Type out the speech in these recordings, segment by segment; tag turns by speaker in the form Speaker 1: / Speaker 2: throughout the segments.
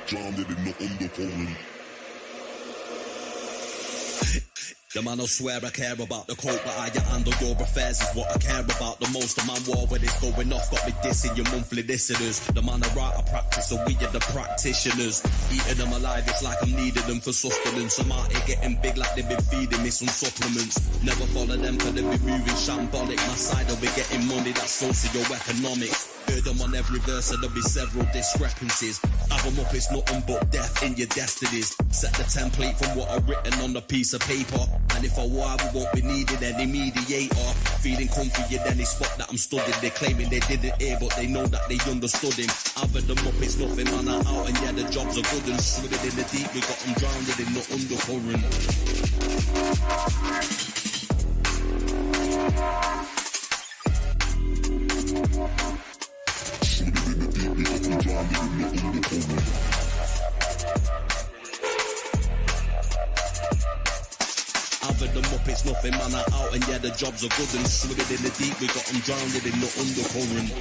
Speaker 1: Drowned in the undercurrent.
Speaker 2: The man will swear I care about the coat, but how you handle your affairs is what I care about the most. The man war when it's going off, got me dissing your monthly listeners. The man I write, I practice, so we are the practitioners. Eating them alive, it's like I'm needing them for sustenance. I'm out here getting big like they've been feeding me some supplements. Never follow them for they be moving shambolic. My side will be getting money, that's socio-economics. Heard them on every verse and there'll be several discrepancies. Have them up, it's nothing but death in your destinies. Set the template from what I've written on a piece of paper. And if I war, we won't be needing any mediator. Feeling comfy in any spot that I'm studying. They're claiming they didn't hear, but they know that they understood him. I've had them up, it's nothing, man, I'm out. And yeah, the jobs are good and swimming in the deep. We got them drowned in the undercurrent. Having them up, it's nothing, man, I'm out. And yeah, the jobs are good and swimming in the deep. We got them drowned in the undercurrent.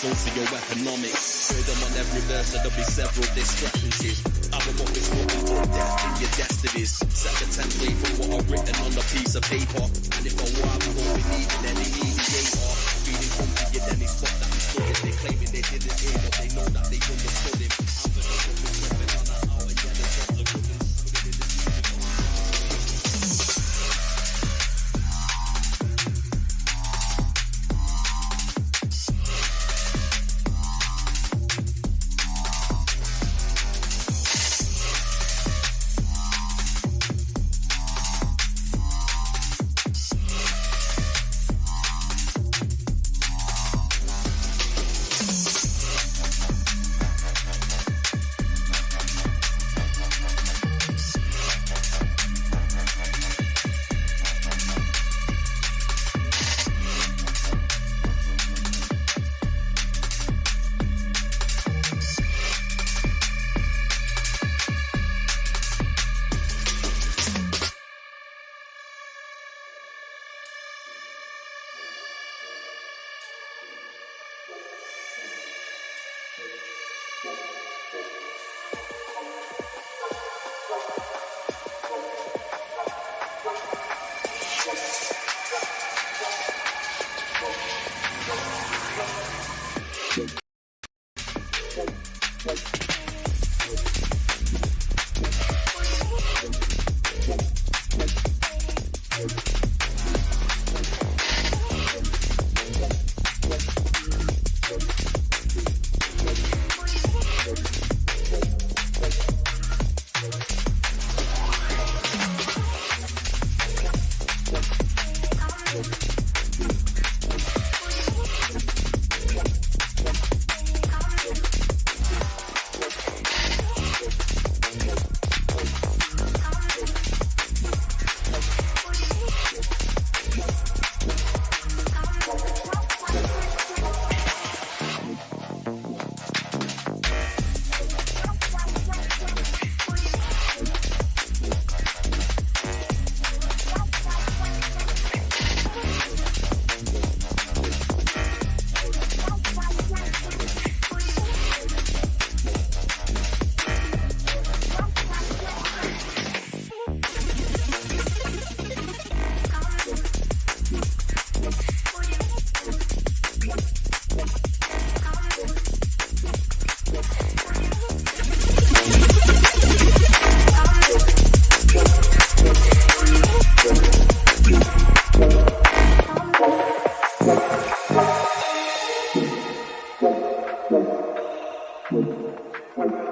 Speaker 2: Socio-economics. Heard them on every verse, so there'll be several discrepancies. Have them up, it's nothing but death in your destinies. Set the template from what I've written on a piece of paper. And if I war, we won't be needing any mediator. Feeling comfy in any spot that I'm studying. They claiming they didn't hear, but they know that they understood him. Have them up, it's nothing, man, I'm out. And yeah, the jobs are good and swimming in the deep.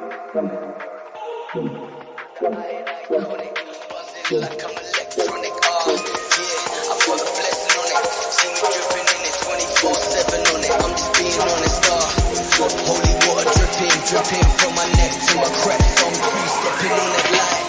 Speaker 2: Like I'm electronic, yeah, I put a blessing on it. See me dripping in it 24/7 on it. I'm just being honest, holy water dripping from my neck to my crepes. I'm free stepping on it like.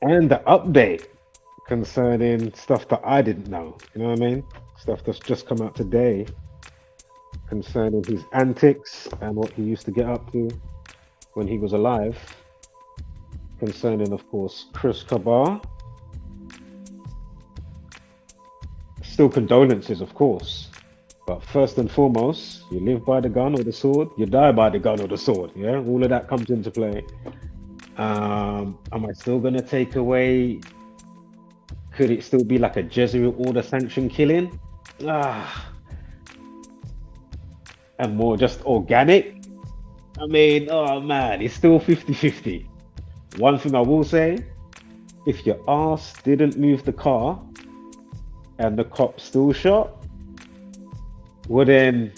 Speaker 3: And the update concerning stuff that I didn't know, you know what I mean? Stuff that's just come out today concerning his antics and what he used to get up to when he was alive. Concerning, of course, Chris Kaba. Still condolences, of course. But first and foremost, you live by the gun or the sword, you die by the gun or the sword, yeah? All of that comes into play. Am I still gonna take away? Could it still be like a Jesuit order sanctioned killing? And more just organic? I mean, oh man, it's still 50-50. One thing I will say, if your ass didn't move the car and the cop still shot, well then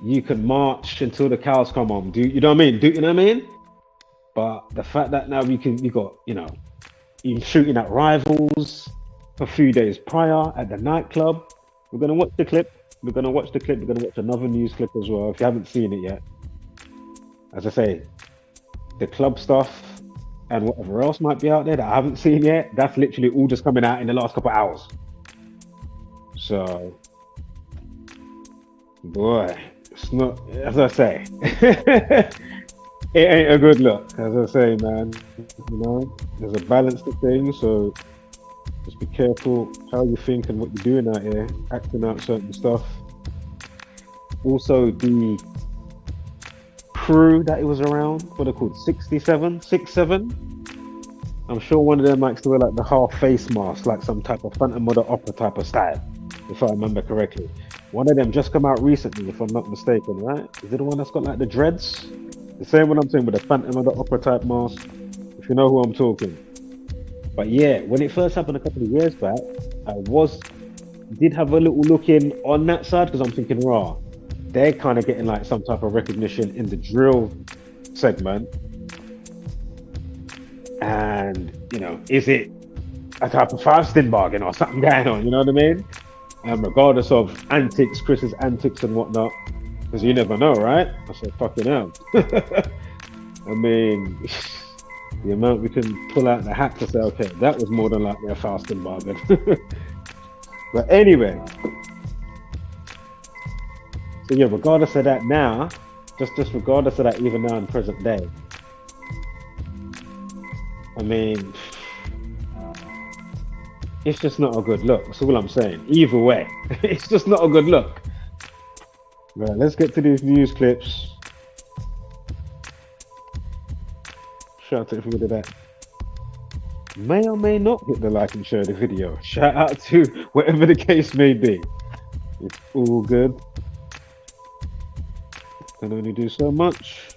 Speaker 3: you can march until the cows come home. You know what I mean? You know what I mean? But the fact that now you got, you know, you're shooting at rivals a few days prior at the nightclub. We're going to watch the clip. We're going to watch another news clip as well, if you haven't seen it yet. As I say, the club stuff and whatever else might be out there that I haven't seen yet, that's literally all just coming out in the last couple of hours. So, boy, it's not, as I say, it ain't a good look, as I say, man. You know, there's a balance to things, so just be careful how you think and what you're doing out here, acting out certain stuff. Also, the crew that it was around, what they're called, 67. I'm sure one of them likes to wear like the half face mask, like some type of Phantom of the Opera type of style, if I remember correctly. One of them just come out recently, if I'm not mistaken, right? Is it the one that's got like the dreads? The same one I'm saying with the Phantom of the Opera type mask, if you know who I'm talking. But yeah, when it first happened a couple of years back, I did have a little look in on that side because I'm thinking, raw, they're kind of getting like some type of recognition in the drill segment. And, you know, is it a type of fasting bargain or something going on, you know what I mean? Regardless of antics, Chris's antics and whatnot, because you never know, right? I said, fucking hell. I mean, the amount we can pull out the hat to say, okay, that was more than likely a fasting bargain. But anyway, so yeah, regardless of that now, just regardless of that, even now in present day, I mean, it's just not a good look. That's all I'm saying. Either way, it's just not a good look. Right, let's get to these news clips. Shout out to everybody that may or may not hit the like and share the video. Shout out to whatever the case may be. It's all good. Can only do so much.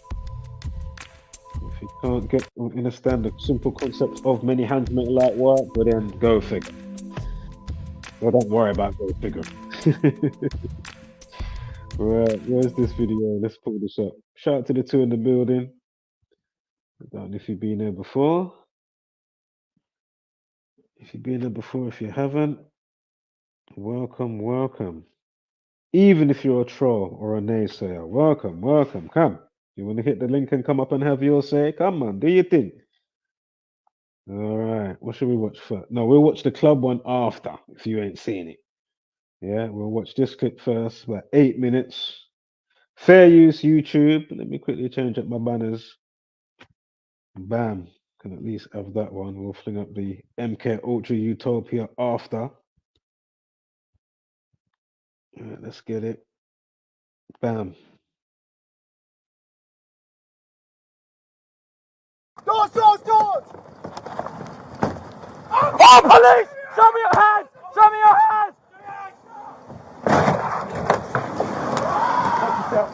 Speaker 3: If you can't get or understand the simple concept of many hands make light work, well then go figure. Well, don't worry about go figure. Right, where's this video? Let's pull this up. Shout out to the two in the building. I don't know if you've been there before. If you've been there before, if you haven't, Welcome, welcome. Even if you're a troll or a naysayer, welcome, welcome. Come. You want to hit the link and come up and have your say? Come on, do your thing. All right. What should we watch first? No, we'll watch the club one after if you ain't seen it. Yeah, we'll watch this clip first, about 8 minutes. Fair use YouTube. Let me quickly change up my banners. Bam. Can at least have that one. We'll fling up the MK Ultra Utopia after. All right, let's get it. Bam.
Speaker 4: Doors, doors, doors! Oh, police! Show me your hands! Show me your hands! Watch yourself.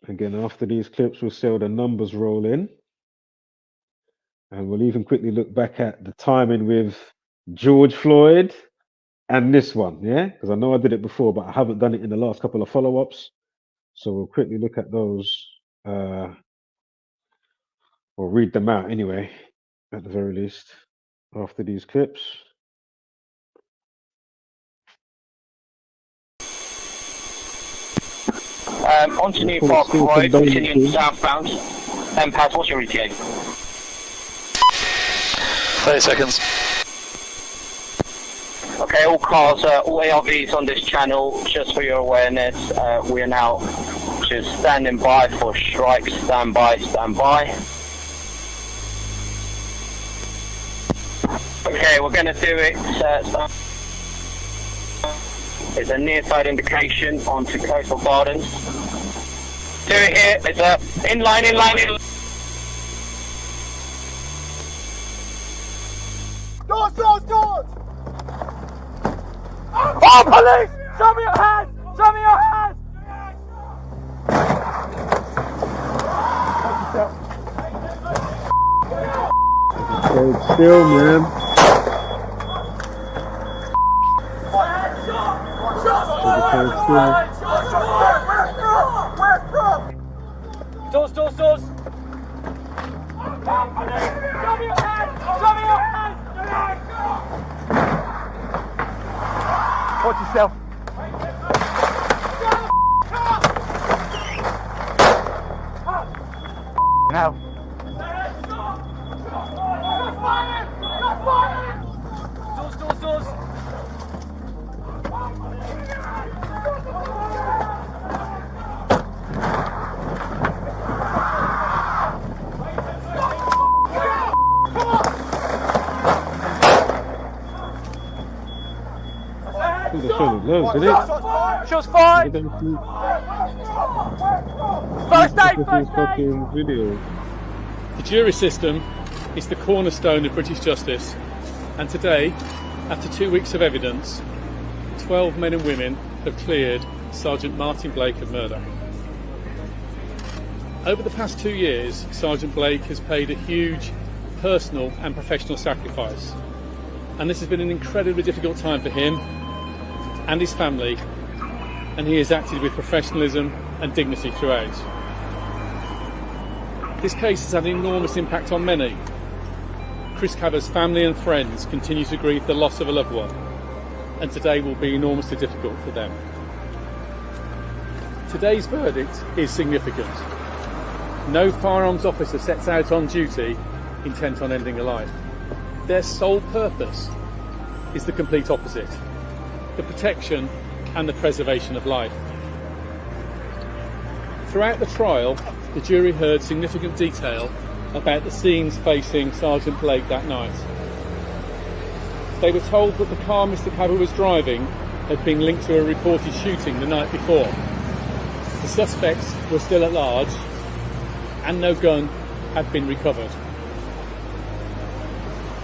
Speaker 3: Again, after these clips, we'll see how the numbers roll in. And we'll even quickly look back at the timing with George Floyd and this one, yeah? Because I know I did it before, but I haven't done it in the last couple of follow-ups. So we'll quickly look at those, or read them out anyway, at the very least, after these clips.
Speaker 5: Onto New Park Road, continuing southbound. Pass, what's your ETA?
Speaker 6: 30 seconds.
Speaker 5: Okay, all cars, all ARVs on this channel, just for your awareness, we are now just standing by for strike. Stand by, stand by. Okay, we're going to do it. It's a near side indication onto Coastal Gardens. Do it here. It's in line, in line, in line.
Speaker 4: Doors, doors, doors! Oh, police! Show me your hands! Show me your hands! Watch yourself.
Speaker 3: Stay still, man.
Speaker 4: Doors, doors, doors! Show me your hands! Show me your hands! Watch yourself. Now. Doors, doors, doors. Shots fired! First aid, first aid!
Speaker 3: Video.
Speaker 7: The jury system is the cornerstone of British justice, and today, after 2 weeks of evidence, 12 men and women have cleared Sergeant Martyn Blake of murder. Over the past 2 years, Sergeant Blake has paid a huge personal and professional sacrifice, and this has been an incredibly difficult time for him and his family, and he has acted with professionalism and dignity throughout. This case has had an enormous impact on many. Chris Kaba's family and friends continue to grieve the loss of a loved one, and today will be enormously difficult for them. Today's verdict is significant. No firearms officer sets out on duty intent on ending a life. Their sole purpose is the complete opposite: the protection and the preservation of life. Throughout the trial, the jury heard significant detail about the scenes facing Sergeant Blake that night. They were told that the car Mr. Kaba was driving had been linked to a reported shooting the night before. The suspects were still at large, and no gun had been recovered.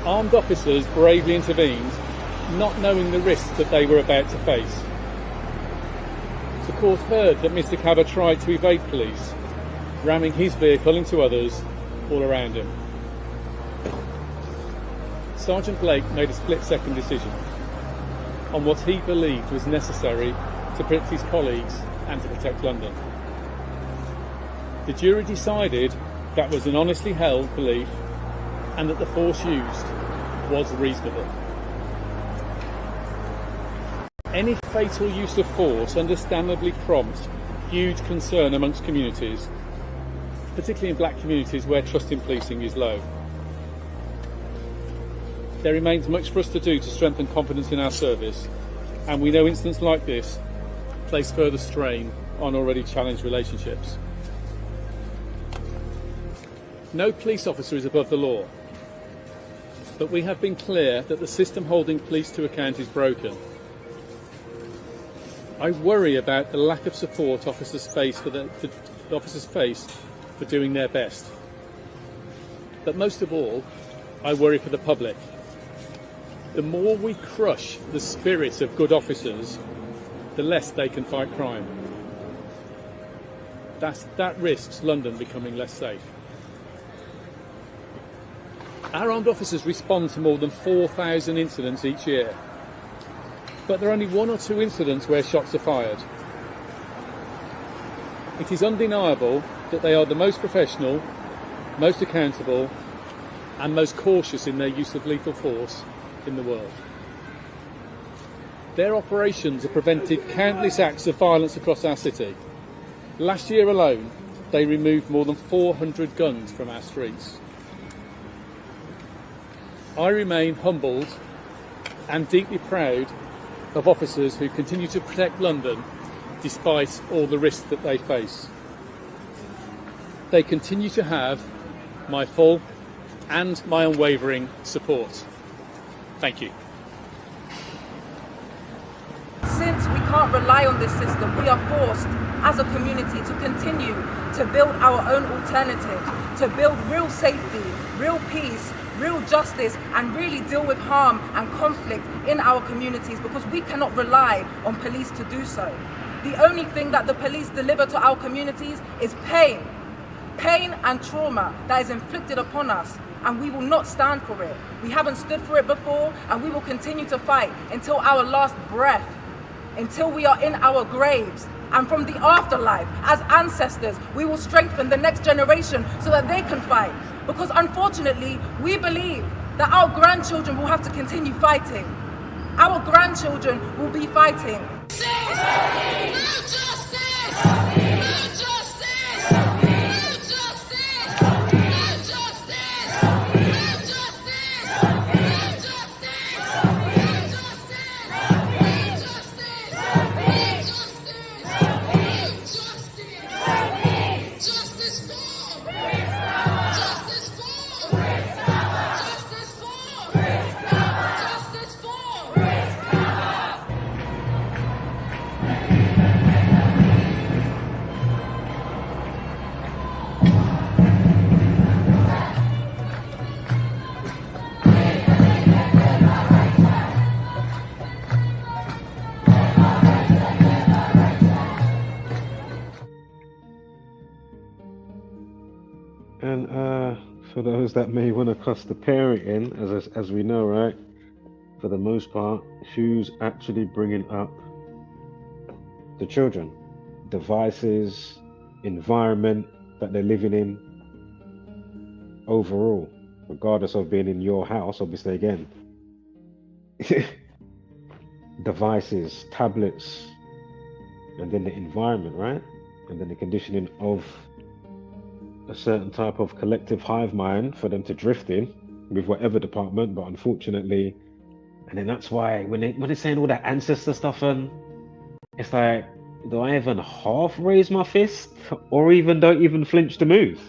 Speaker 7: Armed officers bravely intervened, not knowing the risks that they were about to face. The court heard that Mr. Kaba tried to evade police, ramming his vehicle into others all around him. Sergeant Blake made a split-second decision on what he believed was necessary to protect his colleagues and to protect London. The jury decided that was an honestly held belief and that the force used was reasonable. Any fatal use of force understandably prompts huge concern amongst communities, particularly in black communities where trust in policing is low. There remains much for us to do to strengthen confidence in our service, and we know incidents like this place further strain on already challenged relationships. No police officer is above the law, but we have been clear that the system holding police to account is broken. I worry about the lack of support officers face for doing their best. But most of all, I worry for the public. The more we crush the spirit of good officers, the less they can fight crime. That risks London becoming less safe. Our armed officers respond to more than 4,000 incidents each year, but there are only 1 or 2 incidents where shots are fired. It is undeniable that they are the most professional, most accountable, and most cautious in their use of lethal force in the world. Their operations have prevented countless acts of violence across our city. Last year alone, they removed more than 400 guns from our streets. I remain humbled and deeply proud of officers who continue to protect London despite all the risks that they face. They continue to have my full and my unwavering support. Thank you.
Speaker 6: Since we can't rely on this system, we are forced as a community to continue to build our own alternative, to build real safety, real peace, real justice, and really deal with harm and conflict in our communities, because we cannot rely on police to do so. The only thing that the police deliver to our communities is pain and trauma that is inflicted upon us, and we will not stand for it. We haven't stood for it before, and we will continue to fight until our last breath, until we are in our graves. And from the afterlife, as ancestors, we will strengthen the next generation so that they can fight. Because unfortunately, we believe that our grandchildren will have to continue fighting. Our grandchildren will be fighting.
Speaker 3: And for those that may want to cuss the parent in, as we know, right, for the most part, who's actually bringing up the children? Devices, environment that they're living in, overall, regardless of being in your house, obviously, again. Devices, tablets, and then the environment, right? And then the conditioning of a certain type of collective hive mind for them to drift in with whatever department, but unfortunately, and then that's why when they're saying all that ancestor stuff, and it's like, do I even half raise my fist, or even don't even flinch to move?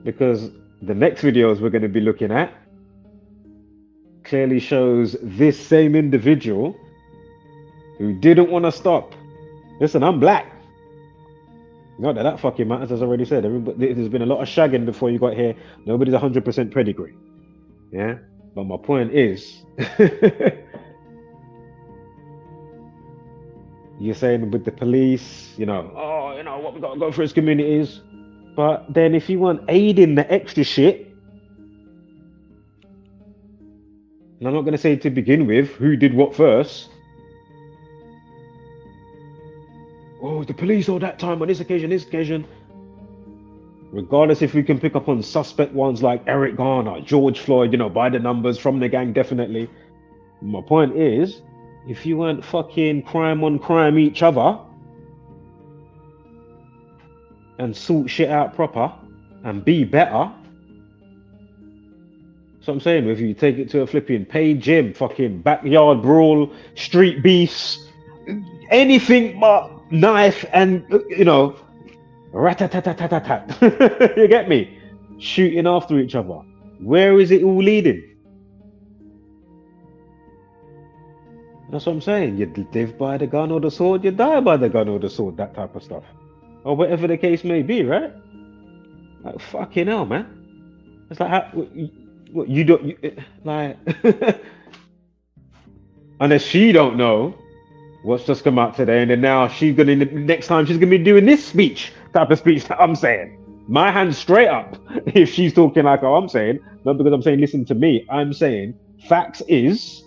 Speaker 3: Because the next videos we're going to be looking at clearly shows this same individual who didn't want to stop. Listen, I'm black. Not that fucking matters, as I already said. There's been a lot of shagging before you got here. Nobody's 100% pedigree. Yeah? But my point is, You're saying with the police, oh, what we got to go for as communities. But then if you want aiding the extra shit, and I'm not going to say to begin with who did what first. Oh, the police all that time on this occasion. Regardless if we can pick up on suspect ones like Eric Garner, George Floyd, by the numbers from the gang, definitely. My point is, if you weren't fucking crime on crime each other and sort shit out proper and be better. So I'm saying, if you take it to a flipping paid gym, fucking backyard brawl, street beefs, anything but knife and, rat-tat-tat-tat-tat-tat. You get me? Shooting after each other. Where is it all leading? That's what I'm saying. You live by the gun or the sword, you die by the gun or the sword, that type of stuff. Or whatever the case may be, right? Like, fucking hell, man. It's like, what you don't, like, unless she don't know what's just come out today, and then now next time she's gonna be doing this type of speech that I'm saying. My hand's straight up if she's talking like how I'm saying, not because I'm saying listen to me. I'm saying facts is,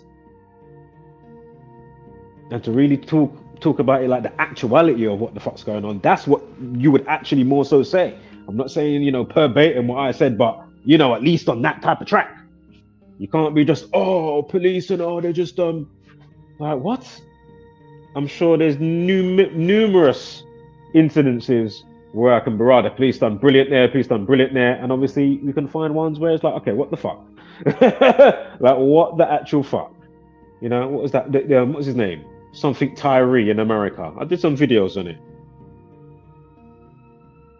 Speaker 3: and to really talk about it like the actuality of what the fuck's going on. That's what you would actually more so say. I'm not saying verbatim what I said, but at least on that type of track. You can't be just police and they're just like what? I'm sure there's numerous incidences where I can be the police done brilliant there, and obviously you can find ones where it's like, okay, what the fuck? Like, what the actual fuck? What was that? What's his name? Something Tyree in America. I did some videos on it.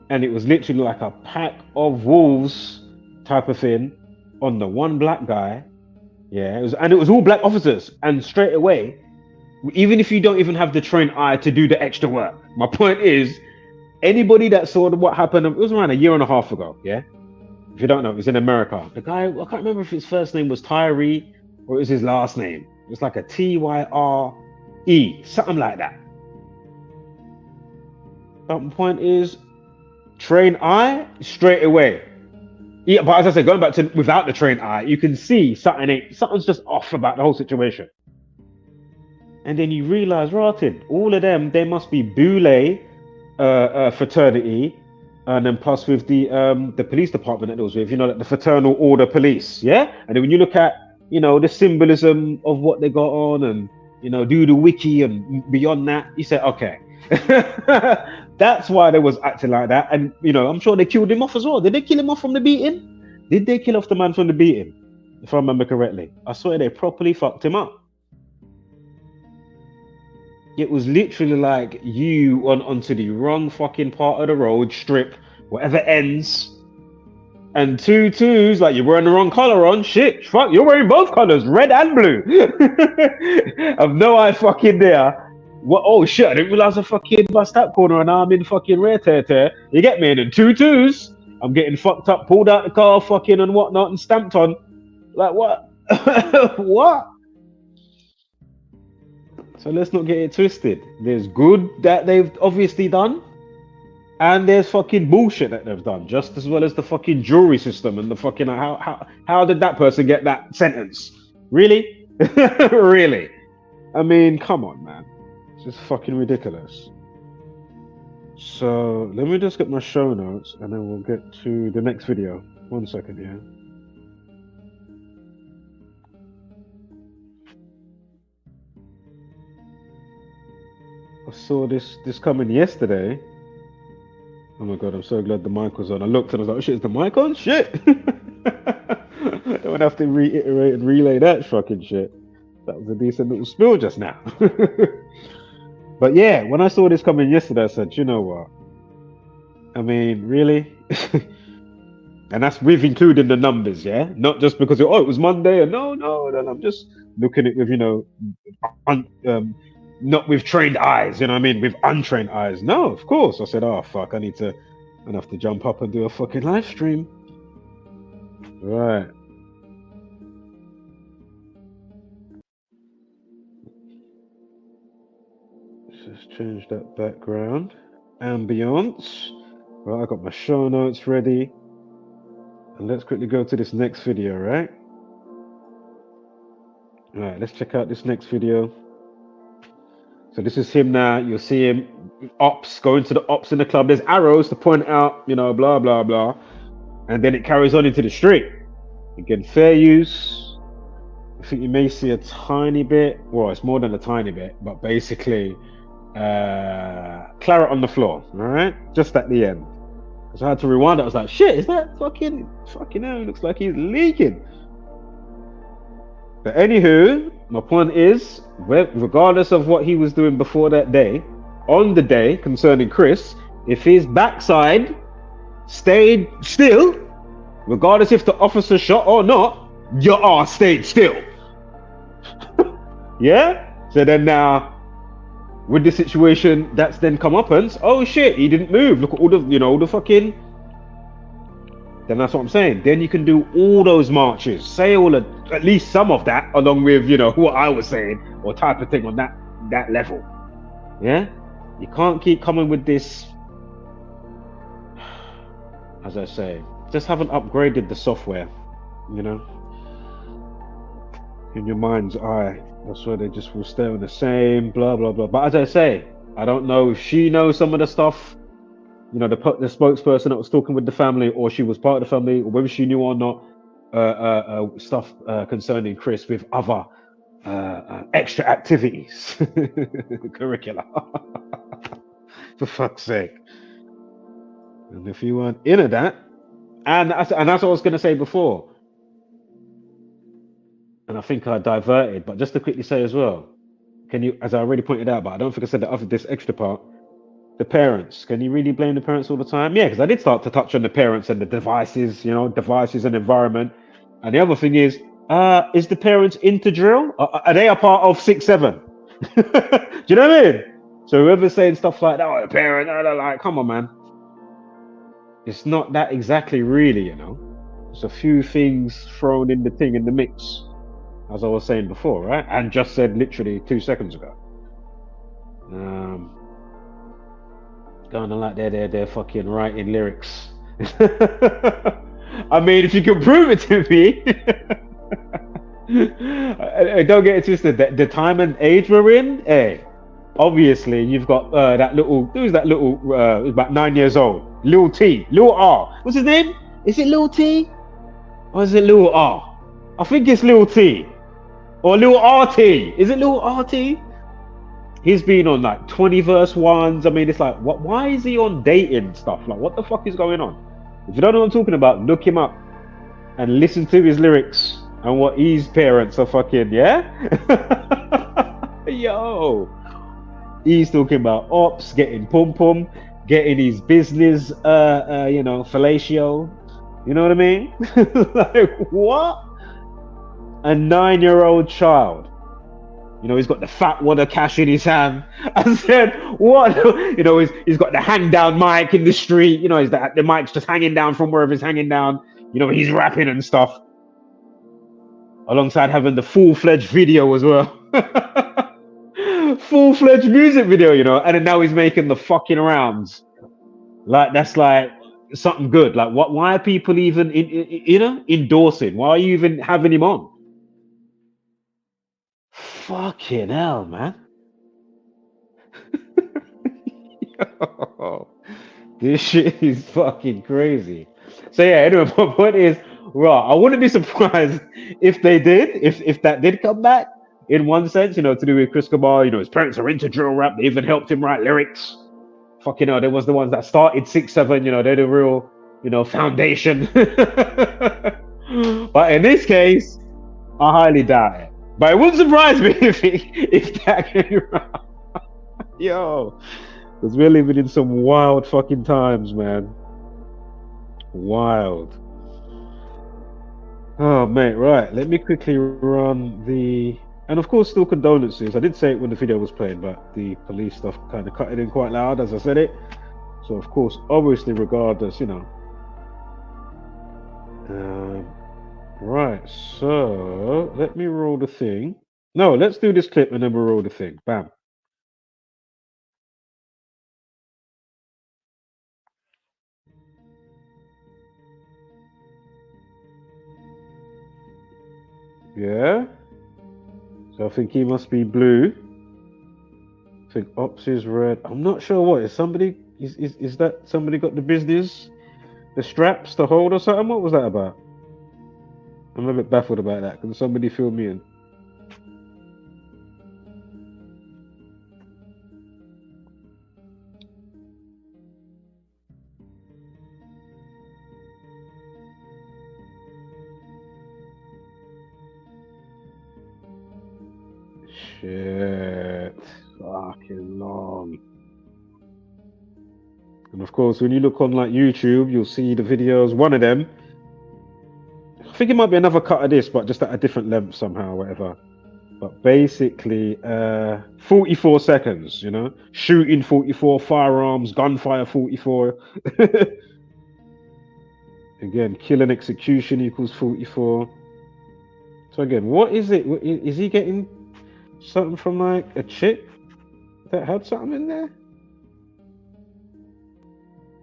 Speaker 3: And it was literally like a pack of wolves type of thing on the one black guy. Yeah, it was all black officers. And straight away, even if you don't even have the trained eye to do the extra work, my point is, anybody that saw what happened, it was around a year and a half ago, yeah? If you don't know, it was in America. The guy, I can't remember if his first name was Tyree or it was his last name. It was like a Tyre, something like that. But my point is, trained eye, straight away. Yeah, but as I said, going back to without the trained eye, you can see something's just off about the whole situation. And then you realize, Martyn, all of them, they must be Boule fraternity, and then plus with the police department that it was with, like the fraternal order police, yeah? And then when you look at, the symbolism of what they got on and, do the wiki and beyond that, you say, okay. That's why they was acting like that. And, I'm sure they killed him off as well. Did they kill him off from the beating? Did they kill off the man from the beating? If I remember correctly. I swear they properly fucked him up. It was literally like you onto the wrong fucking part of the road, strip, whatever ends. And twos, like you're wearing the wrong color on. Shit, fuck, you're wearing both colors, red and blue. I've no eye fucking there. What? Oh shit, I didn't realize I fucking bust that corner and now I'm in fucking rear tear. You get me? And then twos, I'm getting fucked up, pulled out the car, fucking and whatnot, and stamped on. Like what? What? So let's not get it twisted. There's good that they've obviously done, and there's fucking bullshit that they've done, just as well as the fucking jury system and the fucking how did that person get that sentence? Really? Really? I mean, come on, man. It's just fucking ridiculous. So let me just get my show notes and then we'll get to the next video. 1 second here. I saw this coming yesterday. Oh my god, I'm so glad the mic was on. I looked and I was like, oh shit, is the mic on? Shit! Don't want to have to reiterate and relay that fucking shit. That was a decent little spill just now. But yeah, when I saw this coming yesterday, I said, you know what? I mean, really? And that's with including the numbers, yeah? Not just because, it was Monday, and no, I'm just looking at it with, not with trained eyes, you know what I mean? With untrained eyes. No, of course. I said, oh, fuck, I have to jump up and do a fucking live stream. Right. Let's just change that background. Ambience. Right, I got my show notes ready. And let's quickly go to this next video, right? Alright, let's check out this next video. So this is him now. You'll see him ops, going to the ops in the club. There's arrows to point out, you know, blah, blah, blah. And then it carries on into the street. Again, fair use. I think you may see a tiny bit. Well, it's more than a tiny bit, but basically, claret on the floor, all right? Just at the end. Because I had to rewind it. I was like, shit, is that fucking hell? It looks like he's leaking. But anywho, my point is, regardless of what he was doing before that day, on the day concerning Chris, if his backside stayed still, regardless if the officer shot or not, your ass stayed still. Yeah? So then now, with the situation that's then come up and, oh shit, he didn't move. Look at all the, you know, the fucking... Then that's what I'm saying. Then you can do all those marches. Say all of, at least some of that, along with, you know, what I was saying, or type of thing on that level. Yeah? You can't keep coming with this, as I say, just haven't upgraded the software, you know? In your mind's eye. That's why they just will stay on the same, blah, blah, blah. But as I say, I don't know if she knows some of the stuff, you know, the spokesperson that was talking with the family, or she was part of the family, or whether she knew or not, stuff concerning Chris with other extra activities, curricula. For fuck's sake. And if you weren't into that, and that's what I was going to say before, and I think I diverted, but just to quickly say as well, can you, as I already pointed out, but I don't think I said that other this extra part, the parents, can you really blame the parents all the time? Yeah, because I did start to touch on the parents and the devices, you know, devices and environment. And the other thing is the parents into drill? Are they a part of 6-7? Do you know what I mean? So whoever's saying stuff like that, oh, the parent, they're like, come on, man. It's not that exactly, really, you know. There's a few things thrown in the mix, as I was saying before, right? And just said literally 2 seconds ago. Going on like they're fucking writing lyrics. I mean, if you can prove it to me. Don't get it twisted. The time and age we're in, hey, obviously you've got that little, who's that little, about 9 years old, Lil T, Lil R. What's his name? Is it Lil T? Or is it Lil R? I think it's Lil T. Or Lil RT. Is it Lil RT? He's been on like 20 verse ones. I mean, it's like, what? Why is he on dating stuff? Like, what the fuck is going on? If you don't know what I'm talking about, look him up and listen to his lyrics and what his parents are fucking, yeah? Yo. He's talking about ops, getting pum-pum, getting his business, you know, fellatio. You know what I mean? Like, what? A 9-year-old child. You know, he's got the fat wad of cash in his hand. I said, what? You know, he's got the hang down mic in the street. You know, the mic's just hanging down from wherever it's hanging down. You know, he's rapping and stuff. Alongside having the full-fledged video as well. Full-fledged music video, you know. And then now he's making the fucking rounds. Like, that's like something good. Like, what? Why are people even, you know, endorsing? Why are you even having him on? Fucking hell, man. Yo, this shit is fucking crazy. So yeah, anyway, my point is, right, I wouldn't be surprised if they did, if that did come back, in one sense, you know, to do with Chris Kaba. You know, his parents are into drill rap, they even helped him write lyrics. Fucking hell, they was the ones that started 6-7, you know, they're the real, you know, foundation. But in this case, I highly doubt it. But it wouldn't surprise me if that came around. Yo, because we're living in some wild fucking times, man. Wild. Oh, mate, right. Let me quickly run the... And of course, still condolences. I did say it when the video was playing, but the police stuff kind of cut it in quite loud as I said it. So, of course, obviously, regardless, you know. Right, so let me roll the thing. No, let's do this clip and then we'll roll the thing. Bam. Yeah. So I think he must be blue. I think Ops is red. I'm not sure what. Is somebody is that somebody got the business? The straps to hold or something? What was that about? I'm a bit baffled about that. Can somebody fill me in? Shit. Fucking long. And of course, when you look on like YouTube, you'll see the videos. One of them, I think it might be another cut of this, but just at a different length somehow, whatever. But basically, 44 seconds, you know, shooting 44, firearms, gunfire 44. Again, kill and execution equals 44. So again, what is it? Is he getting something from like a chick that had something in there?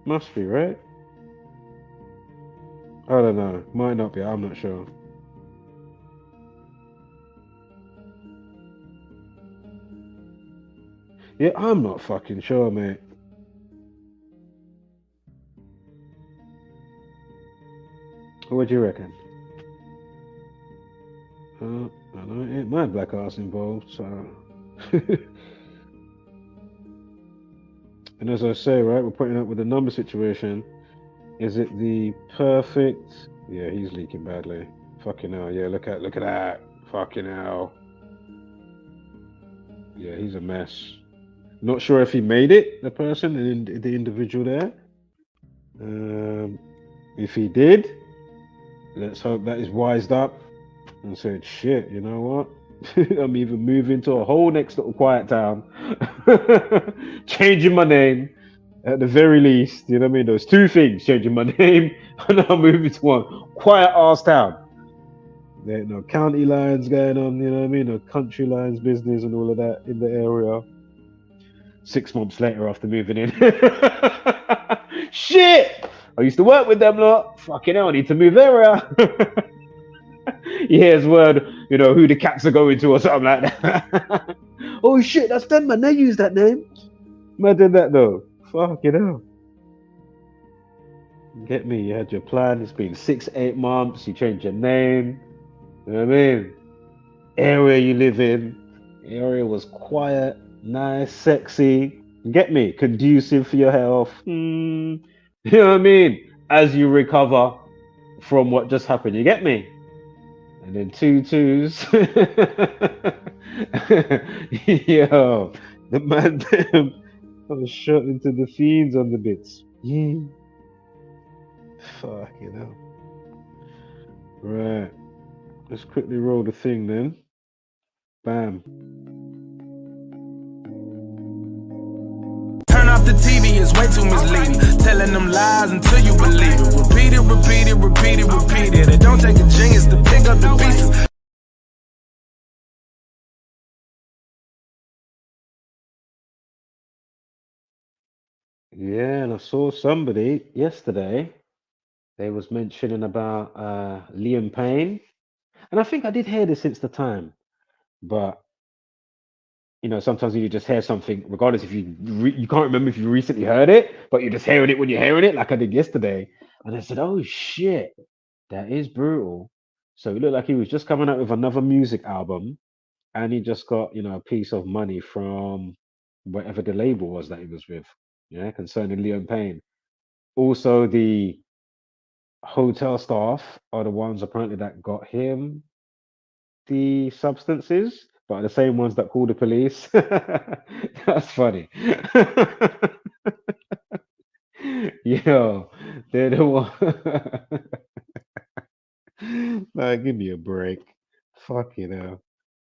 Speaker 3: Must be, right? I don't know. Might not be. I'm not sure. Yeah, I'm not fucking sure, mate. What do you reckon? I don't know. Ain't my black ass involved, so. And as I say, right, we're putting up with the number situation. Is it the perfect? Yeah, he's leaking badly. Fucking hell. Yeah, look at that. Fucking hell. Yeah, he's a mess. Not sure if he made it, the person, the individual there. If he did, let's hope that is wised up and said, shit, you know what? I'm even moving to a whole next little quiet town. Changing my name at the very least. You know what I mean? There's two things: changing my name and I'm moving to one quiet ass town. There ain't no county lines going on, you know what I mean? No country lines business and all of that in the area. 6 months later after moving in. Shit! I used to work with them lot. Fucking hell, I need to move area. He hears word, you know, who the cats are going to or something like that. Oh shit, that's them, man. They use that name. Imagine that though. Fucking hell. Get me, you had your plan. It's been 6-8 months. You changed your name. You know what I mean? Area you live in. The area was quiet, nice, sexy. Get me? Conducive for your health. You know what I mean? As you recover from what just happened. You get me? And then 2-2s. Yo, the man damn, I was shot into the fiends on the bits. Fucking hell. Right. Let's quickly roll the thing then. Bam.
Speaker 8: Turn off the TV, it's way too misleading. Telling them lies until you believe it. Repeat it, repeat it, repeat it, repeat it. It don't take a genius to pick up the pieces.
Speaker 3: Yeah, and I saw somebody yesterday. They was mentioning about Liam Payne, and I think I did hear this since the time, but you know, sometimes you just hear something, regardless if you you can't remember if you recently heard it, but you're just hearing it when you're hearing it, like I did yesterday. And I said, "Oh shit, that is brutal." So it looked like he was just coming out with another music album, and he just got, you know, a piece of money from whatever the label was that he was with. Yeah, concerning Liam Payne. Also, the hotel staff are the ones apparently that got him the substances, but are the same ones that call the police. That's funny. Yo, they're the one. Nah, give me a break. Fucking hell.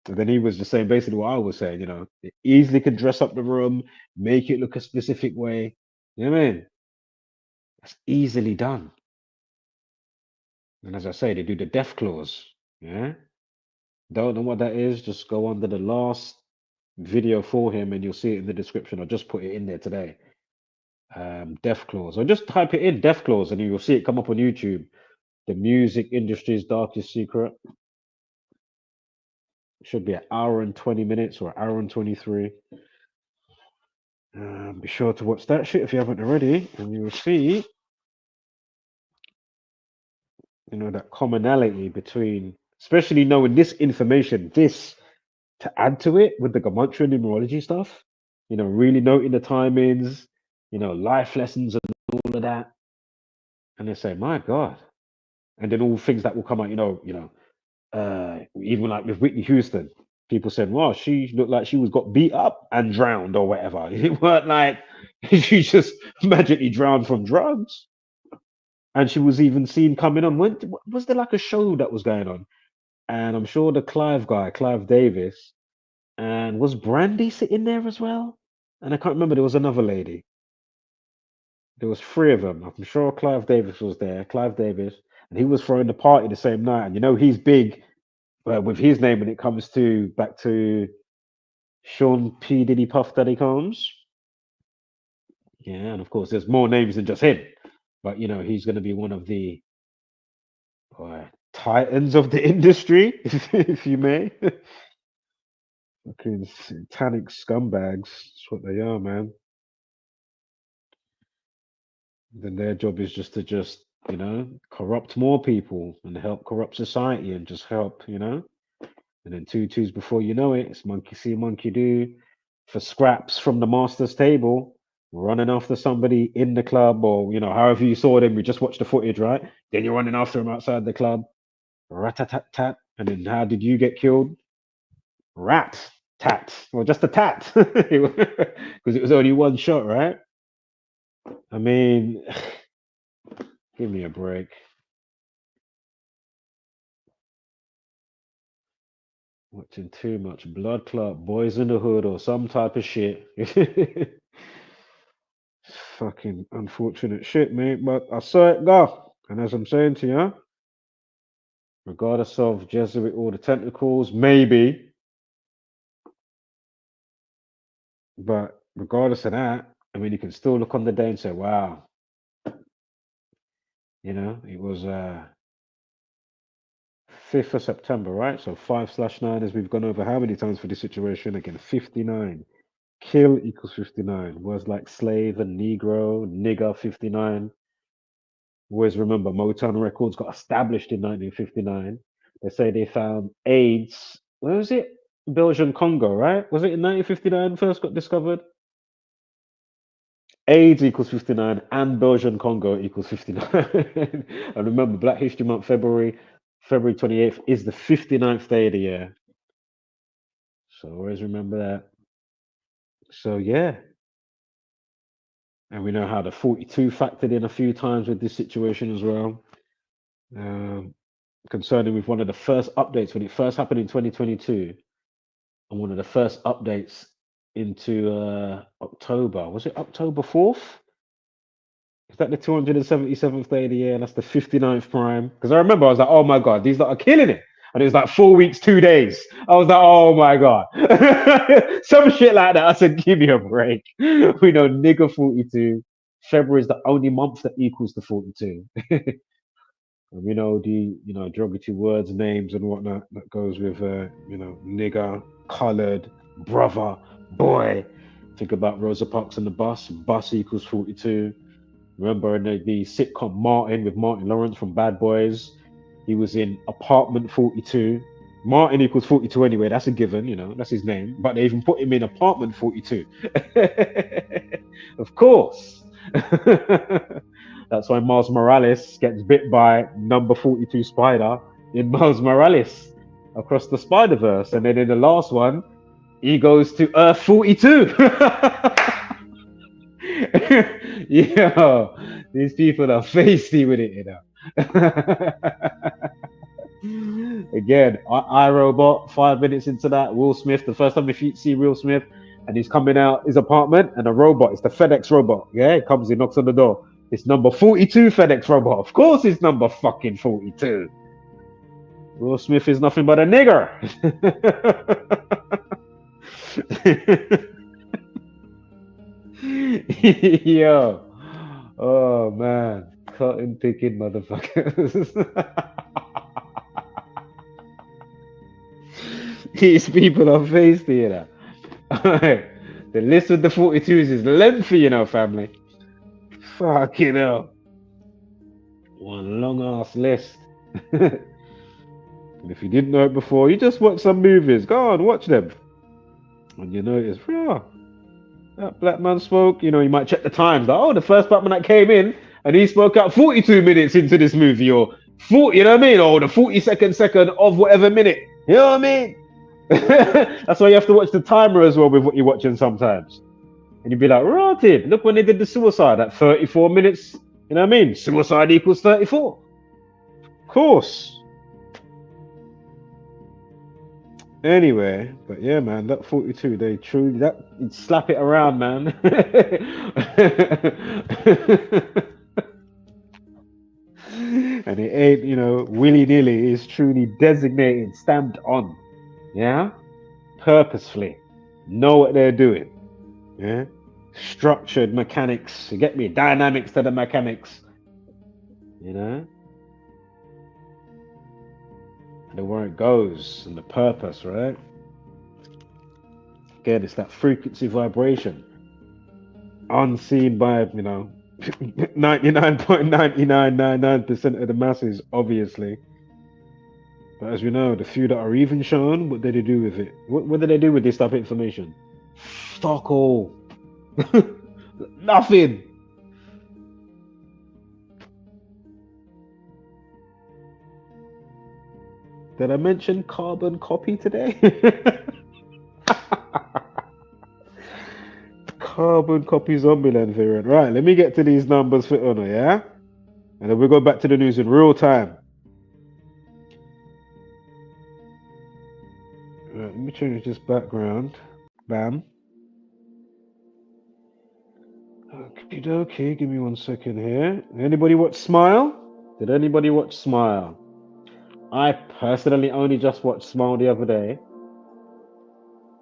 Speaker 3: And then he was just saying basically what I was saying, you know, they easily can dress up the room, make it look a specific way. You know what I mean? It's easily done. And as I say, they do the death clause. Yeah. Don't know what that is. Just go under the last video for him and you'll see it in the description. I'll just put it in there today. Death clause. Or just type it in death clause and you'll see it come up on YouTube. The music industry's darkest secret. Should be an hour and 20 minutes or an hour and 23. Be sure to watch that shit if you haven't already, and you will see, you know, that commonality between, especially knowing this information, this to add to it with the gematria numerology stuff, you know, really noting the timings, you know, life lessons and all of that. And they say, my God. And then all things that will come out, even like with Whitney Houston, people said, well, she looked like she was got beat up and drowned or whatever. It weren't like she just magically drowned from drugs. And she was even seen coming on. When was there like a show that was going on? And I'm sure the Clive guy, Clive Davis, and was Brandy sitting there as well? And I can't remember. There was another lady. There was three of them. I'm sure Clive Davis was there. Clive Davis, and he was throwing the party the same night. And you know he's big with his name when it comes to back to Sean P Diddy Puff Daddy Combs. Yeah, and of course there's more names than just him. But you know he's going to be one of the titans of the industry, if you may. Fucking satanic scumbags. That's what they are, man. Then their job is just to corrupt more people and help corrupt society and just help, and then two twos before you know it, it's monkey see, monkey do for scraps from the master's table, running after somebody in the club or, however you saw them, we just watched the footage, right? Then you're running after them outside the club, rat-tat-tat-tat, and then how did you get killed? Rat-tat, or just a tat, because it was only one shot, right? I mean, give me a break. Watching too much blood clot, boys in the hood, or some type of shit. Fucking unfortunate shit, mate. But I saw it go. And as I'm saying to you, regardless of Jesuit or the tentacles, maybe. But regardless of that, I mean, you can still look on the day and say, wow. It was 5th of September, right? So 5/9, as we've gone over how many times for this situation? Again, 59. Kill equals 59. Words like slave and negro, nigger, 59. Always remember, Motown Records got established in 1959. They say they found AIDS. Where was it? Belgian Congo, right? Was it in 1959 first got discovered? AIDS equals 59 and Belgian Congo equals 59. And remember, Black History Month, February 28th is the 59th day of the year. So always remember that. So yeah. And we know how the 42 factored in a few times with this situation as well. Concerning with one of the first updates when it first happened in 2022, and one of the first updates into October. Was it October 4th? Is that the 277th day of the year? And that's the 59th prime. Because I remember I was like, oh my God, these lot are killing it. And it was like 4 weeks, 2 days. I was like, oh my God. Some shit like that. I said, give me a break. We know nigger 42. February is the only month that equals the 42. And we know the, derogatory words, names and whatnot that goes with, nigger, colored, brother, boy. Think about Rosa Parks and the Bus. Bus equals 42. Remember in the sitcom Martin with Martin Lawrence from Bad Boys, he was in Apartment 42. Martin equals 42 anyway, that's a given, that's his name. But they even put him in Apartment 42. Of course. That's why Miles Morales gets bit by number 42 spider in Miles Morales Across the Spider-Verse. And then in the last one, he goes to Earth 42. Yo, these people are feisty with it, Again, iRobot, 5 minutes into that, Will Smith, the first time we see Will Smith, and he's coming out his apartment, and a robot, it's the FedEx robot, yeah? It comes, he knocks on the door. It's number 42 FedEx robot. Of course it's number fucking 42. Will Smith is nothing but a nigger. Yo, oh man, cotton picking motherfuckers. these people are faced here. The list with the 42s is lengthy, you know, family. Fucking hell. One long ass list. And if you didn't know it before, you just watch some movies. Go on, watch them. And you notice, that black man spoke, you know, you might check the times. Like, oh, the first black man that came in and he spoke out 42 minutes into this movie, or 40, you know what I mean? Or the 42nd second of whatever minute. You know what I mean? That's why you have to watch the timer as well with what you're watching sometimes. And you'd be like, rotted. Look when they did the suicide at 34 minutes. You know what I mean? Suicide equals 34. Of course. Anyway, but yeah, man, that 42, they truly, that, slap it around, man. And it ain't, you know, willy-nilly. It's truly designated, stamped on. Yeah? Purposefully. Know what they're doing. Yeah? Structured mechanics. You get me? Dynamics to the mechanics. You know? And where it goes and the purpose, right? Again, it's that frequency vibration. Unseen by, you know, 99.9999% of the masses, obviously. But as we know, the few that are even shown, what did they do with it? What did they do with this type of information? Fuck all. Nothing. Did I mention carbon copy today? Carbon copy Zombieland variant. Right, let me get to these numbers for honor, yeah? And then we'll go back to the news in real time. Right, let me change this background. Bam. Okie dokie, give me 1 second here. Anybody watch Smile? Did anybody watch Smile? I personally only just watched Smile the other day.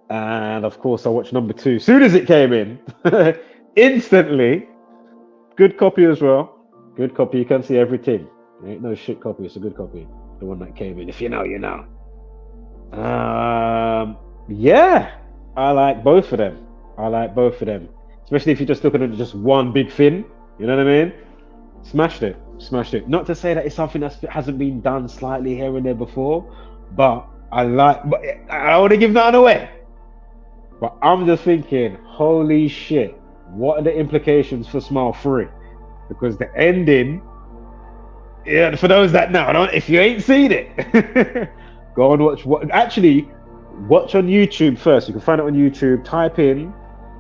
Speaker 3: And of course, I watched number 2. Soon as it came in, instantly. Good copy as well. Good copy. You can see everything. Ain't no shit copy. It's a good copy. The one that came in. If you know, you know. Yeah. I like both of them. Especially if you're just looking at just one big fin. You know what I mean? Smashed it. Not to say that it's something that hasn't been done slightly here and there before, but I don't want to give nothing away. But I'm just thinking, holy shit, what are the implications for Smile 3? Because the ending, yeah, for those that know, if you ain't seen it, go and watch. Watch on YouTube first. You can find it on YouTube. Type in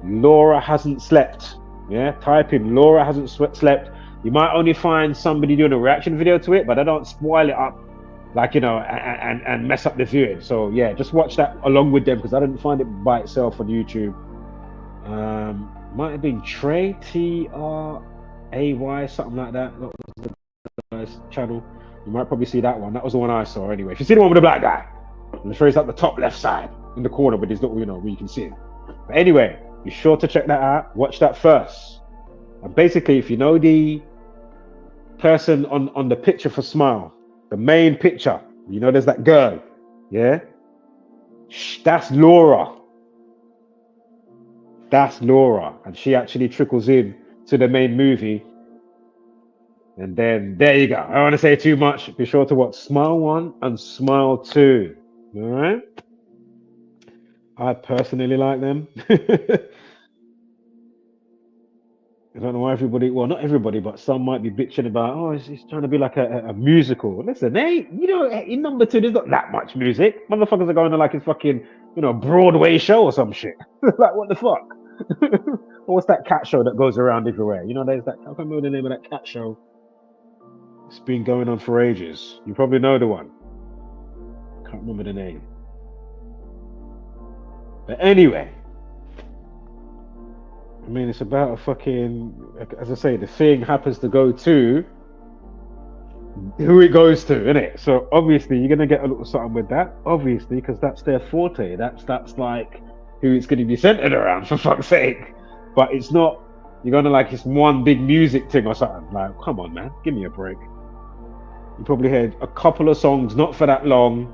Speaker 3: Laura hasn't slept. Yeah, type in Laura hasn't slept. You might only find somebody doing a reaction video to it, but I don't spoil it up, like, you know, and mess up the viewing. So yeah, just watch that along with them, because I didn't find it by itself on YouTube. Might have been Trey, T-R-A-Y, something like that. That was the guy's channel. You might probably see that one. That was the one I saw anyway. If you see the one with the black guy, the Trey's at the top left side in the corner with his little, you know, where you can see him. But anyway, be sure to check that out. Watch that first. And basically, if you know the person on the picture for Smile, the main picture, you know, there's that girl, yeah, that's Laura. And she actually trickles in to the main movie. And then there you go. I don't want to say too much. Be sure to watch Smile 1 and Smile 2. All right, I personally like them. I don't know why everybody, well, not everybody, but some might be bitching about, oh, it's trying to be like a musical. Listen, you know, in number 2, there's not that much music. Motherfuckers are going to like his fucking, you know, Broadway show or some shit. Like, what the fuck? Or what's that cat show that goes around everywhere? You know, there's that, I can't remember the name of that cat show. It's been going on for ages. You probably know the one. Can't remember the name. But anyway, I mean, it's about a fucking, as I say, the thing happens to go to who it goes to, innit? So obviously you're gonna get a little something with that, obviously, because that's their forte. That's like who it's gonna be centered around, for fuck's sake. But it's not, you're gonna like it's one big music thing or something. Like, come on, man, give me a break. You probably heard a couple of songs, not for that long.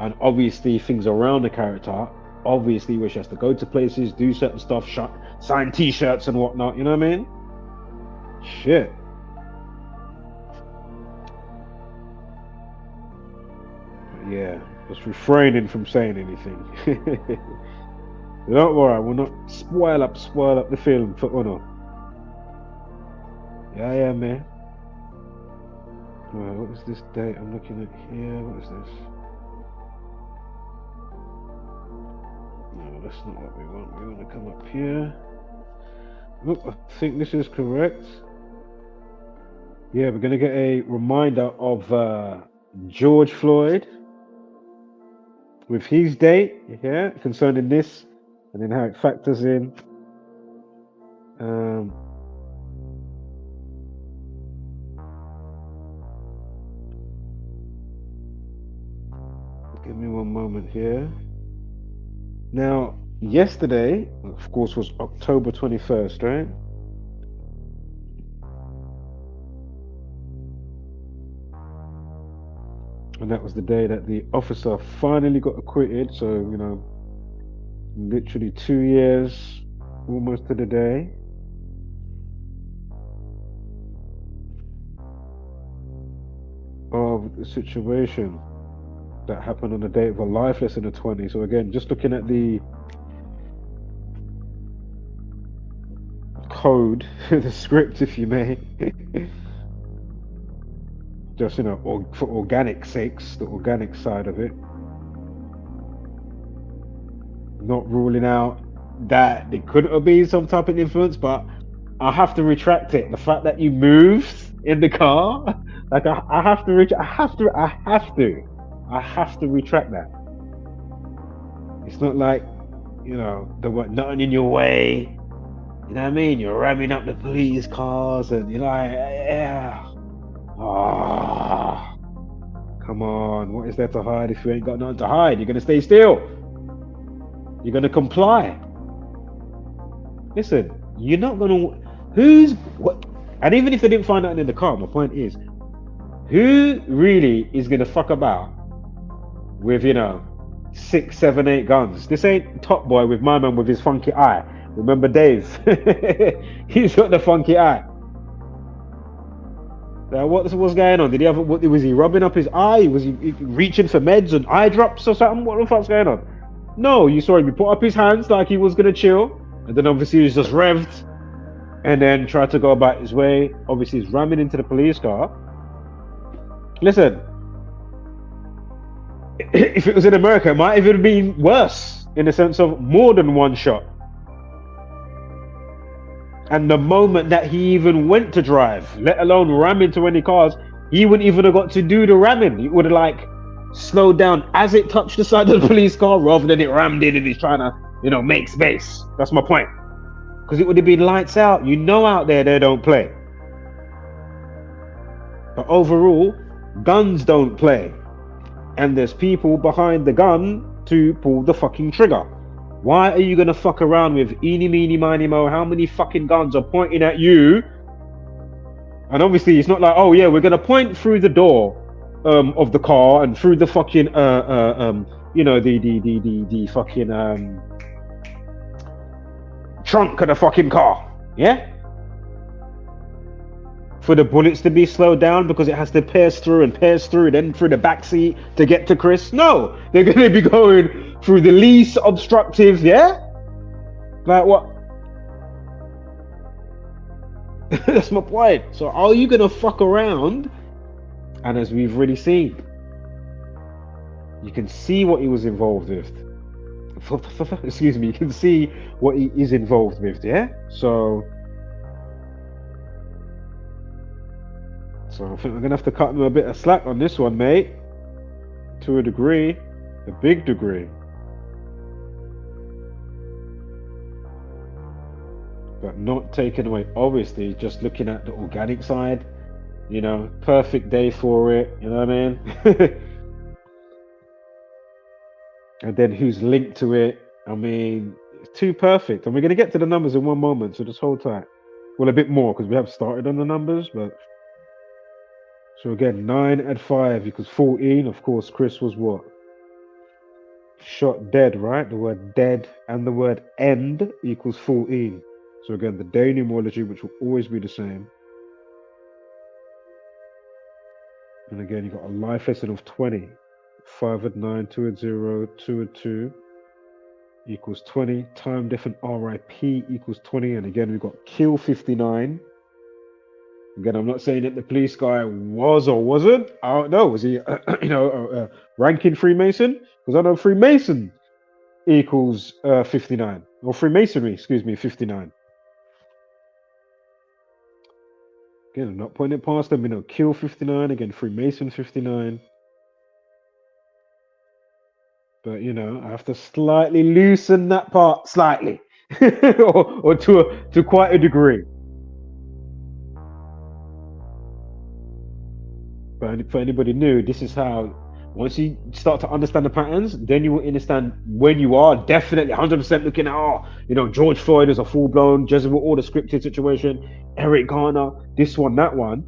Speaker 3: and obviously things around the character, obviously where she has to go to places, do certain stuff, sign t-shirts and whatnot, you know what I mean? Shit. But yeah, just refraining from saying anything. Don't worry, we'll not spoil up the film for Uno. Yeah, man. Right, what is this date I'm looking at here? What is this? No, that's not what we want. We want to come up here. Look, I think this is correct. Yeah, we're going to get a reminder of George Floyd with his date, yeah, concerning this, and then how it factors in. Give me one moment here. Now, yesterday, of course, was October 21st, right? And that was the day that the officer finally got acquitted. So, you know, literally 2 years, almost to the day. Of the situation that happened on the date of a life lesson of 20. So again, just looking at the code, the script, if you may, just, you know, for organic sakes, the organic side of it, not ruling out that there could have been some type of influence, but I have to retract it. The fact that you moved in the car, like I have to retract that. It's not like, you know, there was nothing in your way. You know what I mean? You're ramming up the police cars and you're like, yeah. Ah, come on. What is there to hide if you ain't got nothing to hide? You're going to stay still. You're going to comply. Listen, you're not going to... What? And even if they didn't find out in the car, my point is, who really is going to fuck about with, you know, 6, 7, 8 guns? This ain't Top Boy with my man with his funky eye. Remember Dave? He's got the funky eye. Now, what's going on? Did he have? Was he rubbing up his eye? Was he reaching for meds and eye drops or something? What the fuck's going on? No, you saw him. He put up his hands like he was gonna chill, and then obviously he was just revved, and then tried to go about his way. Obviously, he's ramming into the police car. Listen, if it was in America, it might even have been worse in the sense of more than one shot. And the moment that he even went to drive, let alone ram into any cars, he wouldn't even have got to do the ramming. He would have like slowed down as it touched the side of the police car rather than it rammed in and he's trying to, you know, make space. That's my point. Because it would have been lights out. You know out there they don't play. But overall, guns don't play. And there's people behind the gun to pull the fucking trigger. Why are you gonna fuck around with eeny, meeny, miny, mo? How many fucking guns are pointing at you? And obviously it's not like, oh yeah, we're gonna point through the door of the car and through the fucking you know, the fucking trunk of the fucking car. Yeah? For the bullets to be slowed down because it has to pierce through, then through the back seat to get to Chris. No, they're gonna be going through the least obstructive, yeah? Like what? That's my point. So are you gonna fuck around? And as we've already seen, you can see what he was involved with. Excuse me, you can see what he is involved with, yeah? So I think we're gonna have to cut him a bit of slack on this one, mate. To a degree, a big degree. But not taken away, obviously, just looking at the organic side, you know, perfect day for it, you know what I mean? And then who's linked to it, I mean, it's too perfect. And we're going to get to the numbers in one moment, so just hold tight. Well, a bit more, because we have started on the numbers, but... So again, 9 and 5 equals 14. Of course, Chris was what? shot dead, right? The word dead and the word end equals 14. So again, the day numerology, which will always be the same. And again, you've got a life lesson of 20. 5 and 9, 2 and 0, 2 and 2 equals 20. Time, death, and RIP equals 20. And again, we've got kill 59. Again, I'm not saying that the police guy was or wasn't. I don't know. Was he, ranking Freemason? Because I know Freemason equals 59. Or Freemasonry, excuse me, 59. Again, I'm not putting it past them. Kill 59. Again, Freemason 59. But, I have to slightly loosen that part slightly. or to quite a degree. But for anybody new, this is how, once you start to understand the patterns, then you will understand when you are definitely 100% looking at, George Floyd is a full-blown Jesuit order scripted situation, Eric Garner, this one, that one.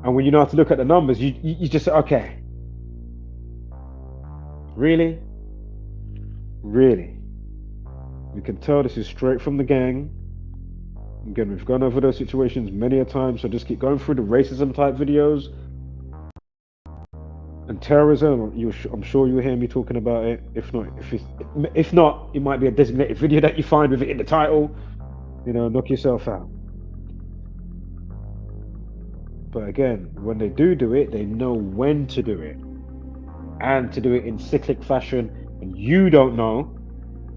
Speaker 3: And when you know how to look at the numbers, you just say, okay. Really? We can tell this is straight from the gang. Again, we've gone over those situations many a time, so just keep going through the racism type videos and terrorism. I'm sure you'll hear me talking about it. If not, it might be a designated video that you find with it in the title. Knock yourself out. But again, when they do it, they know when to do it, and to do it in cyclic fashion. And you don't know,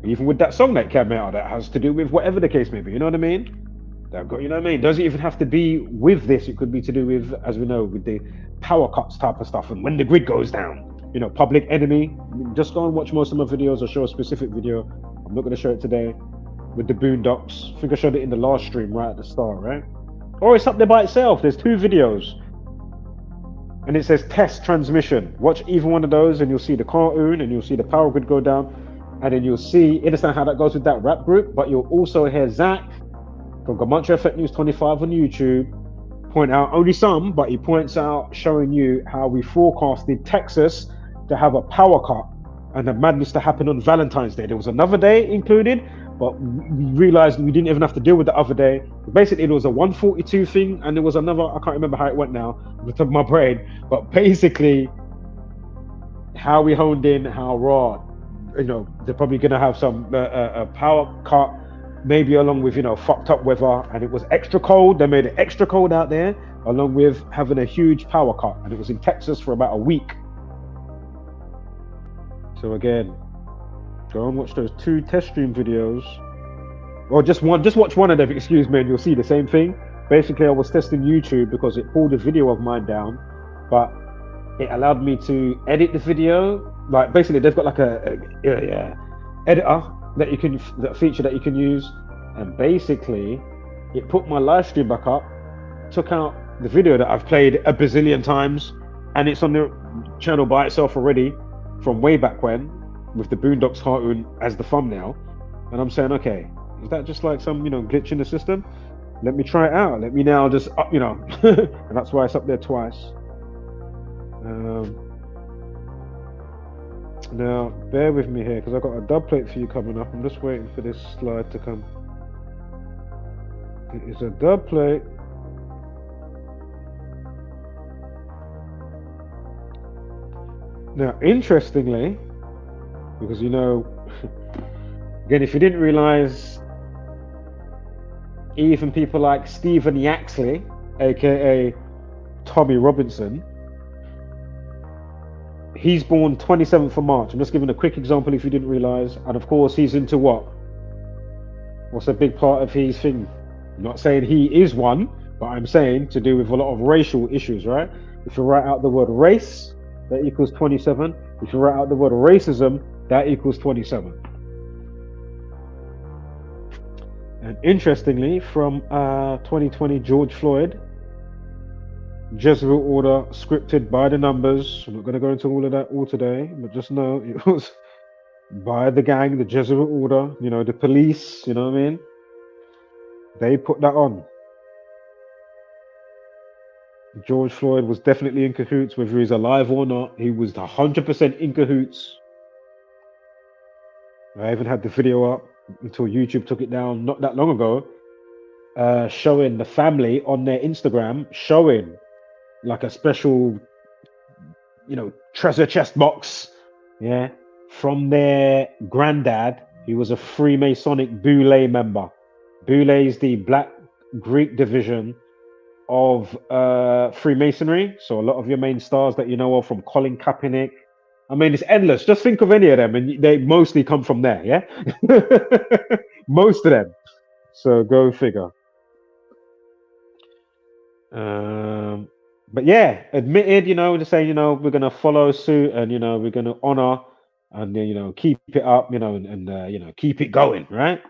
Speaker 3: even with that song that came out that has to do with whatever the case may be. You know what I mean? Doesn't even have to be with this. It could be to do with, as we know, with the power cuts type of stuff, and when the grid goes down. Public Enemy. Just go and watch most of my videos. I'll show a specific video. I'm not going to show it today. With the Boondocks. I think I showed it in the last stream right at the start, right? Or it's up there by itself. There's 2 videos. And it says test transmission. Watch either one of those and you'll see the cartoon and you'll see the power grid go down. And then you'll understand how that goes with that rap group. But you'll also hear Zach from Gamancho Effect News 25 on YouTube point out, only some, but he points out, showing you how we forecasted Texas to have a power cut and the madness to happen on Valentine's Day. There was another day included, but we realized we didn't even have to deal with the other day. Basically, there was a 142 thing, and there was another, I can't remember how it went now, off the top of my brain, but basically, how we honed in, how raw, they're probably going to have some power cut, maybe along with, fucked up weather, and it was extra cold. They made it extra cold out there, along with having a huge power cut, and it was in Texas for about a week. So again, go and watch those 2 test stream videos, or just watch one of them, excuse me, and you'll see the same thing. Basically, I was testing YouTube because it pulled a video of mine down, but it allowed me to edit the video. Like, basically, they've got like a editor that you can, that feature that you can use, and basically, it put my live stream back up, took out the video that I've played a bazillion times, and it's on the channel by itself already from way back when, with the Boondocks cartoon as the thumbnail. And I'm saying, okay, is that just like some glitch in the system? Let me try it out. Let me now just and that's why it's up there twice. Now bear with me here, because I've got a dub plate for you coming up. I'm just waiting for this slide to come. It is a dub plate. Now, interestingly, because again, if you didn't realize, even people like Stephen Yaxley, aka Tommy Robinson, he's born 27th of March. I'm just giving a quick example if you didn't realize. And of course, he's into what's a big part of his thing? I'm not saying he is one, but I'm saying to do with a lot of racial issues, right? If you write out the word race, that equals 27. If you write out the word racism, that equals 27. And interestingly, from 2020 George Floyd, Jesuit order scripted by the numbers. I'm not going to go into all of that all today, but just know it was by the gang, the Jesuit order, the police, you know what I mean? They put that on. George Floyd was definitely in cahoots, whether he's alive or not. He was 100% in cahoots I even had the video up until YouTube took it down not that long ago, showing the family on their Instagram, showing like a special, treasure chest box, yeah, from their granddad, who was a Freemasonic Boule member. Boule is the Black Greek division of Freemasonry. So a lot of your main stars that you know of, from Colin Kaepernick. I mean, it's endless. Just think of any of them, and they mostly come from there, yeah? Most of them. So go figure. But yeah, admitted, just saying, we're going to follow suit and, we're going to honor and, keep it up, and keep it going, right?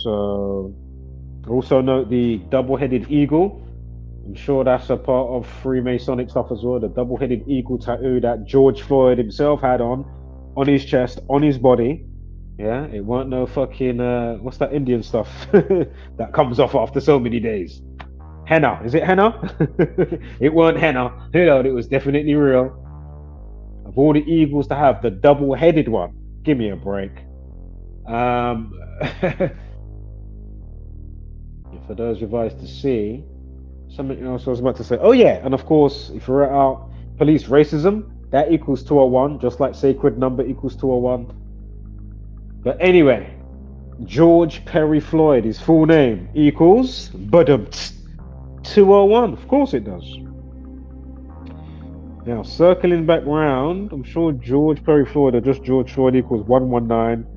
Speaker 3: So also note the double-headed eagle. I'm sure that's a part of Freemasonic stuff as well. The double-headed eagle tattoo that George Floyd himself had on his chest, on his body. Yeah, it weren't no fucking, what's that Indian stuff that comes off after so many days? Henna. Is it henna? It weren't henna. It was definitely real. Of all the eagles to have, the double-headed one. Give me a break. For those revised to see, something else I was about to say. Oh yeah, and of course, if you're out police racism, that equals 201, just like sacred number equals 201. But anyway, George Perry Floyd, his full name, equals 201. Of course it does. Now, circling back round, I'm sure George Perry Floyd or just George Floyd equals 119.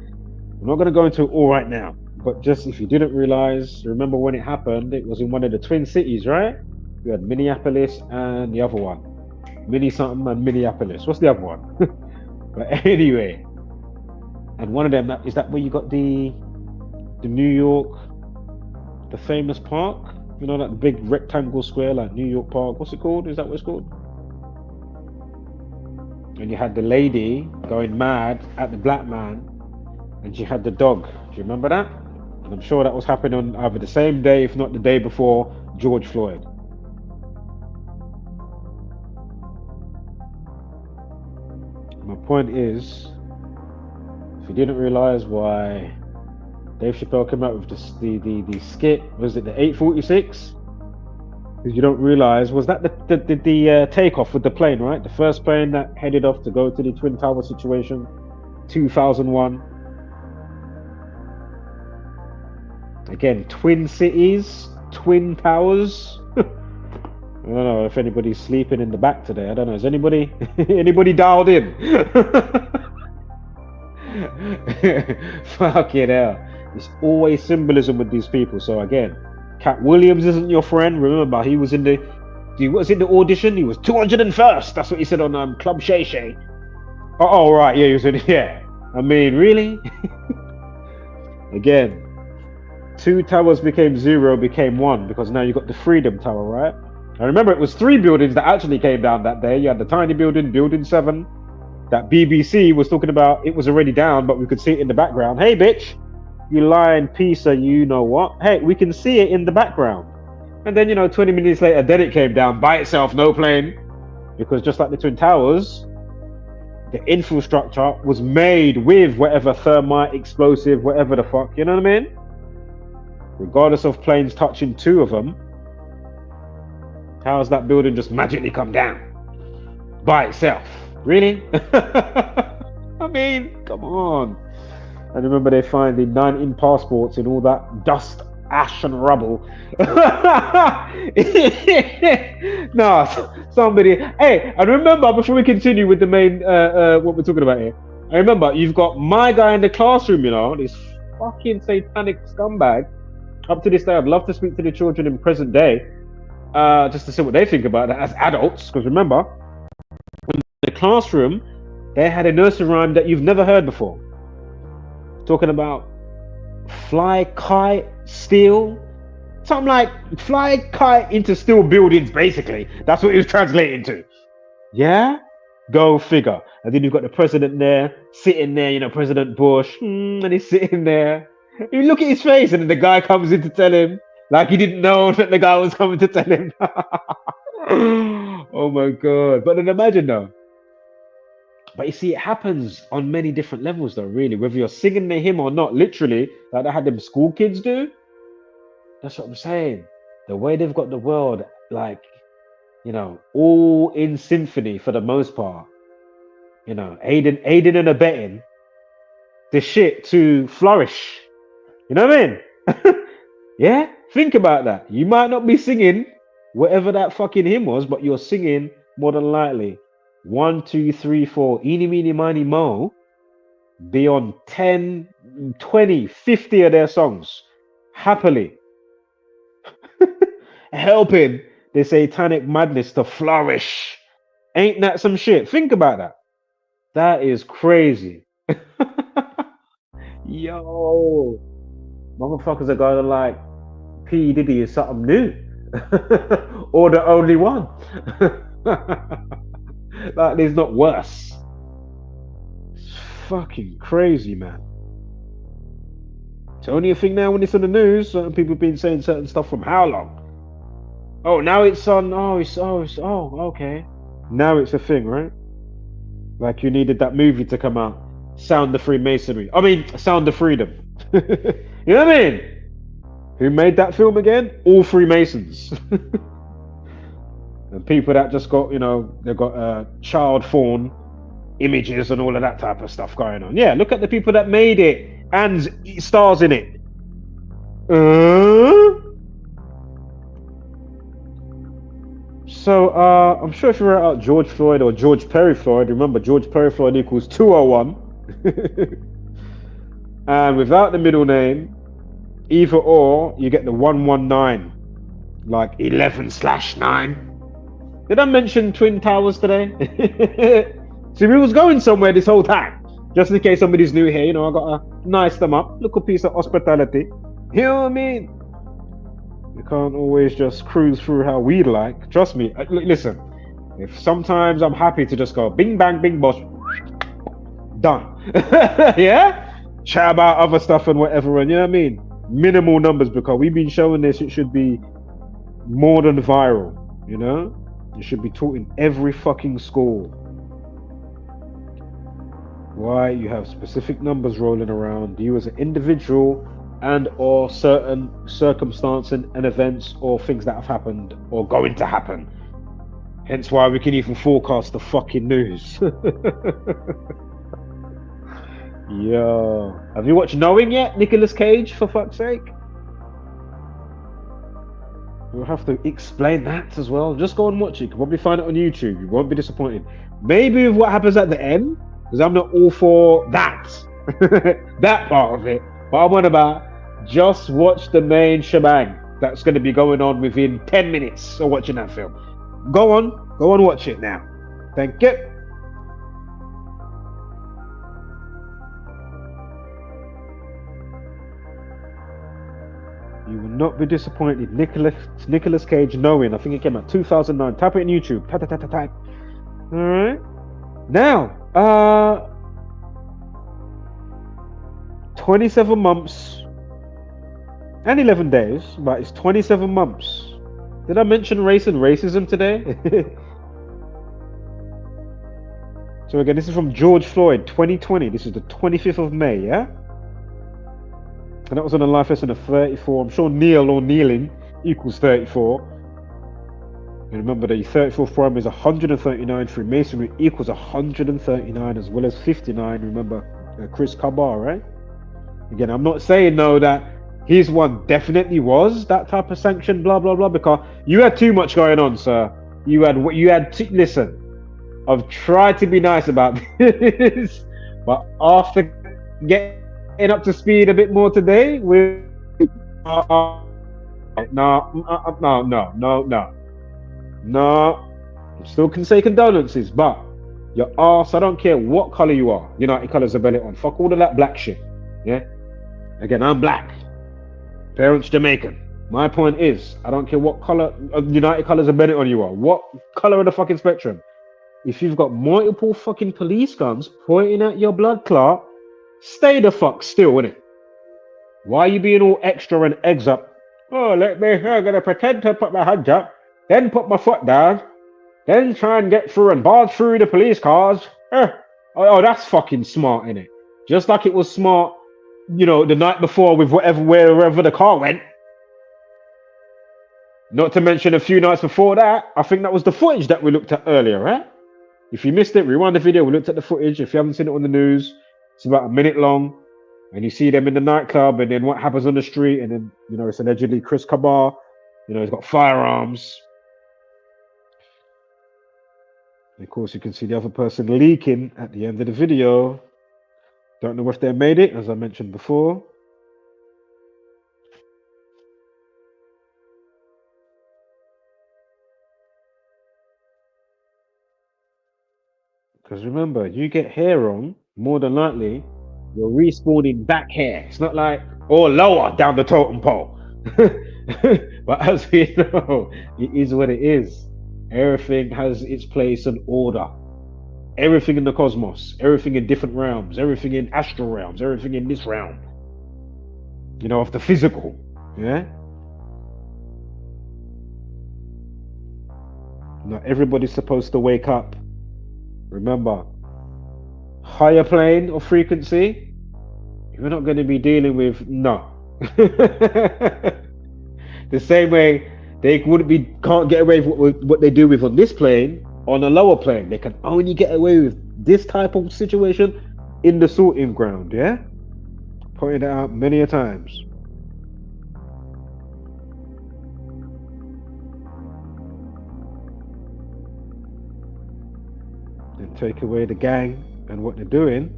Speaker 3: I'm not going to go into it all right now. But just if you didn't realize, remember when it happened, it was in one of the twin cities, right? You had Minneapolis and the other one. Minnie something and Minneapolis. What's the other one? But anyway, and one of them, is that where you got the New York, the famous park? That big rectangle square, like New York Park. What's it called? Is that what it's called? And you had the lady going mad at the black man, and she had the dog. Do you remember that? And I'm sure that was happening on either the same day, if not the day before, George Floyd. My point is, if you didn't realize why Dave Chappelle came out with the skit, was it the 846? Because you don't realize, was that the takeoff with the plane, right? The first plane that headed off to go to the Twin Tower situation, 2001. Again, twin cities, twin towers. I don't know if anybody's sleeping in the back today. I don't know. Is anybody dialed in? Fucking hell. It's always symbolism with these people. So again, Cat Williams isn't your friend. Remember, he was in the audition. He was 201st. That's what he said on Club Shay Shay. Oh, right. Yeah, he was in. Yeah. I mean, really? Again. 2 towers became 0, became 1, because now you got the Freedom Tower, right? I remember it was 3 buildings that actually came down that day. You had the tiny building, Building 7, that BBC was talking about. It was already down, but we could see it in the background. Hey, bitch, you lying piece of you know what? Hey, we can see it in the background. And then, 20 minutes later, then it came down by itself, no plane, because just like the Twin Towers, the infrastructure was made with whatever thermite, explosive, whatever the fuck, you know what I mean? Regardless of planes touching 2 of them, how has that building just magically come down by itself? Really? I mean, come on. And remember, they find the 19 passports in all that dust, ash, and rubble. No, somebody. Hey, and remember, before we continue with the main, what we're talking about here, I remember you've got my guy in the classroom, this fucking satanic scumbag. Up to this day, I'd love to speak to the children in present day, just to see what they think about that as adults. Because remember, in the classroom, they had a nursery rhyme that you've never heard before. Talking about fly, kite, steel. Something like fly, kite into steel buildings, basically. That's what it was translating to. Yeah? Go figure. And then you've got the president there, sitting there, President Bush, and he's sitting there. You look at his face, and then the guy comes in to tell him, like he didn't know that the guy was coming to tell him. Oh my God. But then imagine though, But you see, it happens on many different levels, though, really. Whether you're singing the hymn or not, literally, like they had them school kids do. That's what I'm saying. The way they've got the world, like, you know, all in symphony for the most part. You know, aiding and abetting the shit to flourish. You know what I mean? Yeah? Think about that. You might not be singing whatever that fucking hymn was, but you're singing more than likely 1, 2, 3, 4, eeny, meeny, miny, mo, be on 10, 20, 50 of their songs happily. Helping the satanic madness to flourish. Ain't that some shit? Think about that. That is crazy. Yo, motherfuckers are going to like P. Diddy is something new. Or the only one. Like there's not worse. It's fucking crazy, man. It's only a thing now when it's on the news. Certain people have been saying certain stuff from how long? Oh, now it's on. Okay. Now it's a thing, right? Like you needed that movie to come out. Sound of Freemasonry. I mean, Sound of Freedom. You know what I mean? Who made that film again? All Freemasons. And people that just got, you know, they've got child porn images and all of that type of stuff going on. Yeah, look at the people that made it and stars in it. So, I'm sure if you wrote out George Floyd or George Perry Floyd, remember George Perry Floyd equals 201. And without the middle name, either or, you get the 119, like 11/9. Did I mention Twin Towers today? See, we was going somewhere this whole time. Just in case somebody's new here, you know, I got to nice them up. Look a piece of hospitality. You know what I mean? You can't always just cruise through how we like. Trust me. Listen, if sometimes I'm happy to just go bing bang bing bosh, done. Yeah? Chat about other stuff and whatever, and you know what I mean? Minimal numbers, because we've been showing this, it should be more than viral, you know? It should be taught in every fucking school. Why you have specific numbers rolling around, you as an individual and or certain circumstances and events or things that have happened or going to happen. Hence why we can even forecast the fucking news. Yo, have you watched Knowing yet, Nicolas Cage, for fuck's sake? We'll have to explain that as well. Just go and watch it. You can probably find it on YouTube. You won't be disappointed. Maybe with what happens at the end, because I'm not all for that. That part of it. But I'm on about just watch the main shebang that's going to be going on within 10 minutes of watching that film. Go on, watch it now. Thank you. You will not be disappointed. Nicolas Cage, Knowing. I think it came out 2009. Type it in YouTube. Type. All right. Now, 27 months and 11 days, but it's 27 months. Did I mention race and racism today? So again, this is from George Floyd, 2020. This is the 25th of May, yeah? And that was on a life lesson of 34. I'm sure Neil or kneeling equals 34. And remember, the 34th prime is 139. Freemasonry equals 139 as well as 59. Remember, Chris Kaba, right? Again, I'm not saying no that his one definitely was that type of sanction, blah blah blah, because you had too much going on, sir. Listen, I've tried to be nice about this, but after getting up to speed a bit more today, with no, still can say condolences, but your arse, I don't care what color you are. United Colors of belly on. Fuck all of that black shit. Yeah. Again, I'm black. Parents Jamaican. My point is, I don't care what color United Colors of Bennett on you are. What color of the fucking spectrum? If you've got multiple fucking police guns pointing at your blood clot, stay the fuck still, innit? Why are you being all extra and eggs up? Oh, I'm gonna pretend to put my hands up, then put my foot down, then try and get through and barge through the police cars. Oh, that's fucking smart, innit? Just like it was smart, you know, the night before with wherever the car went. Not to mention a few nights before that. I think that was the footage that we looked at earlier, right? If you missed it, rewind the video. We looked at the footage. If you haven't seen it on the news, it's about a minute long. And you see them in the nightclub, and then what happens on the street, and then, you know, it's allegedly Chris Kaba. You know, he's got firearms. And of course, you can see the other person leaking at the end of the video. Don't know if they made it, as I mentioned before. Because remember, you get hair wrong, more than likely, you're respawning back hair. It's not like, or lower down the totem pole. But as we know, it is what it is. Everything has its place and order. Everything in the cosmos, everything in different realms, everything in astral realms, everything in this realm, you know, of the physical. Yeah. Not everybody's supposed to wake up. Remember, higher plane of frequency, you're not going to be dealing with the same way they can't get away with what they do with on this plane. On a lower plane, they can only get away with this type of situation in the sorting ground. Yeah, pointed it out many a times. And take away the gang and what they're doing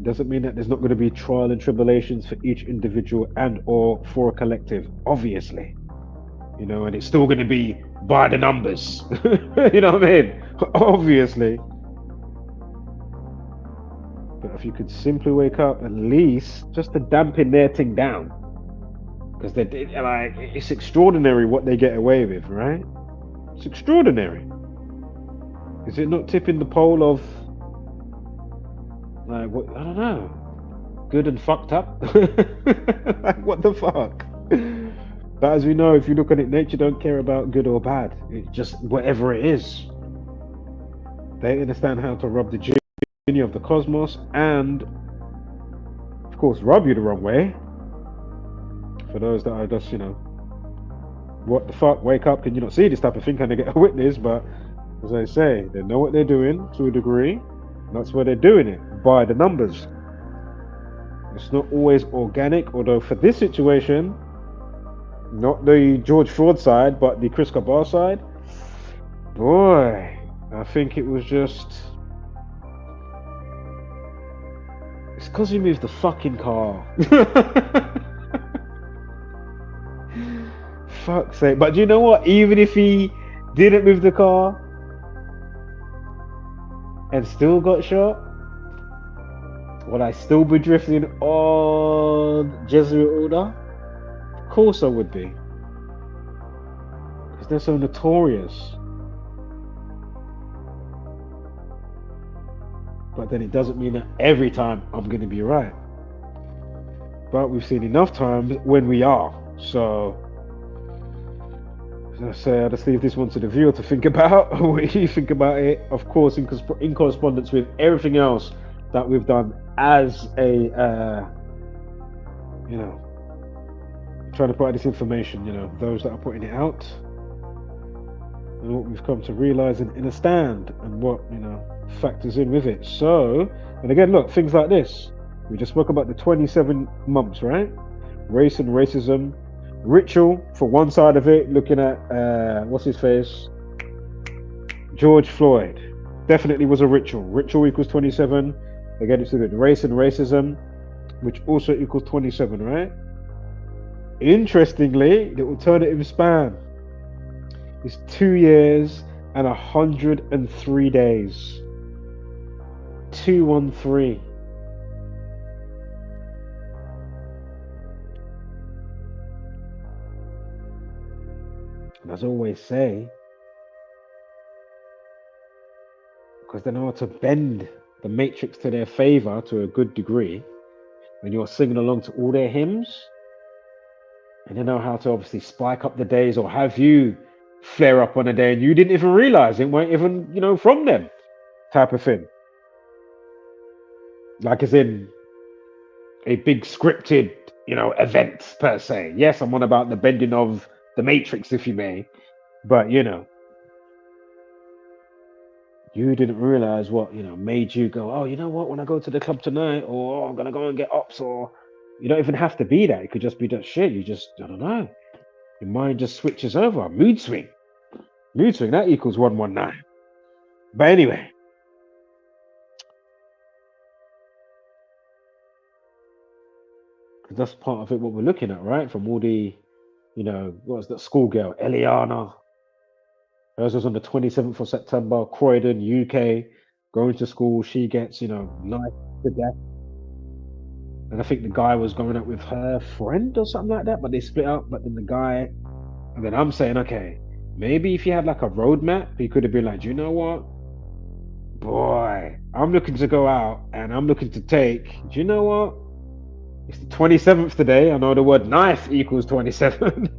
Speaker 3: doesn't mean that there's not going to be trial and tribulations for each individual and or for a collective, obviously. You know, and it's still going to be by the numbers. You know what I mean? Obviously. But if you could simply wake up at least just to dampen their thing down. Because it's extraordinary what they get away with, right? It's extraordinary. Is it not tipping the pole of, like, what, I don't know, good and fucked up? Like, what the fuck? But as we know, if you look at it, nature don't care about good or bad. It's just whatever it is. They understand how to rub the genie of the cosmos and, of course, rub you the wrong way. For those that are just, you know, what the fuck, wake up, can you not see this type of thing? Can they get a witness? But as I say, they know what they're doing to a degree. That's why they're doing it, by the numbers. It's not always organic, although for this situation, not the George Floyd side, but the Chris Kaba side, boy, I think it was just, it's because he moved the fucking car. Fuck's sake. But do you know what? Even if he didn't move the car and still got shot, would I still be drifting on Jesuit order? Of course I would be. Because they're so notorious. But then it doesn't mean that every time I'm going to be right. But we've seen enough times when we are. So, as I say, I just leave this one to the viewer to think about. What you think about it, of course, in correspondence with everything else that we've done as a, you know, trying to put out this information, you know, those that are putting it out, and what we've come to realize and understand, and what, you know, factors in with it. So, and again, look, things like this. We just spoke about the 27 months, right? Race and racism. Ritual for one side of it, looking at what's his face, George Floyd, definitely was a ritual. Ritual equals 27. Again, it's the race and racism, which also equals 27, right? Interestingly, the alternative span is 2 years and 103 days. 213. And as I always say, because they know how to bend the matrix to their favor to a good degree, when you're singing along to all their hymns, and they know how to obviously spike up the days or have you flare up on a day and you didn't even realize it weren't even, you know, from them, type of thing. like as in a big scripted, event per se. Yes, I'm on about the bending of the matrix, if you may, but you didn't realize what made you go, oh, you know what, when I go to the club tonight, or I'm gonna go and get ops, or you don't even have to be that. It could just be that shit. You just, I don't know, your mind just switches over. Mood swing, that equals 119. But anyway, that's part of it, what we're looking at, right? From all the, what was that schoolgirl, Eliana? Hers was on the 27th of September, Croydon, UK, going to school. She gets, knifed to death. And I think the guy was going out with her friend or something like that, but they split up. But then the guy, and then I'm saying, okay, maybe if you had like a roadmap, he could have been like, do you know what? Boy, I'm looking to go out and I'm looking to take, do you know what? It's the 27th today. I know the word knife equals 27.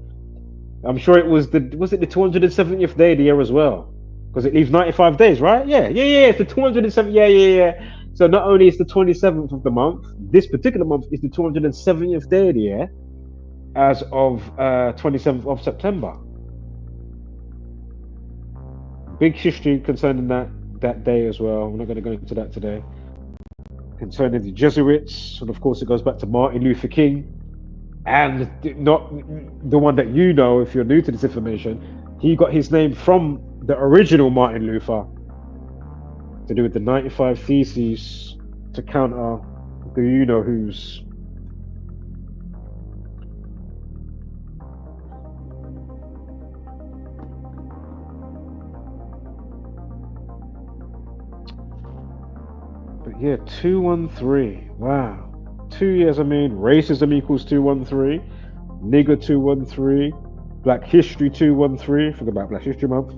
Speaker 3: I'm sure it was the 270th day of the year as well? Because it leaves 95 days, right? Yeah. It's the 207th. Yeah. So not only is the 27th of the month, this particular month is the 270th day of the year, as of 27th of September. Big history concerning that day as well. We're not going to go into that today. Concerning the Jesuits, and of course it goes back to Martin Luther King, and not the one that if you're new to this information. He got his name from the original Martin Luther, to do with the 95 Theses to counter the who's. But yeah, 213. Wow. 2 years, racism equals 213, nigger 213, Black History 213, forget about Black History Month,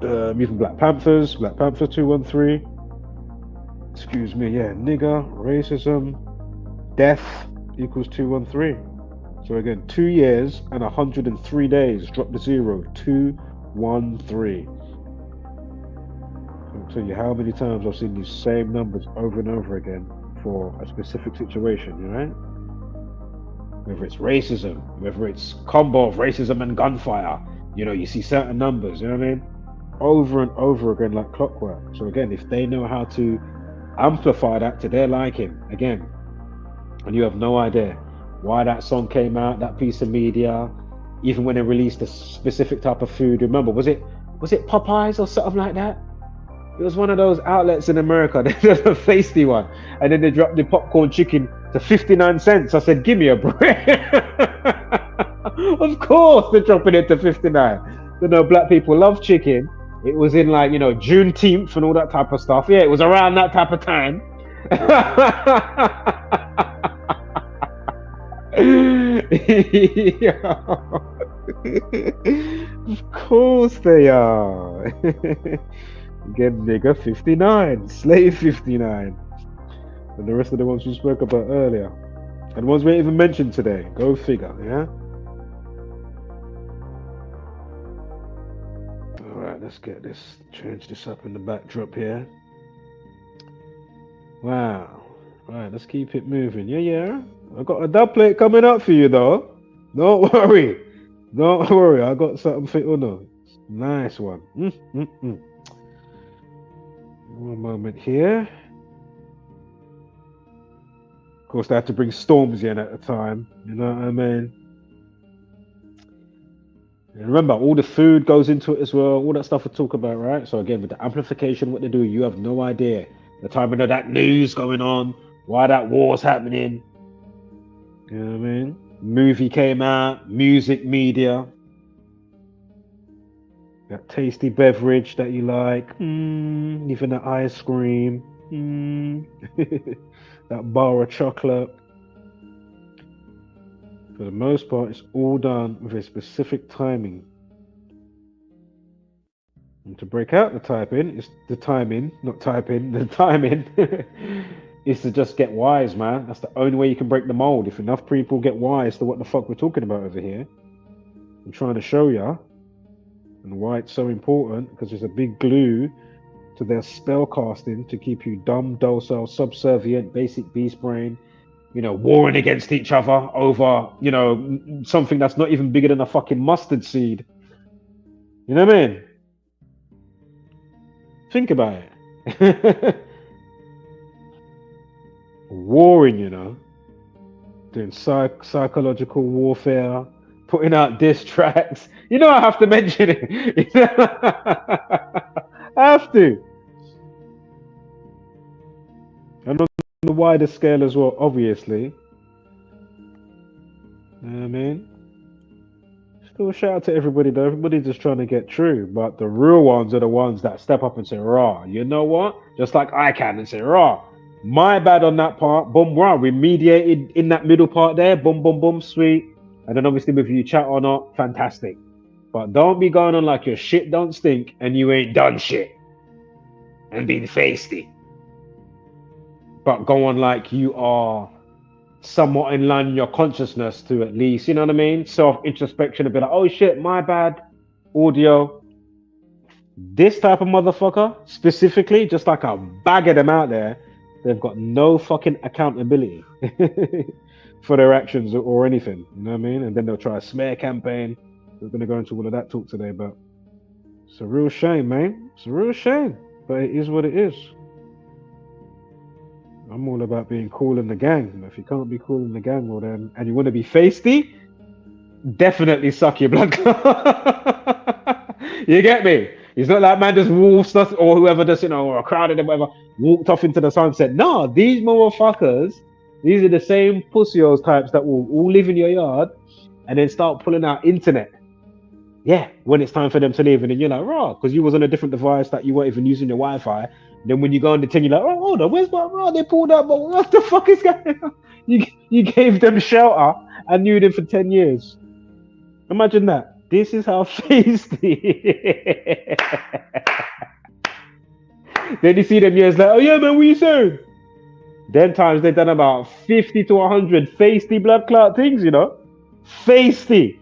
Speaker 3: even Black Panther 213, excuse me, yeah, nigger, racism, death equals 213. So again, 2 years and 103 days, drop the zero, 213. I'll tell you how many times I've seen these same numbers over and over again for a specific situation, right? Whether it's racism, whether it's combo of racism and gunfire, you see certain numbers, over and over again like clockwork. So again, if they know how to amplify that to their liking, again, and you have no idea why that song came out, that piece of media, even when they released a specific type of food. Remember, was it Popeyes or something like that? It was one of those outlets in America, the tasty one. And then they dropped the popcorn chicken to 59 cents. I said, give me a break. Of course they're dropping it to 59. Black people love chicken. It was in Juneteenth and all that type of stuff. Yeah, it was around that type of time. Of course they are. Again, nigger 59, slave 59, and the rest of the ones we spoke about earlier, and ones we ain't even mentioned today. Go figure, yeah? Alright, let's get this, change this up in the backdrop here. Wow. Alright, let's keep it moving. Yeah. I got a dub plate coming up for you though. Don't worry. I got something for you. No. Nice one. One moment here. Of course, they had to bring Stormzy in at the time. You know what I mean? And remember, all the food goes into it as well. All that stuff we talk about, right? So again, with the amplification, what they do, you have no idea the time of that news going on, why that war's happening. You know what I mean? Movie came out, music, media. That tasty beverage that you like, even that ice cream, that bar of chocolate. For the most part, it's all done with a specific timing. And to break out the typing, it's the timing, not typing, the timing is to just get wise, man. That's the only way you can break the mold. If enough people get wise to what the fuck we're talking about over here, I'm trying to show you. And why it's so important, because there's a big glue to their spell casting to keep you dumb, docile, subservient, basic beast brain, warring against each other over, something that's not even bigger than a fucking mustard seed. You know what I mean? Think about it. Warring, doing psychological warfare, putting out diss tracks. I have to mention it. I have to. And on the wider scale as well, obviously. You know what I mean? Still shout out to everybody though. Everybody's just trying to get true. But the real ones are the ones that step up and say, rah, you know what? Just like I can and say, rah, my bad on that part. Boom, rah. We mediated in that middle part there. Boom, boom, boom, sweet. And then obviously whether you chat or not, fantastic. But don't be going on like your shit don't stink and you ain't done shit. And being feisty. But go on like you are somewhat in line in your consciousness to at least, you know what I mean? Self-introspection, a bit like, oh shit, my bad. Audio. This type of motherfucker, specifically, just like a bag of them out there, they've got no fucking accountability for their actions or anything. You know what I mean? And then they'll try a smear campaign. We're going to go into all of that talk today, but it's a real shame, man. It's a real shame, but it is what it is. I'm all about being cool in the gang. If you can't be cool in the gang, well then, and you want to be feisty, definitely suck your blood. You get me? It's not like man just wolfs us or whoever just, or a crowd of them, whatever, walked off into the sunset. No, these motherfuckers, these are the same pussios types that will all live in your yard and then start pulling out internet. Yeah, when it's time for them to leave, and then you're like, raw, because you was on a different device that you weren't even using your Wi-Fi. Then when you go on the thing, you're like, oh, hold on, where's my raw? They pulled up, but what the fuck is going on? You gave them shelter and knew them for 10 years. Imagine that. This is how feisty. Then you see them years like, oh yeah, man, what you saying? Then times they've done about 50 to 100 feisty blood clot things, Feisty.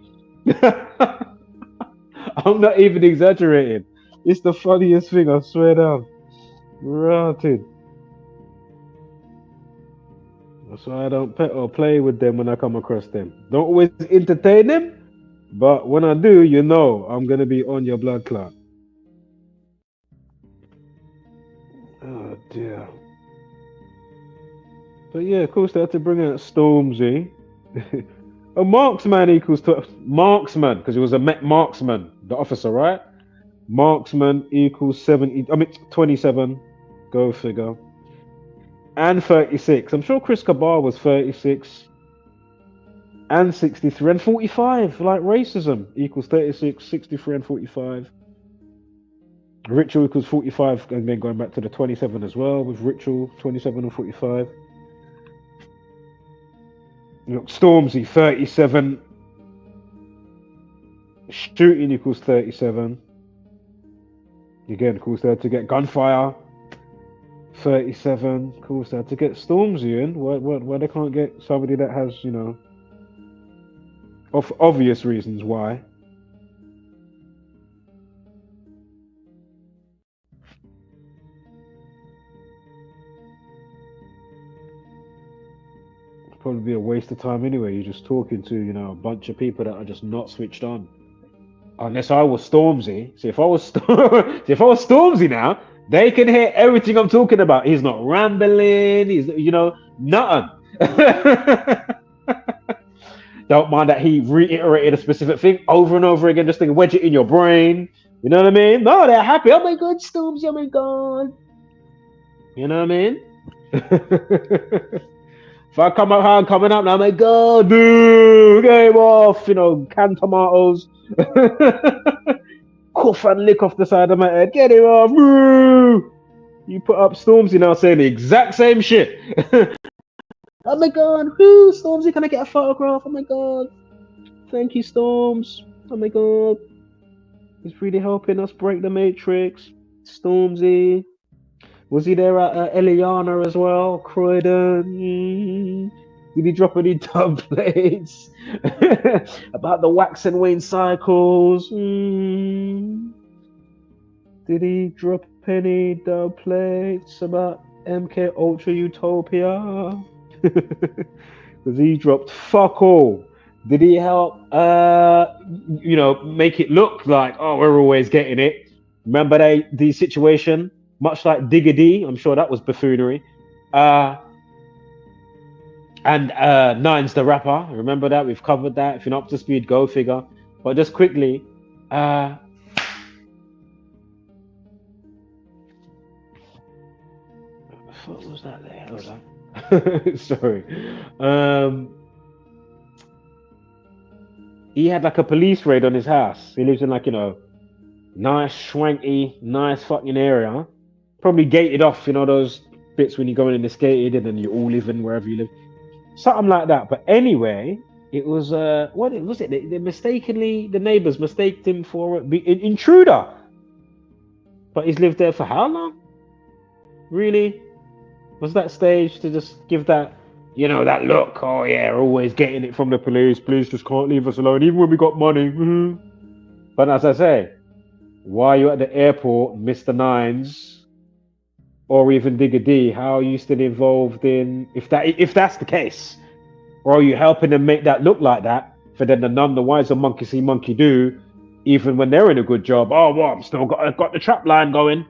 Speaker 3: I'm not even exaggerating. It's the funniest thing, I swear down. Rotted. That's why I don't pet or play with them when I come across them. Don't always entertain them, but when I do, I'm going to be on your blood clot. Oh dear. But yeah, of course they had to bring out Stormzy. A marksman equals to marksman, because he was a marksman, the officer, right? Marksman equals 27. Go figure. And 36. I'm sure Chris Kaba was 36. And 63 and 45. Like racism equals 36, 63 and 45. Ritual equals 45, and then going back to the 27 as well with Ritual 27 and 45. Look, Stormzy 37. Shooting equals 37. Again, of course, they had to get gunfire. 37. Of course, they had to get Stormzy in. Why they can't get somebody that has, obvious reasons why. Probably be a waste of time anyway. You're just talking to a bunch of people that are just not switched on. Unless I was Stormzy. See, if I was Stormzy now, they can hear everything I'm talking about. He's not rambling. He's nothing. Don't mind that he reiterated a specific thing over and over again, just to wedge it in your brain. You know what I mean? No, they're happy. Oh my God, Stormzy. Oh my God. You know what I mean? If I come up how I'm coming up now, oh my God, boo, game off, canned tomatoes. Cough and lick off the side of my head, get him off, boo. You put up Stormzy now saying the exact same shit. Oh my God, who, Stormzy, can I get a photograph? Oh my God, thank you, Storms. Oh my God, he's really helping us break the matrix. Stormzy. Was he there at Eliana as well? Croydon? Did he drop any dub plates? About the Wax Wane cycles? Did he drop any dub plates about MK Ultra Utopia? Because he dropped fuck all. Did he help make it look like, oh, we're always getting it? Remember the situation? Much like Digga D, I'm sure that was buffoonery. And Nines the rapper, remember that? We've covered that. If you're not up to speed, go figure. But just quickly, what was that there? Hold on. Sorry. He had like a police raid on his house. He lives in like, nice, schwanky, nice fucking area. Probably gated off, those bits when you're going in this gated and then you all live in wherever you live. Something like that. But anyway, it was what was it? They mistakenly, the neighbors mistaked him for an intruder. But he's lived there for how long? Really? Was that stage to just give that, that look? Oh yeah, we're always getting it from the police. Police just can't leave us alone, even when we got money. But as I say, while you're at the airport, Mr. Nines, or even Digga D, how are you still involved in, if that's the case? Or are you helping them make that look like that, for then the none the wiser monkey see monkey do, even when they're in a good job? Oh, well, I'm still got the trap line going.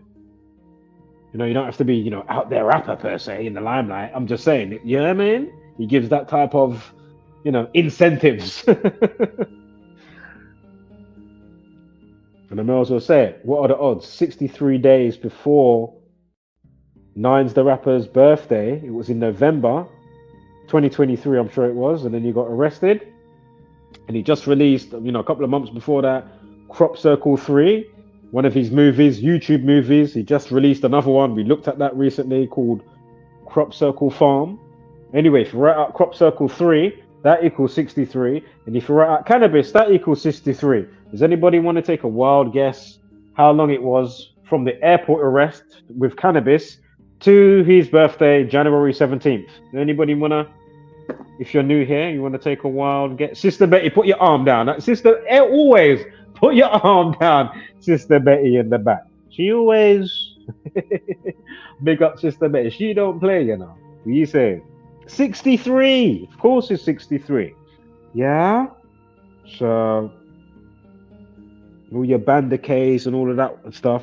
Speaker 3: You don't have to be, out there rapper per se in the limelight. I'm just saying, you know what I mean? He gives that type of, incentives. And I may as well say it. What are the odds? 63 days before Nines the rapper's birthday, it was in November 2023, I'm sure it was, and then he got arrested. And he just released, a couple of months before that, Crop Circle 3, one of his movies, YouTube movies. He just released another one. We looked at that recently, called Crop Circle Farm. Anyway, if you write out Crop Circle 3, that equals 63. And if you write out Cannabis, that equals 63. Does anybody want to take a wild guess how long it was from the airport arrest with Cannabis to his birthday, January 17th? Anybody want to, if you're new here, you want to take a wild guess? Sister Betty, put your arm down. Sister, always put your arm down. Sister Betty in the back. She always big up Sister Betty. She don't play, What you say? 63. Of course it's 63. Yeah? So, all your Bandacays and all of that stuff.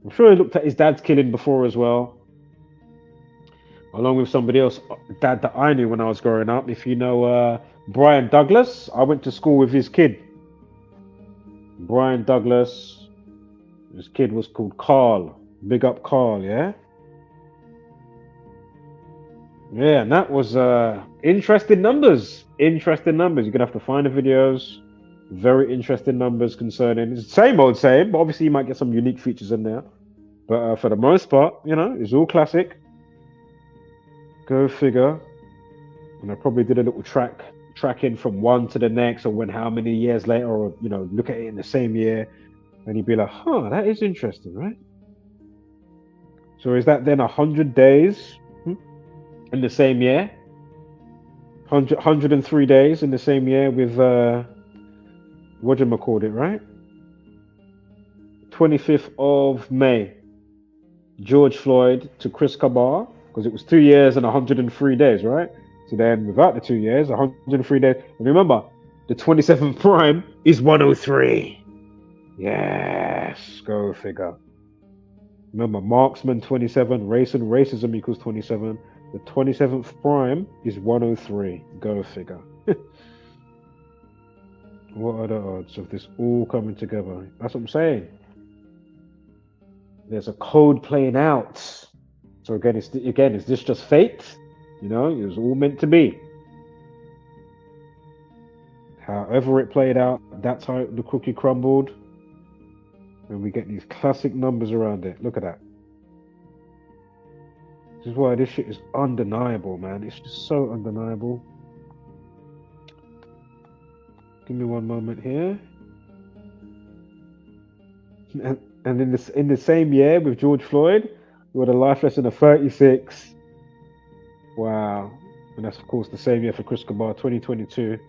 Speaker 3: I'm sure he looked at his dad's killing before as well. Along with somebody else, dad that I knew when I was growing up. If you know Brian Douglas, I went to school with his kid. Brian Douglas, his kid was called Carl. Big up Carl, yeah? Yeah, and that was interesting numbers. Interesting numbers. You're going to have to find the videos. Very interesting numbers concerning. It's the same old same, but obviously you might get some unique features in there. But for the most part, it's all classic. Go figure. And I probably did a little tracking from one to the next, or when how many years later, or look at it in the same year, and you'd be like, that is interesting, right? So is that then 100 days in the same year? 103 days in the same year with what do you call it, right? 25th of May, George Floyd to Chris Kaba, because it was 2 years and 103 days, right? So then without the 2 years, 103 days. And remember, the 27th prime is 103. Yes, go figure. Remember, Marksman 27, race and racism equals 27. The 27th prime is 103. Go figure. What are the odds of this all coming together? That's what I'm saying. There's a code playing out. So again, is this just fate? It was all meant to be. However it played out, that's how the cookie crumbled. And we get these classic numbers around it. Look at that. This is why this shit is undeniable, man. It's just so undeniable. Give me one moment here. And in the same year with George Floyd, we had a life lesson of 36. Wow. And that's, of course, the same year for Chris Kaba, 2022.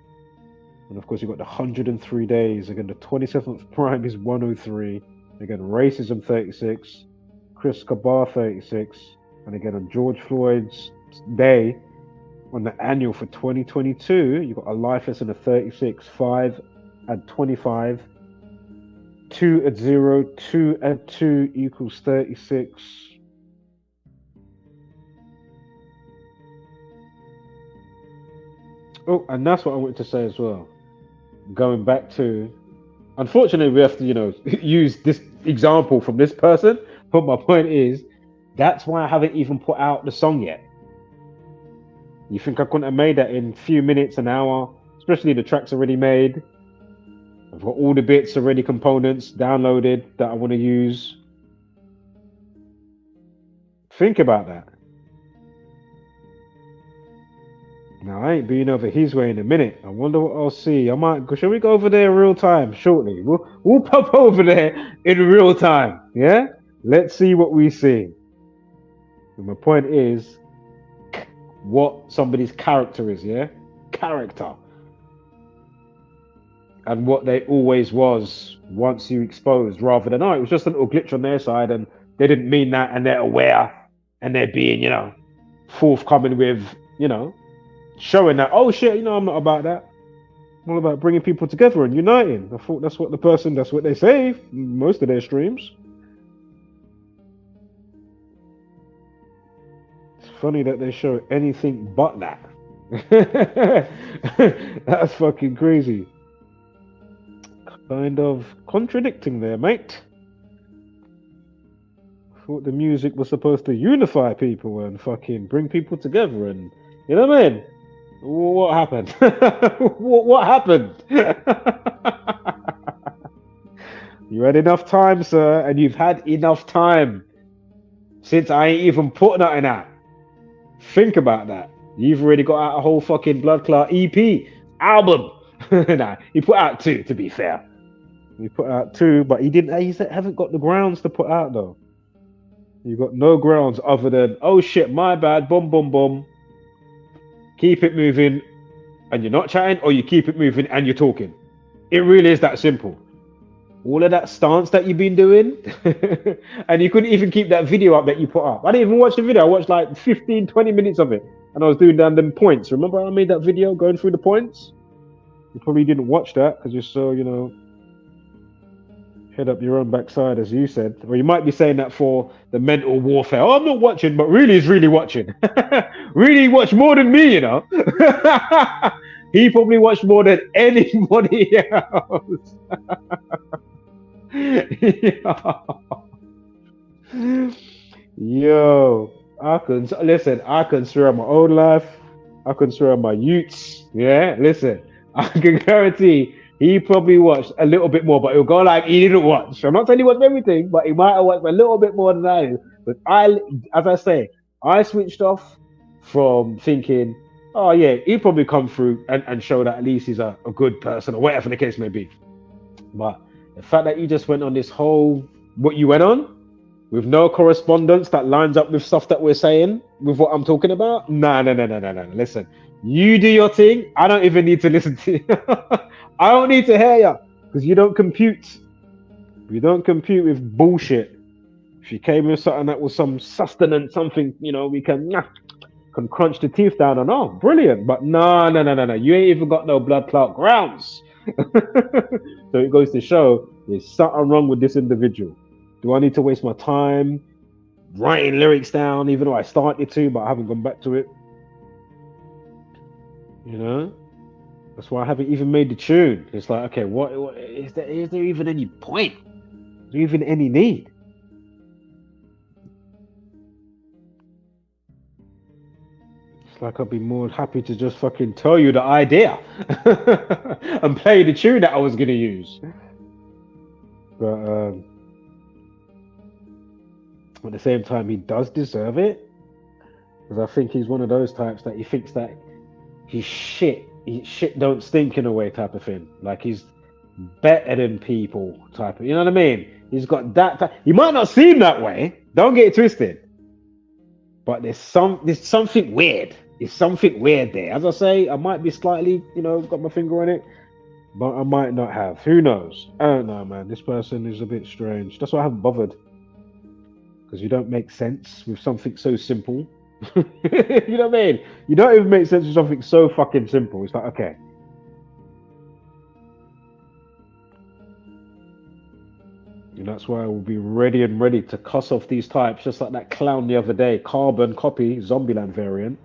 Speaker 3: And, of course, you've got the 103 days. Again, the 27th prime is 103. Again, Racism 36, Chris Kaba 36, and again on George Floyd's day on the annual for 2022, you've got a life lesson of 36, 5 and 25, 2 and 0, 2 and 2 equals 36. Oh, and that's what I wanted to say as well. Going back to, unfortunately, we have to, use this example from this person. But my point is, that's why I haven't even put out the song yet. You think I couldn't have made that in a few minutes, an hour? Especially the track's already made. I've got all the bits already, components downloaded that I want to use. Think about that. Now, I ain't been over his way in a minute. I wonder what I'll see. Shall we go over there in real time shortly? We'll pop over there in real time. Yeah? Let's see what we see. And my point is, what somebody's character is, yeah? Character. And what they always was once you exposed, rather than, it was just a little glitch on their side and they didn't mean that and they're aware and they're being, forthcoming with, showing that, oh shit, I'm not about that. I'm all about bringing people together and uniting. I thought that's what they say in most of their streams. It's funny that they show anything but that. That's fucking crazy. Kind of contradicting there, mate. I thought the music was supposed to unify people and fucking bring people together and, you know what I mean? What happened? What happened? You had enough time, sir, and you've had enough time since I ain't even put nothing out. Think about that. You've already got out a whole fucking Blood Clot EP album. Nah, he put out 2, to be fair. He put out 2, but he haven't got the grounds to put out though. You've got no grounds other than, oh shit, my bad, boom, boom, boom. Keep it moving and you're not chatting, or you keep it moving and you're talking. It really is that simple. All of that stance that you've been doing, and you couldn't even keep that video up that you put up. I didn't even watch the video. I watched like 15, 20 minutes of it, and I was doing down them points. Remember I made that video going through the points? You probably didn't watch that because you're so, head up your own backside, as you said. Or you might be saying that for the mental warfare. Oh, I'm not watching, but really is really watching. Really watched more than me, He probably watched more than anybody else. Yo, I can swear on my own life. I can swear on my youths. Yeah, listen, I can guarantee he probably watched a little bit more, but he'll go like he didn't watch. I'm not saying he watched everything, but he might have watched a little bit more than I did. But as I say, I switched off from thinking, oh yeah, he'll probably come through and show that at least he's a good person or whatever the case may be. But the fact that you just went on this whole, what you went on, with no correspondence that lines up with stuff that we're saying, with what I'm talking about, no. Listen, you do your thing. I don't even need to listen to you. I don't need to hear you because you don't compute. You don't compute with bullshit. If you came with something that was some sustenance, something, we can crunch the teeth down on, oh, brilliant. But no. You ain't even got no blood clot grounds. So it goes to show there's something wrong with this individual. Do I need to waste my time writing lyrics down, even though I started to, but I haven't gone back to it? That's why I haven't even made the tune. It's like, okay, what is there even any point? Is there even any need? It's like I'd be more happy to just fucking tell you the idea and play the tune that I was gonna use. But at the same time, he does deserve it, because I think he's one of those types that he thinks that he's shit don't stink in a way type of thing. Like he's better than people type of, you know what I mean? He's got that he might not seem that way, don't get it twisted, but there's something weird. There's something weird there. As I say, I might be slightly, got my finger on it. but I might not have. Who knows? I don't know, man. This person is a bit strange. That's why I haven't bothered. Because you don't make sense with something so simple. You know what I mean? You don't even make sense with something so fucking simple. It's like, okay. And that's why I will be ready to cuss off these types, just like that clown the other day. Carbon copy, Zombieland variant.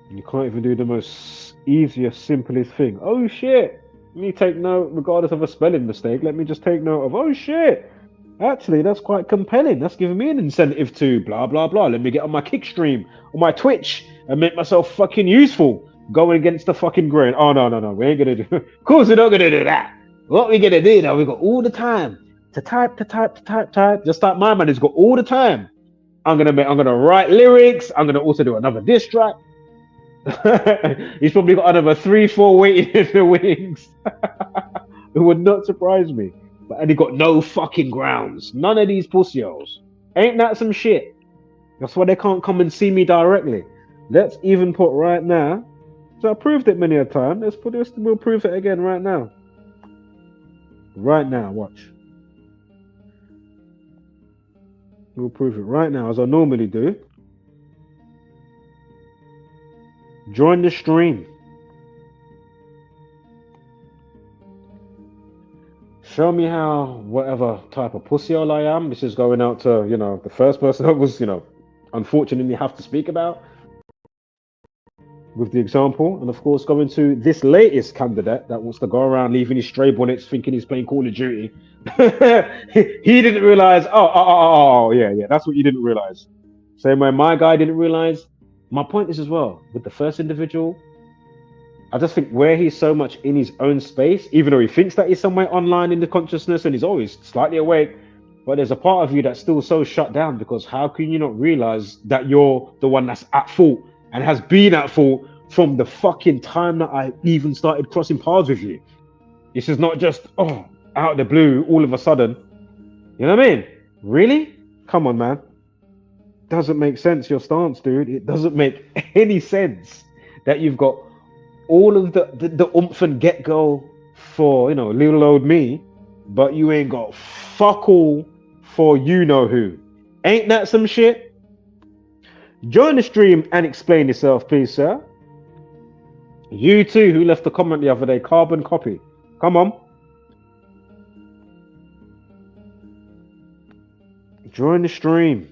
Speaker 3: And you can't even do the most easiest, simplest thing. Oh shit! Let me take note, regardless of a spelling mistake. Let me just take note of, oh shit! Actually, that's quite compelling. That's giving me an incentive to blah, blah, blah. Let me get on my kick stream, on my Twitch, and make myself fucking useful. Going against the fucking grain. Oh, no. We ain't gonna do Of course, we're not gonna do that. What we gonna do now? We got all the time to type. Just like my man has got all the time. I'm gonna write lyrics. I'm gonna also do another diss track. He's probably got another 3-4 waiting in the wings. It would not surprise me. And he got no fucking grounds. None of these pussyos. Ain't that some shit? That's why they can't come and see me directly. Let's even put right now. So I proved it many a time. Let's put this. We'll prove it again right now. Right now, watch. We'll prove it right now, as I normally do. Join the stream. Show me how, whatever type of pussyhole I am. This is going out to, the first person I was, unfortunately have to speak about. With the example. And of course, going to this latest candidate that wants to go around leaving his stray bonnets thinking he's playing Call of Duty. He didn't realize, yeah, that's what you didn't realize. Same way my guy didn't realize. My point is as well, with the first individual, I just think where he's so much in his own space, even though he thinks that he's somewhere online in the consciousness and he's always slightly awake, but there's a part of you that's still so shut down, because how can you not realize that you're the one that's at fault and has been at fault from the fucking time that I even started crossing paths with you? This is not just, out of the blue, all of a sudden. You know what I mean? Really? Come on, man. Doesn't make sense, your stance, dude. It doesn't make any sense that you've got all of the oomph and get-go for, little old me, but you ain't got fuck all for you-know-who. Ain't that some shit? Join the stream and explain yourself, please, sir. You too, who left a comment the other day, carbon copy. Come on. Join the stream.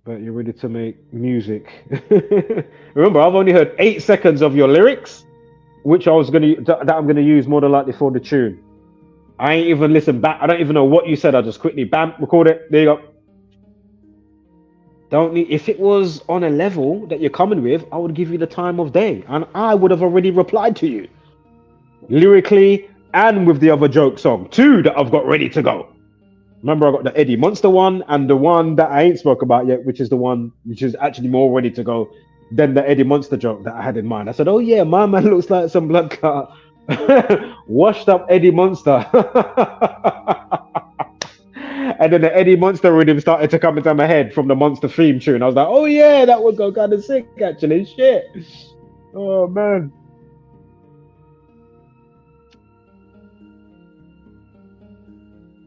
Speaker 3: But you're ready to make music. Remember, I've only heard 8 seconds of your lyrics, which I'm gonna use more than likely for the tune. I ain't even listened back. I don't even know what you said. I just quickly bam, record it. There you go. Don't need. If it was on a level that you're coming with, I would give you the time of day, and I would have already replied to you, lyrically and with the other joke song, 2 that I've got ready to go. Remember, I got the Eddie Monster one and the one that I ain't spoke about yet, which is the one which is actually more ready to go than the Eddie Monster joke that I had in mind. I said, oh yeah, my man looks like some blood clot. Washed up Eddie Monster. And then the Eddie Monster rhythm started to come into my head from the Monster theme tune. I was like, oh yeah, that would go kind of sick actually. Shit. Oh man.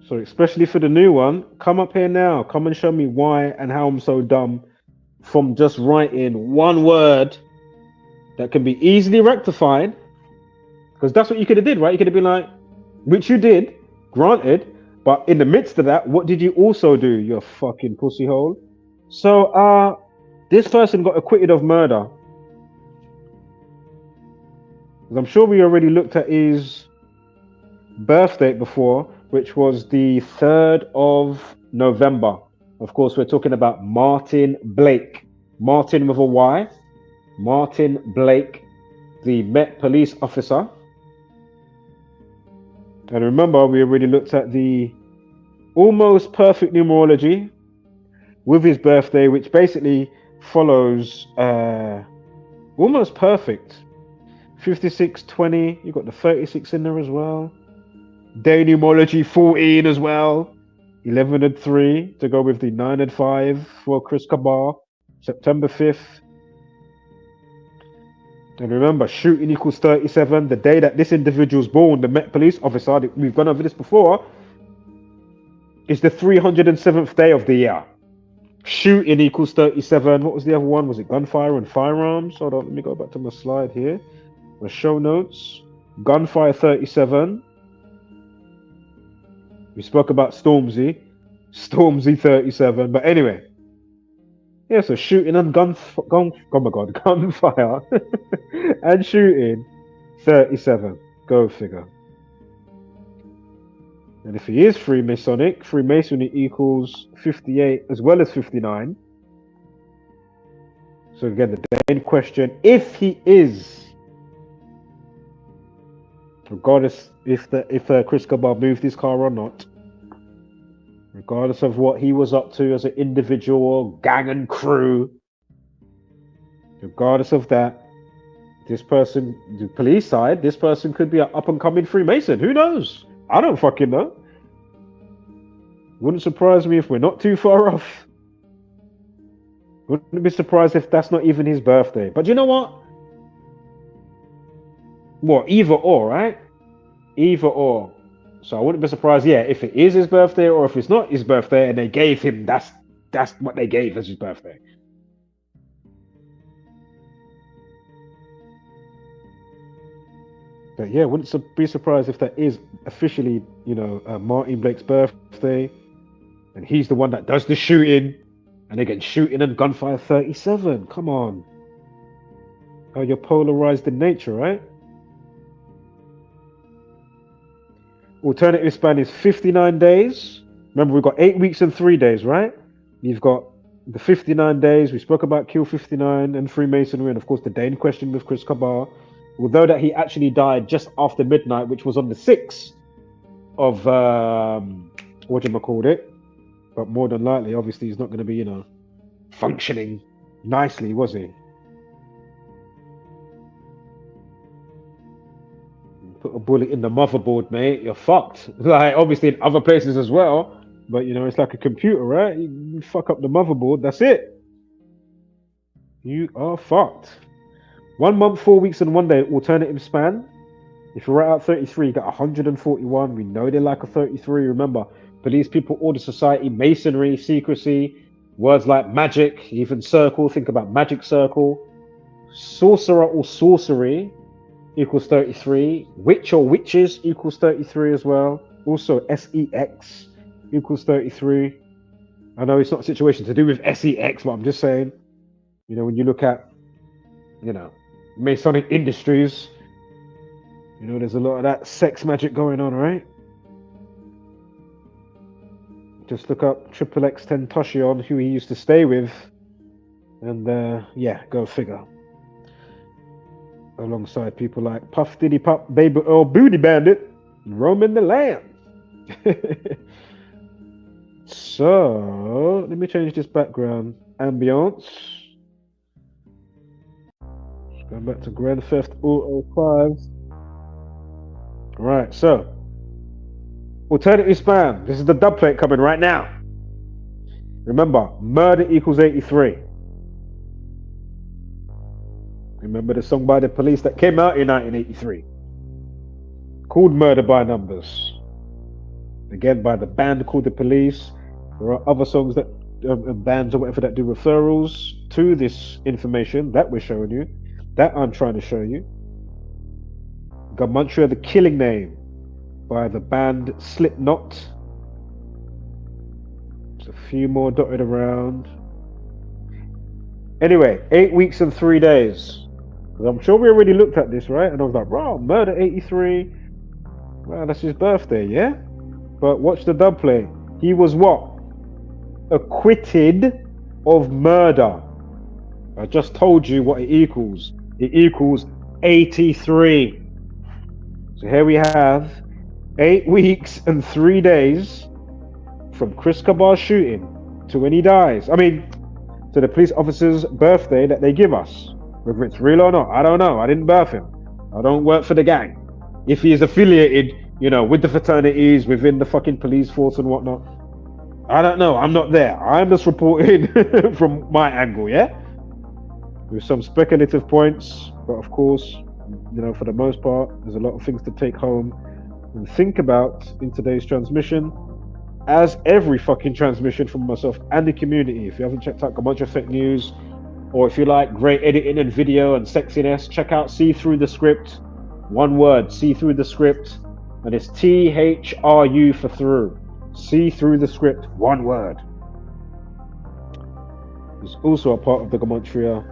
Speaker 3: So especially for the new one, come up here now. Come and show me why and how I'm so dumb from just writing one word that can be easily rectified. Because that's what you could have did, right? You could have been like, which you did, granted. But in the midst of that, what did you also do, you fucking pussy hole? So this person got acquitted of murder. I'm sure we already looked at his birth date before, which was the 3rd of November. Of course, we're talking about Martyn Blake. Martyn with a Y. Martyn Blake, the Met police officer. And remember, we already looked at the almost perfect numerology with his birthday, which basically follows almost perfect. 5620, you've got the 36 in there as well. Day numerology 14 as well. 11 and 3 to go with the 9 and 5 for Chris Kaba. September 5th. And remember, shooting equals 37. The day that this individual's born, the Met Police officer, we've gone over this before, is the 307th day of the year. Shooting equals 37. What was the other one? Was it gunfire and firearms? Hold on, let me go back to my slide here. My show notes. Gunfire 37. We spoke about Stormzy. Stormzy 37. But anyway. Yeah, so shooting and gunfire and shooting 37. Go figure. And if he is Freemasonic, Freemasonry equals 58 as well as 59. So again, the main question, if he is, regardless if Chris Kaba moved his car or not, regardless of what he was up to as an individual, gang and crew, regardless of that, this person, the police side, this person could be an up-and-coming Freemason. Who knows? I don't fucking know. Wouldn't surprise me if we're not too far off. Wouldn't be surprised if that's not even his birthday. But you know what? What, either or, right? Either or. So I wouldn't be surprised, yeah, if it is his birthday or if it's not his birthday and they gave him, that's what they gave as his birthday. But yeah, wouldn't be surprised if that is officially, Martyn Blake's birthday, and he's the one that does the shooting, and again, shooting and gunfire 37. Come on. How you're polarized in nature, right? Alternative span is 59 days. Remember, we've got 8 weeks and 3 days, right? You've got the 59 days. We spoke about Kill 59 and Freemasonry, and of course the day in question with Chris Kaba. Although that he actually died just after midnight, which was on the 6th of whatchamacallit. But more than likely, obviously, he's not going to be, functioning nicely, was he? Put a bullet in the motherboard, mate, you're fucked. Like, obviously in other places as well, but it's like a computer, right? You fuck up the motherboard, that's it. You are fucked. 1 month, 4 weeks, and 1 day alternative span. If you write out 33, you got 141. We know they like a 33. Remember, police, people, order, society, masonry, secrecy, words like magic, even circle. Think about magic circle. Sorcerer or sorcery equals 33. Witch or witches equals 33 as well. Also, SEX equals 33. I know it's not a situation to do with SEX, but I'm just saying, when you look at, Masonic industries, there's a lot of that sex magic going on, right? Just look up XXX Tentacion, who he used to stay with, and yeah, go figure. Alongside people like Puff Diddy Pop, Baby Earl, Booty Bandit, roaming the land. So let me change this background ambience. Going back to Grand Theft Auto 5. Right, so alternative span. This is the dub plate coming right now. Remember, murder equals 83. Remember the song by the Police that came out in 1983, called Murder by Numbers. Again, by the band called the Police. There are other songs that bands or whatever that do referrals to this information that we're showing you, that I'm trying to show you. Gamuntria, the Killing Name by the band Slipknot. There's a few more dotted around. Anyway, 8 weeks and 3 days. Because I'm sure we already looked at this, right? And I was like, wow, murder 83. Wow, that's his birthday, yeah? But watch the dub play. He was what? Acquitted of murder. I just told you what it equals. It equals 83. So here we have 8 weeks and 3 days from Chris Kaba's shooting to when he dies. I mean, to the police officer's birthday that they give us. Whether it's real or not, I don't know. I didn't birth him. I don't work for the gang. If he is affiliated, with the fraternities, within the fucking police force and whatnot, I don't know. I'm not there. I'm just reporting from my angle, yeah? With some speculative points, But of course, you know, for the most part, there's a lot of things to take home and think about in today's transmission, as every fucking transmission from myself and the community. If you haven't checked out a bunch of fake news, or if you like great editing and video and sexiness, check out See Through the Script. One word, See Through the Script, and it's THRU for through. See Through the Script, one word. It's also a part of the Gematria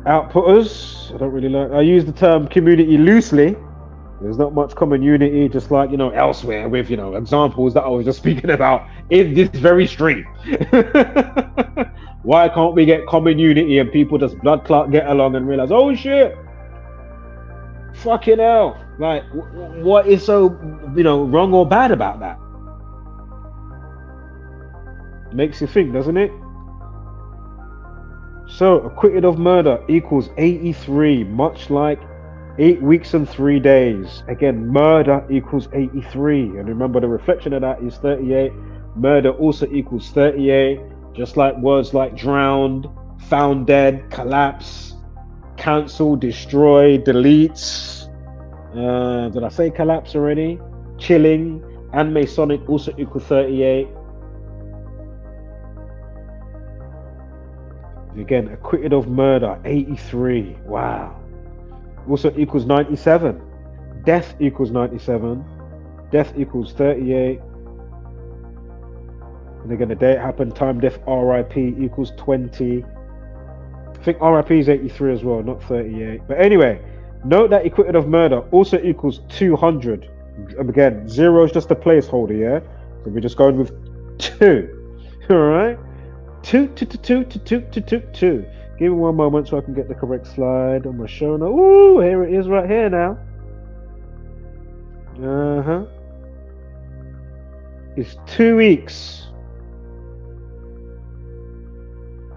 Speaker 3: Outputters. I don't really like, I use the term community loosely. There's not much common unity, just like, you know, elsewhere with, you know, examples that I was just speaking about in this very stream. Why can't we get common unity and people just blood clot get along and realize, oh shit, fucking hell, like what is so, you know, wrong or bad about that? Makes you think, doesn't it? So acquitted of murder equals 83, much like 8 weeks and 3 days. Again, murder equals 83, and remember the reflection of that is 38. Murder also equals 38, just like words like drowned, found dead, collapse, cancel, destroy, deletes. Did I say collapse already? Chilling and Masonic also equal 38. Again, acquitted of murder 83. Wow. Also equals 97. Death equals 97. Death equals 38. And again, the day it happened, time, death, RIP equals 20. I think RIP is 83 as well, not 38. But anyway, note that acquitted of murder also equals 200. Again, 0 is just a placeholder, yeah? So we're just going with 2. All right? 2. Give me one moment so I can get the correct slide on my show note. Ooh, here it is right here now. It's 2 weeks.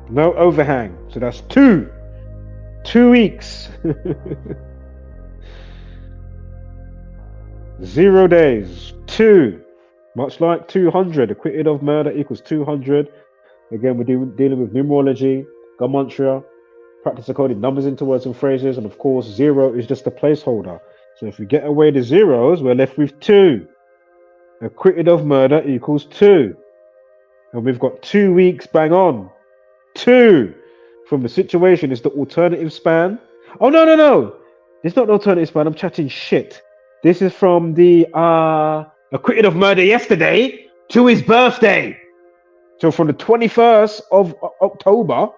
Speaker 3: No overhang. So that's 2. 2 weeks. 0 days. 2. Much like 200. Acquitted of murder equals 200. Again, we're dealing with numerology, Gematria, practice of coding numbers into words and phrases, and of course, 0 is just a placeholder. So if we get away the zeros, we're left with 2. Acquitted of murder equals 2. And we've got 2 weeks bang on. 2 from the situation is the alternative span. Oh, no. It's not the alternative span. I'm chatting shit. This is from the acquitted of murder yesterday to his birthday. So from the 21st of October,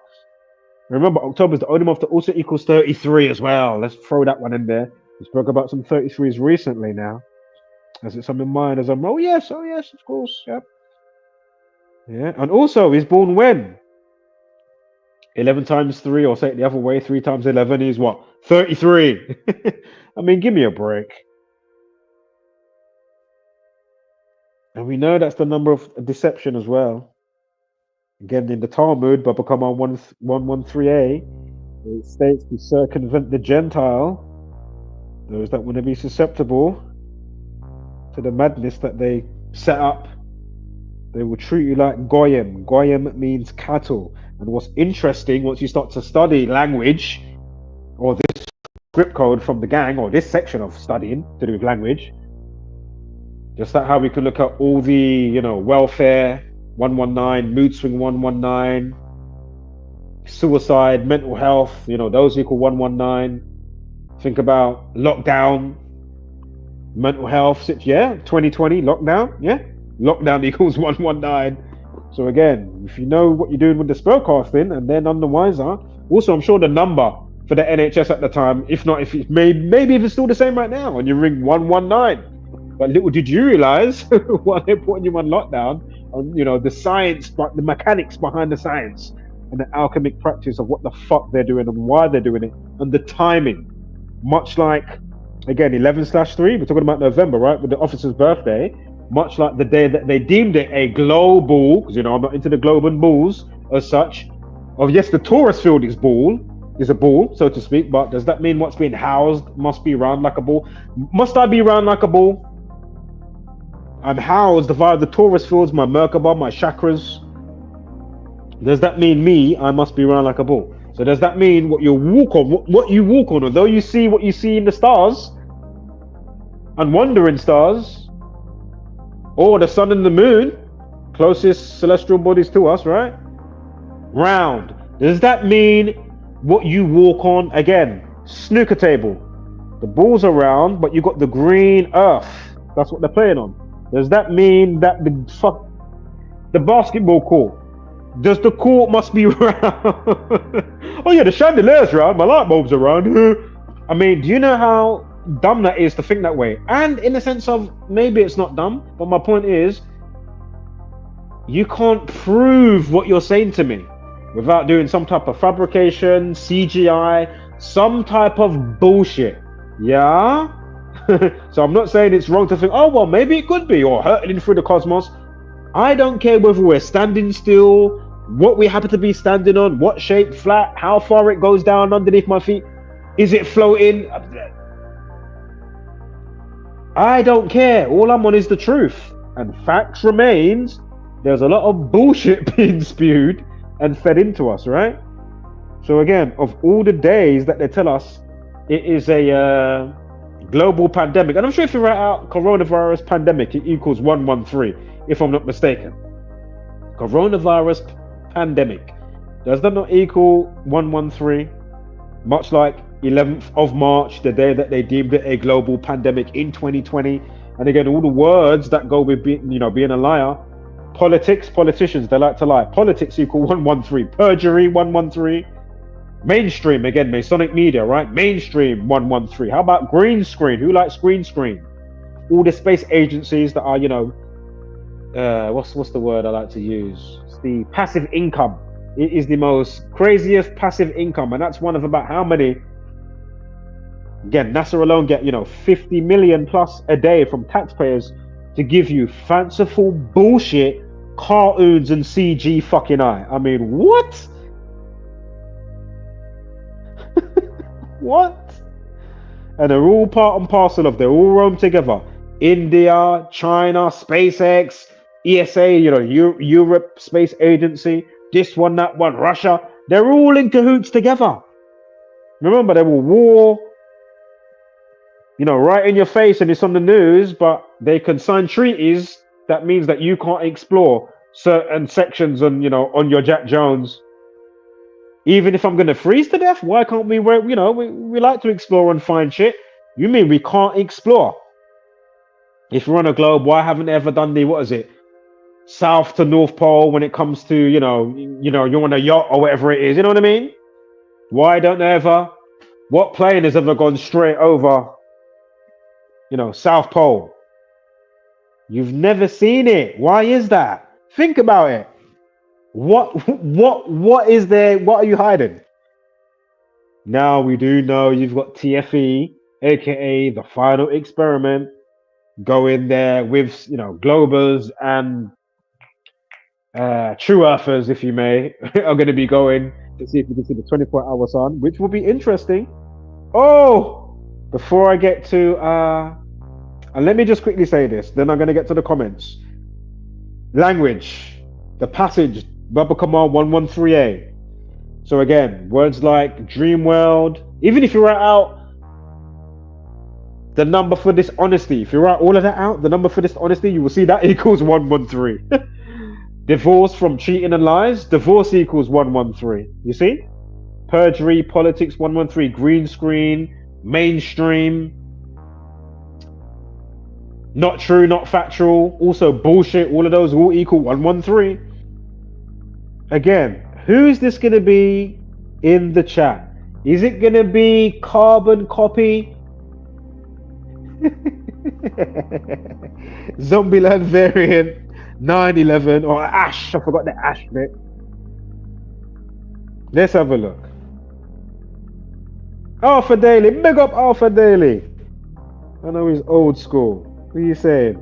Speaker 3: remember October is the only month that also equals 33 as well. Let's throw that one in there. We spoke about some 33s recently now. As it's on my mind as I'm, oh yes, of course, yep. Yeah, and also he's born when? 11 times 3, or say it the other way, 3 times 11 is what? 33. I mean, give me a break. And we know that's the number of deception as well. Again, in the Talmud, Baba Kama 113a, it states to circumvent the Gentile, those that want to be susceptible to the madness that they set up. They will treat you like Goyim. Goyim means cattle. And what's interesting, once you start to study language, or this script code from the gang, or this section of studying to do with language, just like how we can look at all the, you know, welfare, 119, mood swing 119, suicide, mental health, you know, those equal 119. Think about lockdown, mental health, 2020, lockdown, lockdown equals 119. So again, if you know what you're doing with the spellcasting and they're none the wiser, also I'm sure the number for the NHS at the time, if not, if it's maybe if it's still the same right now, and you ring 119. But little did you realize while they're putting you on lockdown, you know, the science, but the mechanics behind the science and the alchemic practice of what the fuck they're doing and why they're doing it, and the timing. Much like, again, 11/3, we're talking about November, right, with the officer's birthday, much like the day that they deemed it a global, because, you know, I'm not into the globe and bulls as such, of yes, the Taurus field is a ball, so to speak, but does that mean what's being housed must be round like a ball? Must I be round like a ball? I'm housed via the Taurus fields, my Merkaba, my chakras. Does that mean me, I must be round like a ball? So does that mean what you walk on, what you walk on, although you see what you see in the stars and wandering stars, or the sun and the moon, closest celestial bodies to us, right? Round. Does that mean what you walk on, again, snooker table, the balls are round, but you got the green earth. That's what they're playing on. Does that mean that the basketball court, does the court must be round? Oh yeah, the chandelier's round, my light bulbs are round. I mean, do you know how dumb that is to think that way? And in the sense of, maybe it's not dumb, but my point is, you can't prove what you're saying to me without doing some type of fabrication, CGI, some type of bullshit. Yeah? So I'm not saying it's wrong to think, oh well, maybe it could be, or hurtling through the cosmos. I don't care whether we're standing still, what we happen to be standing on, what shape, flat, how far it goes down underneath my feet. Is it floating? I don't care. All I'm on is the truth. And facts remains, there's a lot of bullshit being spewed and fed into us, right? So again, of all the days that they tell us it is a global pandemic, and I'm sure if you write out coronavirus pandemic, it equals 113, if I'm not mistaken. Coronavirus pandemic, does that not equal 113? Much like 11th of March, the day that they deemed it a global pandemic in 2020. And again, all the words that go with being a liar. Politics, politicians, they like to lie. Politics equal 113. Perjury, 113. Mainstream, again, Masonic-Media, right? Mainstream, 113. How about green screen? Who likes green screen? All the space agencies that are, what's the word I like to use? It's the passive income. It is the most craziest passive income, and that's one of about how many? Again, NASA alone get 50 million plus a day from taxpayers to give you fanciful bullshit cartoons and CG fucking eye. I mean, what? What? And they're all part and parcel of, they all roam together. India, China, SpaceX, ESA, Europe Space Agency, this one, that one, Russia. They're all in cahoots together. Remember, they will war, right in your face, and it's on the news, but they can sign treaties that means that you can't explore certain sections on, on your Jack Jones. Even if I'm going to freeze to death, why can't we, we like to explore and find shit. You mean we can't explore? If we're on a globe, why haven't they ever done the, South to North Pole when it comes to, you're on a yacht or whatever it is, you know what I mean? Why don't they ever, what plane has ever gone straight over, South Pole? You've never seen it. Why is that? Think about it. What is there? What are you hiding? Now we do know you've got TFE, aka the final experiment, going there with, Globers and True Earthers, if you may, are going to be going to see if we can see the 24-hour sun, which will be interesting. Oh, before I get to, and let me just quickly say this, then I'm going to get to the comments. Language, the passage, Baba Kamal 113A. So again, words like dream world, even if you write out the number for dishonesty, if you write all of that out, the number for dishonesty, you will see that equals 113. Divorce from cheating and lies, divorce equals 113. You see? Perjury, politics, 113. Green screen, mainstream, not true, not factual, also bullshit, all of those all equal 113. Again, who is this going to be in the chat? Is it going to be carbon copy? Zombieland variant 911 or Ash? I forgot the Ash bit. Let's have a look. Alpha Daily, big up Alpha Daily. I know he's old school. What are you saying?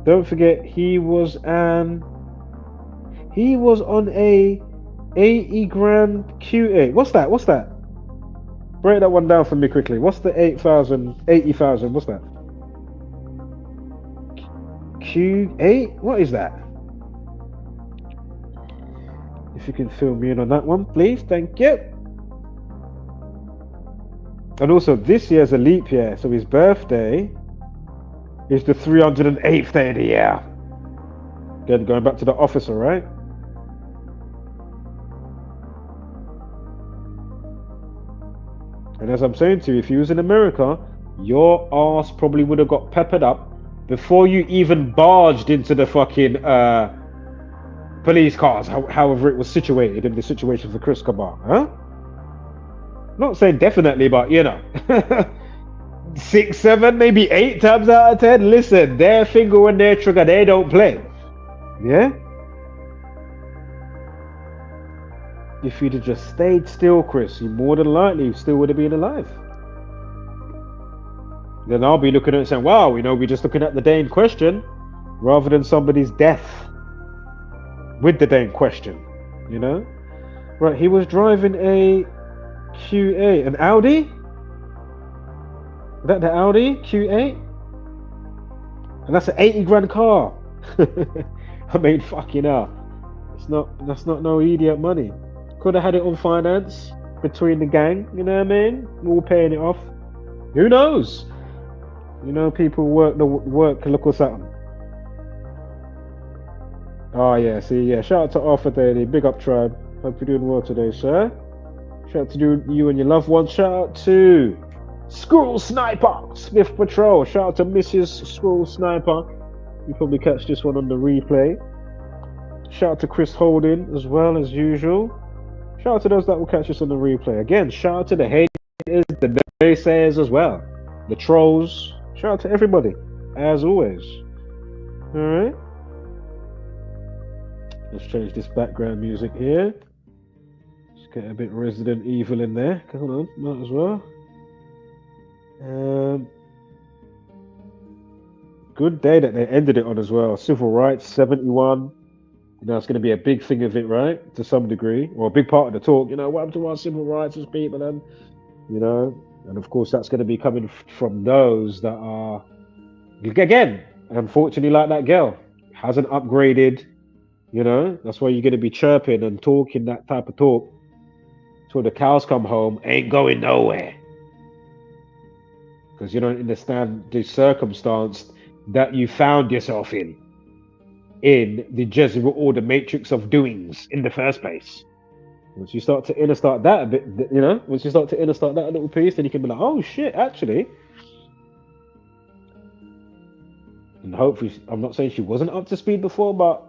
Speaker 3: Don't forget he was on a 80 grand Q8. What's that? Break that one down for me quickly. What's the 80,000? What's that? Q8? What is that? If you can fill me in on that one, please. Thank you. And also, this year's a leap year, so his birthday is the 308th day of the year. Again, going back to the officer, right? And as I'm saying to you, if you was in America, your ass probably would have got peppered up before you even barged into the fucking police cars, however it was situated in the situation for Chris Kaba, huh? Not saying definitely, but you know, 6, 7, maybe 8 times out of 10. Listen, their finger on their trigger, they don't play. Yeah. If you'd have just stayed still, Chris, you more than likely still would have been alive. Then I'll be looking at it and saying, wow, you know, we're just looking at the day in question rather than somebody's death with the day in question, you know? Right, he was driving a Q8, an Audi? Is that the Audi Q8? And that's an 80 grand car. I mean, fucking hell. That's not no idiot money. Could have had it on finance between the gang, you know what I mean? All paying it off. Who knows? You know, people work look what's something. Oh yeah, see, yeah. Shout out to Arthur Daly, big up tribe. Hope you're doing well today, sir. Shout out to you and your loved ones. Shout out to Squirrel Sniper, Smith Patrol. Shout out to Mrs. Squirrel Sniper. You probably catch this one on the replay. Shout out to Chris Holding as well as usual. Shout out to those that will catch us on the replay. Again, shout out to the haters, the naysayers as well, the trolls. Shout out to everybody, as always. All right. Let's change this background music here. Let's get a bit Resident Evil in there. Hold on, might as well. Good day that they ended it on as well. Civil rights, 71. You know, it's going to be a big thing of it, right? To some degree, or a big part of the talk. You know, what happened to our civil rights as people, and you know, and of course that's going to be coming from those that are, again, unfortunately, like that girl, hasn't upgraded. You know, that's why you're going to be chirping and talking that type of talk till the cows come home. Ain't going nowhere, because you don't understand the circumstance that you found yourself in the Jesuit order matrix of doings in the first place. Once you start to start that a bit, you know, once you start to start that a little piece, then you can be like, oh shit, actually. And hopefully, I'm not saying she wasn't up to speed before, but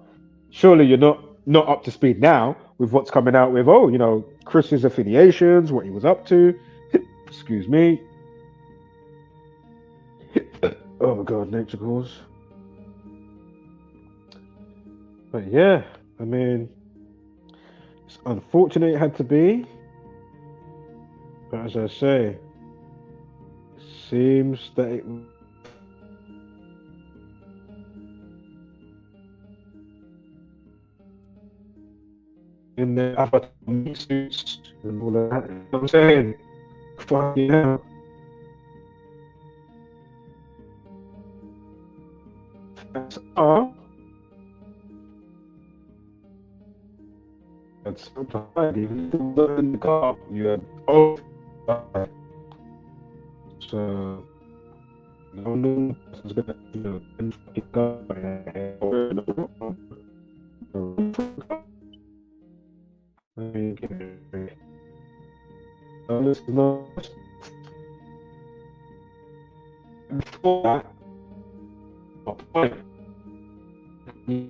Speaker 3: surely you're not up to speed now with what's coming out with, oh, you know, Chris's affiliations, what he was up to. Excuse me. Oh my God, nature calls. But yeah, I mean, it's unfortunate it had to be. But as I say, it seems that it in the avatar suits and all of that. You know what I'm saying? Fucking hell. And sometimes even in the car, you had so no person's gonna, you know, fucking go I mean, this is not before that. Black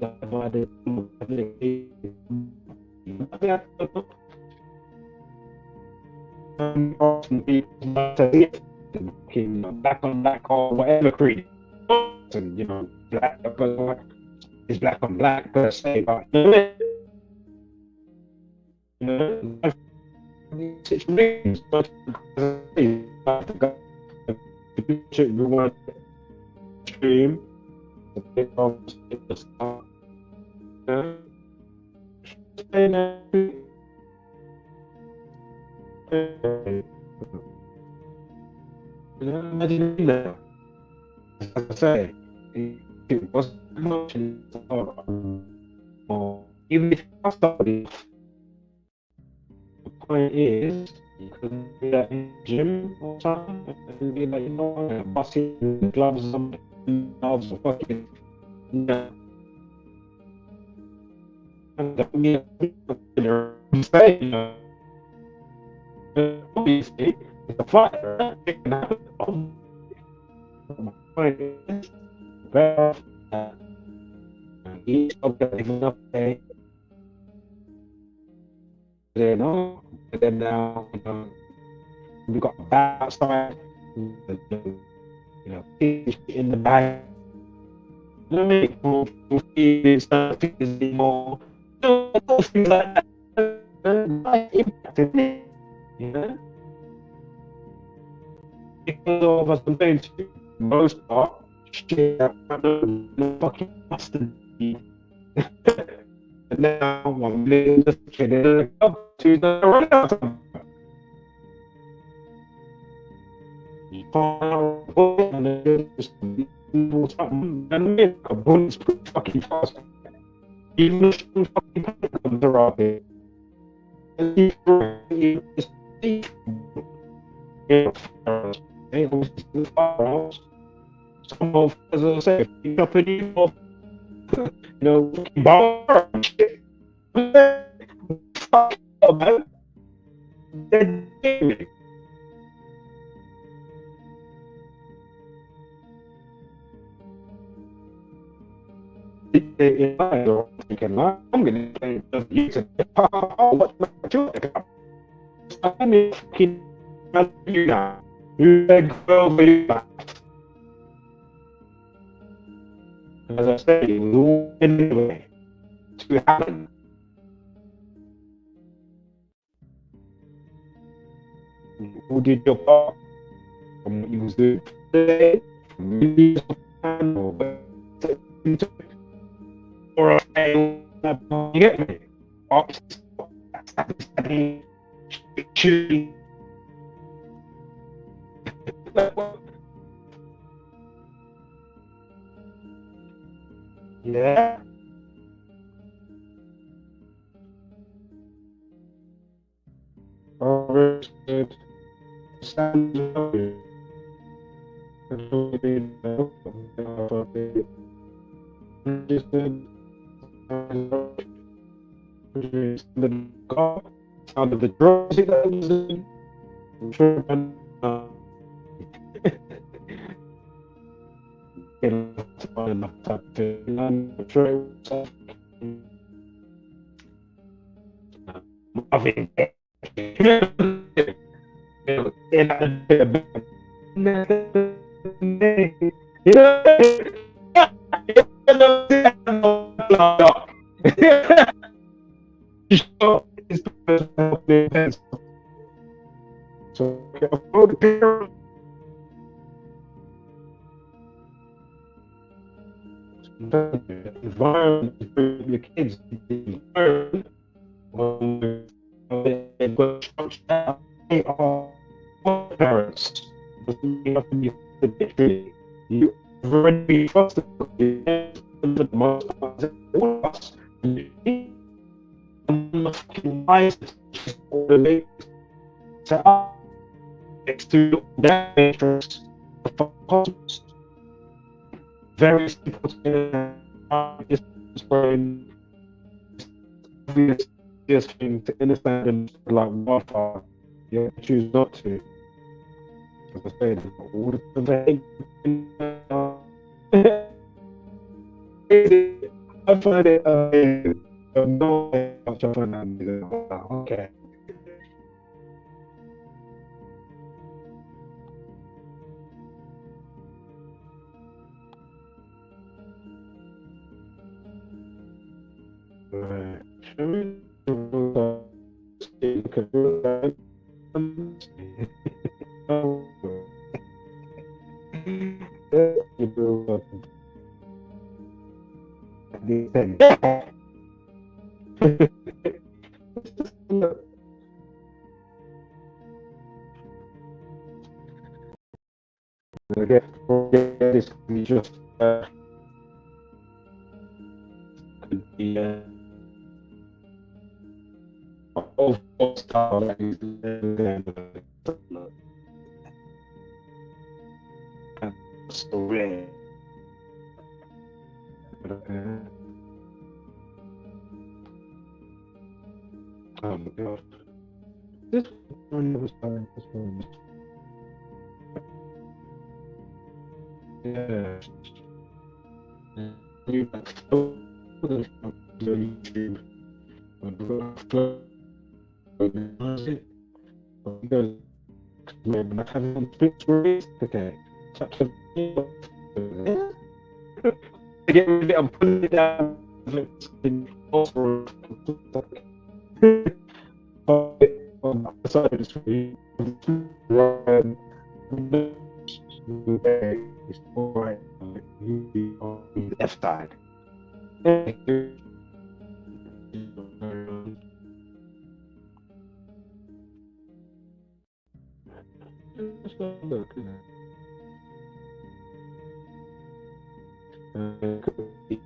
Speaker 3: on black or whatever creed, and you know, black is black on black per se, but you know, situations, but we want to stream. Imagine that. As I say, it wasn't much, or even if somebody point is, you can do that in the gym or something, and be like, you know, I'm gonna bust it with the gloves on, gloves or fucking, you know, and that me say, you know, obviously, it's a fighter, right? It can happen. My point is, better off that. He's enough pay. Then, oh, and then now, you know, we got a bad outside, you know, in the bag. You know what I mean? For feelings, things anymore. You know, things like that. Impacted me, you know? Because all of us are going to, most part, shit that I don't know, fucking mustard. And now I'm just kidding. To the right. You can't put it on the a bullet's pretty fucking fast. Even if you fucking comes around here. And it's some of, as I say, pick up an evil, you know, bar and shit. Fuck up, man. They're gaming. I'm gonna play music. Oh, what the I mean, fucking you now. You girl, you back. As I say, it was all anyway to happen. Who did your part from what you was doing today? Or you get me? Yeah. Good. Sounds good. The God out of the drugs that was in. I'm sure enough to I'm sure it was loving it. So environment for your kids to learn they are parents. You have to be habitually. You already be trusted the most of us. Fucking wisest all the way set up next to that matrix of cosmos. Very simple to explain. Obvious thing to understand and like wildfire. You choose not to. As I say, all the I find it amazing. No way I find that amazing. Okay. Right. This could just could be overall style that he's doing. And so rare. Oh my god. This one was fine. This one was... Yeah. You YouTube. Because when I have on pictures, okay. Get rid of it and put it down. It's alright. You on the left side. Let's go look, isn't it?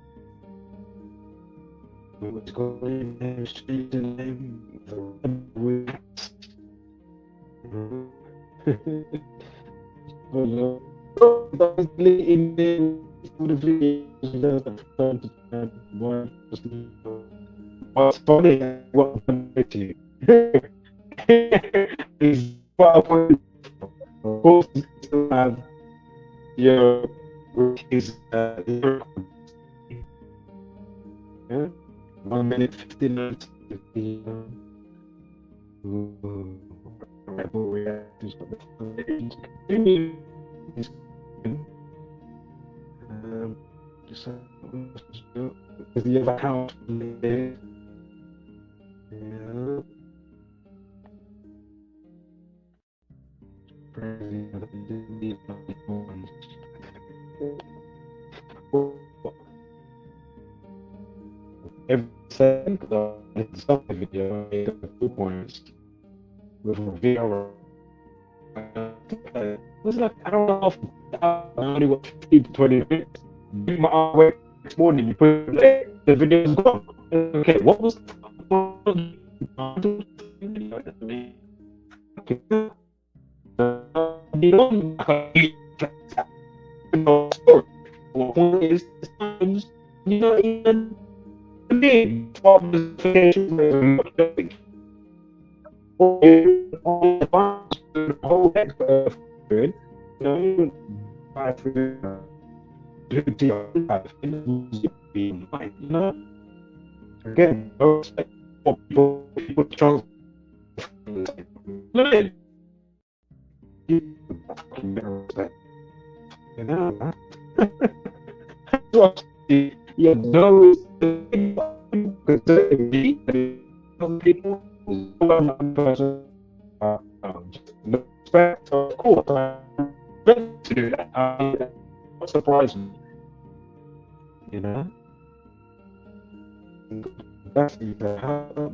Speaker 3: What's going on? Street name, the what's funny? What to is what of course you still have your his yeah, 1 minute 59 rebel reactors because the other house there. Yeah. Every second it's some video I made 2 points with a VR. It was like I don't know if I only watched 15 to 20 minutes. Give my arm away next morning, you put it, the video's gone. Okay, what was you know, what is sometimes you know even the name the whole expert you know, you know, again, those people trust you know, yeah, those people one person respect, of course, to do that. What surprised me, you know, that's you know,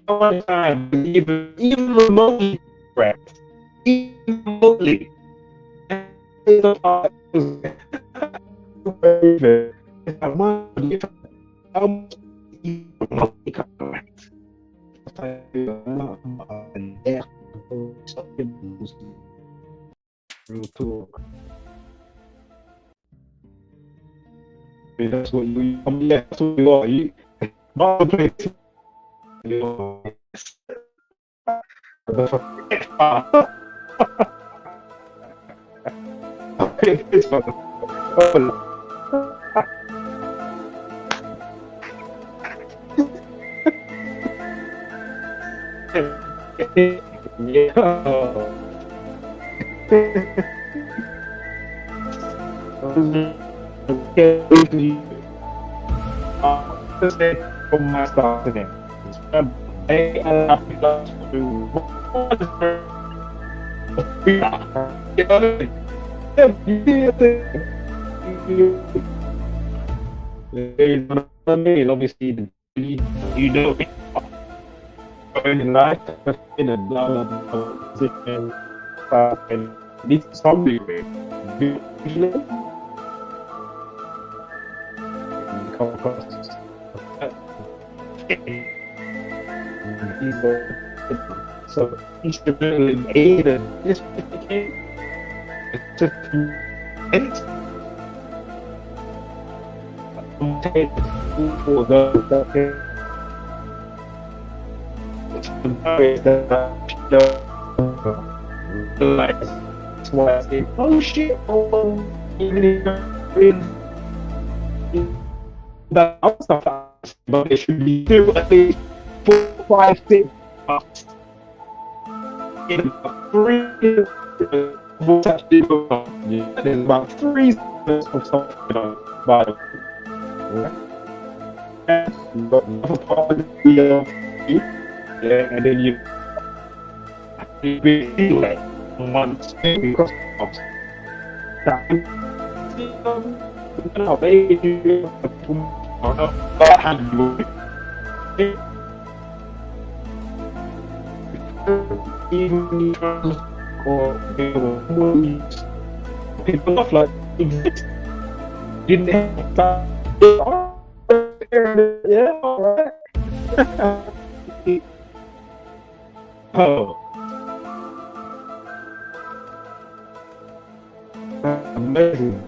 Speaker 3: how much time even remotely correct, even remotely. How much correct? Real talk. That's what you. Yeah, that's what you are. You. Marketplace. It's from my start today. Obviously, you know, in life, in a position, and this is probably usually come across So instrumental in aid and this became just for those that realize why I say, oh shit, even if that stuff, but it should be still at least 4, 5, 6 months. In about 3 there's about 3 of stuff by the another part of the yeah, and then you be like one thing because of that. Even or people of like exist didn't have that. Yeah, alright. Oh, amazing.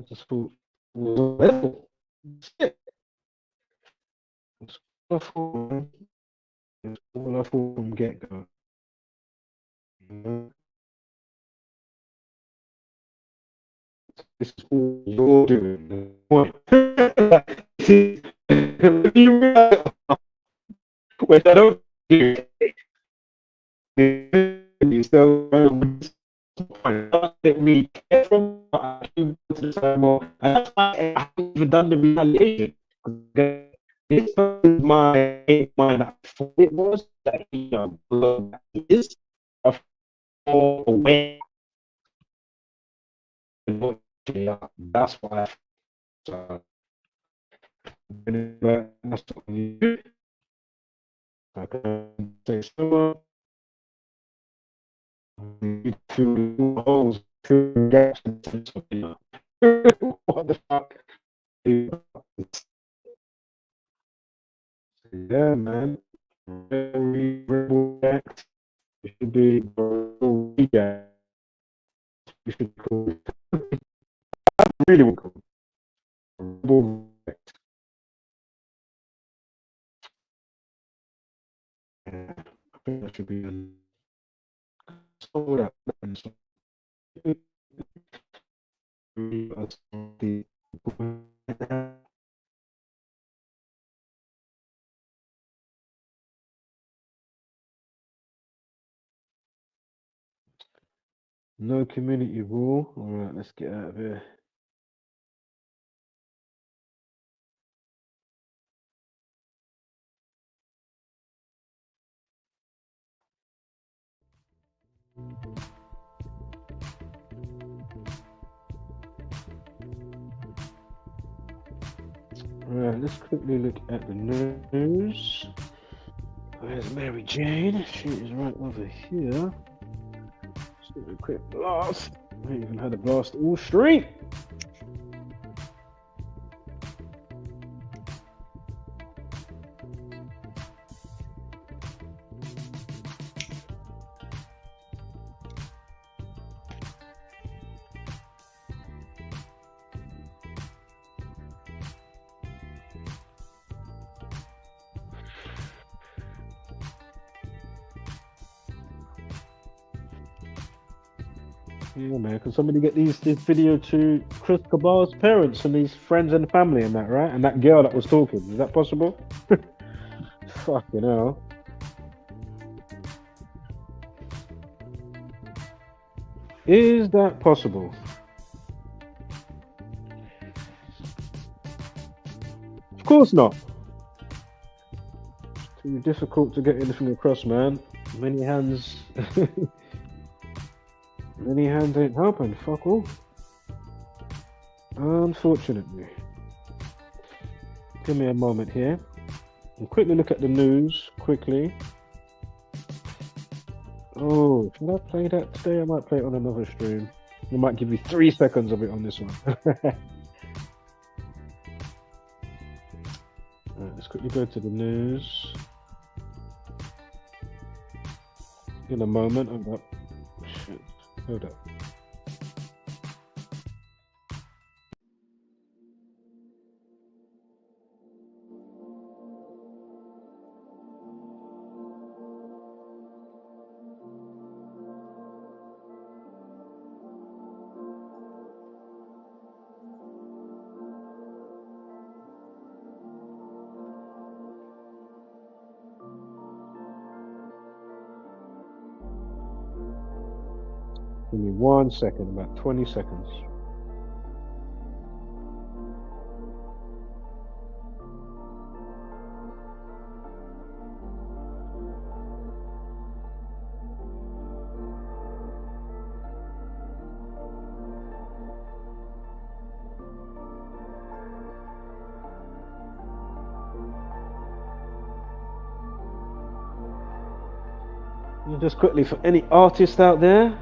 Speaker 3: Just for level. Shit. It's all I thought from get-go. This is all you're doing. Point. Which I don't do. So that we care from and that's why I haven't even done the retaliation. This is my mind. I thought it was that he is a fall away. That's why. So, that's what we do. I can say so. You fill holes, fill gaps, what the fuck? Yeah, man. Very react. It should be react. You should call it. I really would call it. Yeah, I think that should be so that no community rule. All right, let's get out of here. Right, let's quickly look at the news. Where's Mary Jane? She is right over here. Let's do a quick blast. I even had a blast all street. Yeah, man. Can somebody get this video to Chris Kaba's parents and his friends and family and that, right? And that girl that was talking. Is that possible? Fucking hell. Is that possible? Of course not. It's too difficult to get anything across, man. Many hands. Many hands ain't helping, fuck all. Unfortunately. Give me a moment here. We'll quickly look at the news, quickly. Oh, should I play that today? I might play it on another stream. I might give you 3 seconds of it on this one. Right, let's quickly go to the news. In a moment, hold up. Shit, hold up. Give me 1 second, about 20 seconds. And just quickly, for any artists out there,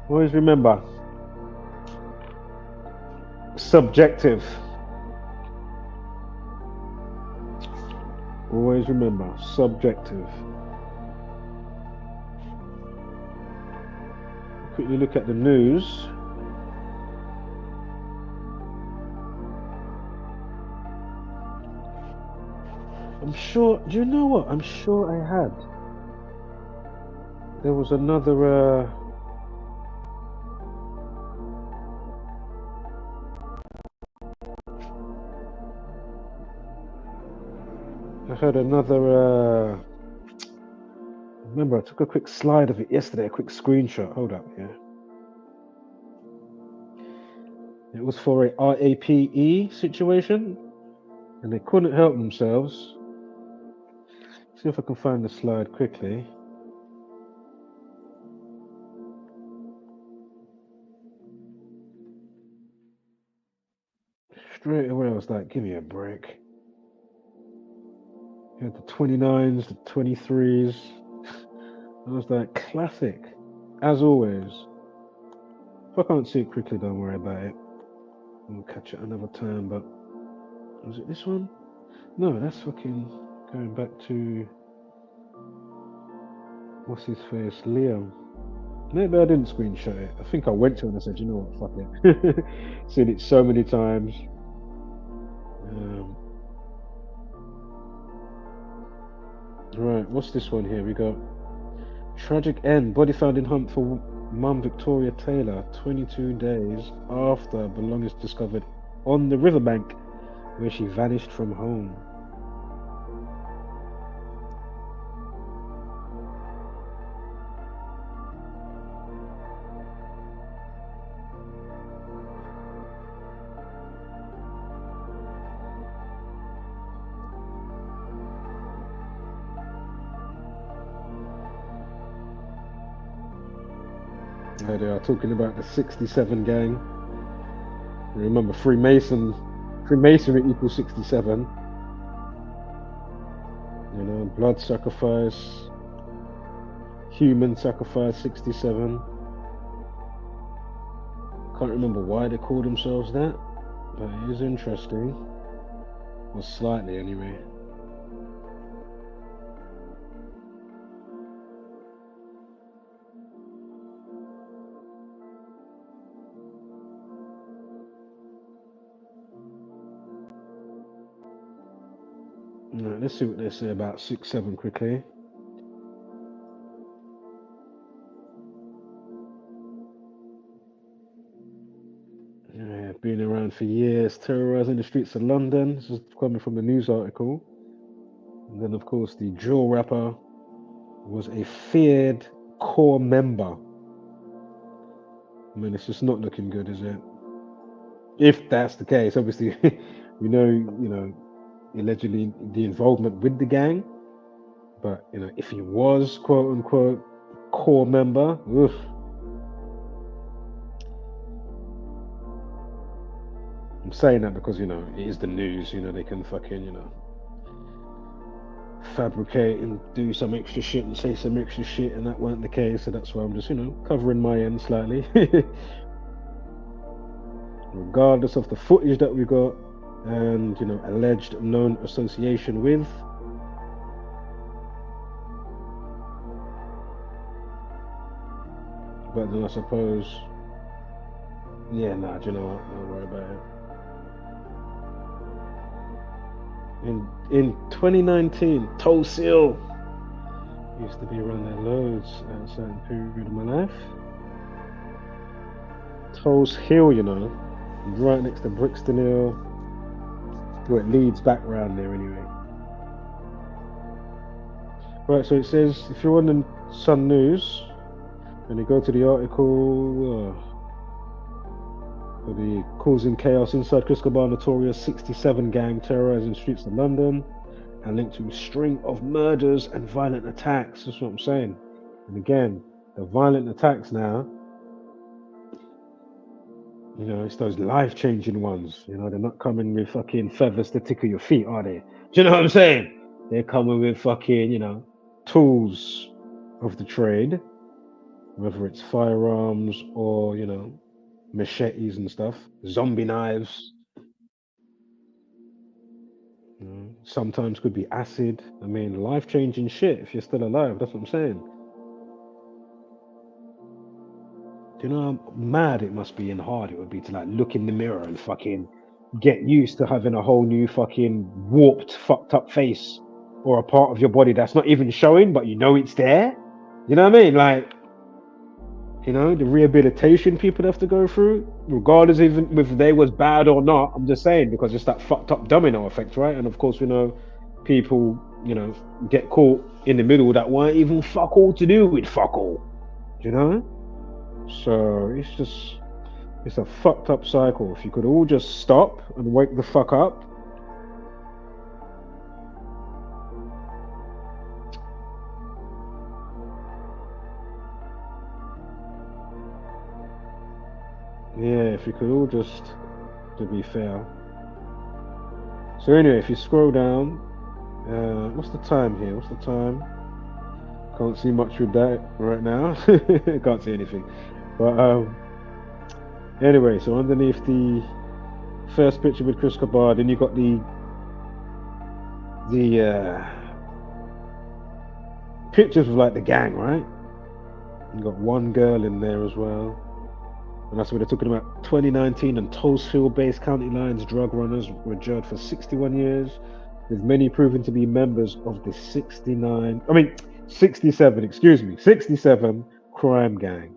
Speaker 3: always remember, subjective. Always remember, subjective. Quickly look at the news. I'm sure, do you know what? I'm sure I had. There was another, I had another, remember I took a quick slide of it yesterday, a quick screenshot. Hold up, yeah. It was for a RAPE situation, and they couldn't help themselves. See if I can find the slide quickly. Straight away I was like, give me a break. You had the 29s, the 23s. I was like, classic, as always. If I can't see it quickly, don't worry about it. We'll catch it another time, but was it this one? No, that's fucking going back to, what's his face, Liam. Maybe I didn't screenshot it. I think I went to it and I said, you know what, fuck it. Seen it so many times. Right, what's this one here? We got tragic end. Body found in hunt for mum Victoria Taylor 22 days after belongings discovered on the riverbank where she vanished from home. There they are talking about the 67 gang. Remember, Freemasonry equals 67. You know, blood sacrifice, human sacrifice, 67. Can't remember why they call themselves that, but it is interesting. Or slightly, anyway. Right, let's see what they say about 6-7 quickly. Yeah, been around for years, terrorising the streets of London. This is coming from the news article. And then, of course, the drill rapper was a feared core member. I mean, it's just not looking good, is it? If that's the case, obviously, we know, you know, allegedly the involvement with the gang, but you know, if he was quote unquote core member, oof. I'm saying that because, you know, it is the news, you know, they can fucking, you know, fabricate and do some extra shit and say some extra shit, and that weren't the case. So that's why I'm just, covering my end slightly. Regardless of the footage that we got and, alleged known association with. But then I suppose, do you know what? Don't worry about it. In 2019, Toe Seal used to be around there loads at a certain period of my life. Toes Hill, right next to Brixton Hill. Well, it leads back round there anyway. Right, so it says, if you're on the Sun News, and you go to the article for the causing chaos inside Chris Kaba notorious 67 gang terrorizing streets of London and linked to a string of murders and violent attacks. That's what I'm saying. And again, the violent attacks now, it's those life-changing ones. They're not coming with fucking feathers to tickle your feet, are they? Do you know what I'm saying? They're coming with fucking, tools of the trade. Whether it's firearms or, machetes and stuff, zombie knives. Sometimes could be acid. I mean, life-changing shit if you're still alive. That's what I'm saying. Do you know how mad it must be and hard it would be to look in the mirror and fucking get used to having a whole new fucking warped, fucked up face or a part of your body that's not even showing, but it's there? You know what I mean? The rehabilitation people have to go through, regardless even if they was bad or not. I'm just saying, because it's that fucked up domino effect, right? And of course, we know people, get caught in the middle that weren't even fuck all to do with fuck all. So it's a fucked up cycle. If you could all just stop and wake the fuck up. Yeah, if you could all just, to be fair. So anyway, if you scroll down, what's the time here? What's the time? Can't see much with that right now. Can't see anything. But anyway, so underneath the first picture with Chris Kaba, then you got the pictures of the gang, right? You got one girl in there as well. And that's what they're talking about. 2019 and Toesfield-based county lines drug runners were jailed for 61 years, with many proven to be members of the 67 crime gang.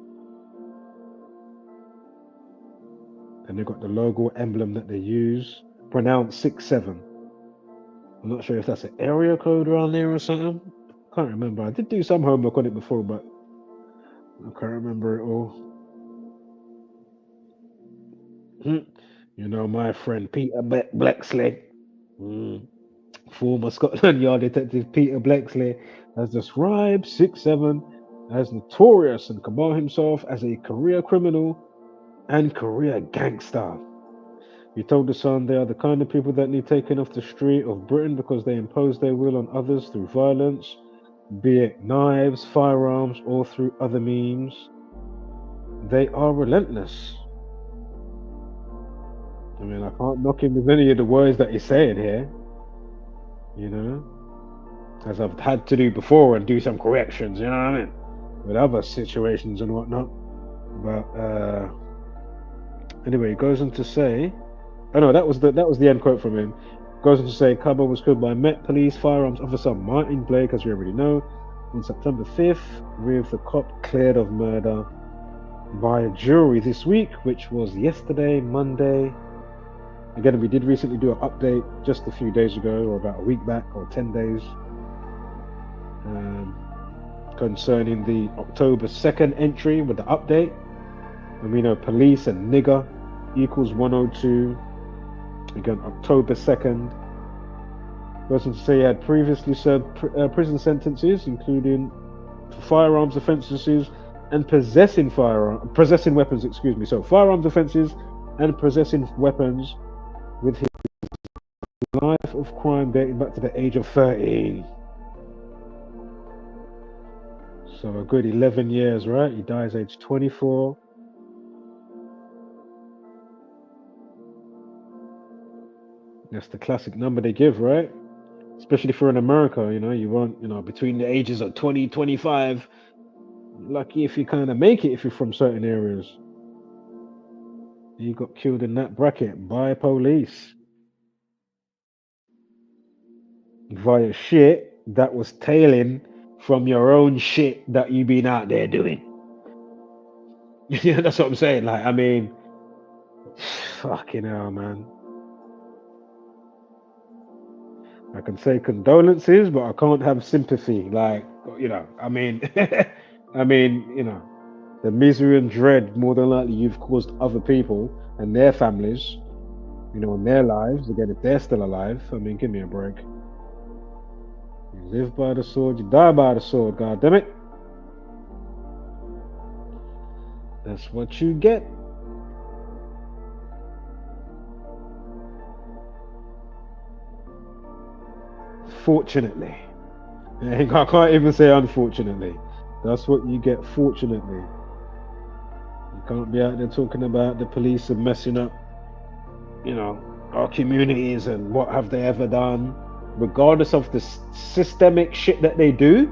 Speaker 3: And they've got the logo emblem that they use, pronounced 67. I'm not sure if that's an area code around there or something. Can't remember. I did do some homework on it before, but I can't remember it all. My friend Peter Blexley, former Scotland Yard detective Peter Blexley, has described 67 as notorious and Kaba himself as a career criminal and career gangster. He told The Sun they are the kind of people that need taken off the street of Britain because they impose their will on others through violence, be it knives, firearms, or through other means. They are relentless. I mean, I can't knock him with any of the words that he's saying here, as I've had to do before and do some corrections, you know what I mean, with other situations and whatnot. But anyway, he goes on to say, that was the end quote from him. Goes on to say, Kaba was killed by Met Police firearms officer Martyn Blake, as we already know, on September 5th, with the cop cleared of murder by a jury this week, which was yesterday, Monday. Again, we did recently do an update just a few days ago, or about a week back, or 10 days, concerning the October 2nd entry with the update. And we know police and nigger equals 102. Again, October 2nd. Person to say he had previously served prison sentences, including firearms offences and possessing weapons. So firearms offences and possessing weapons, with his life of crime dating back to the age of 13. So a good 11 years, right? He dies age 24. That's the classic number they give, right? Especially for in America, you know, you want, you know, between the ages of 20, 25. Lucky if you kind of make it if you're from certain areas. He got killed in that bracket by police. Via shit that was tailing from your own shit that you been out there doing. Yeah, that's what I'm saying. Like, I mean, fucking hell, man. I can say condolences, but I can't have sympathy. Like, you know, I mean, I mean, you know, the misery and dread more than likely you've caused other people and their families, you know, in their lives. Again, if they're still alive, I mean, give me a break. You live by the sword, you die by the sword, God damn it. That's what you get. Fortunately. I can't even say unfortunately. That's what you get, fortunately. You can't be out there talking about the police are messing up, you know, our communities and what have they ever done, regardless of the systemic shit that they do,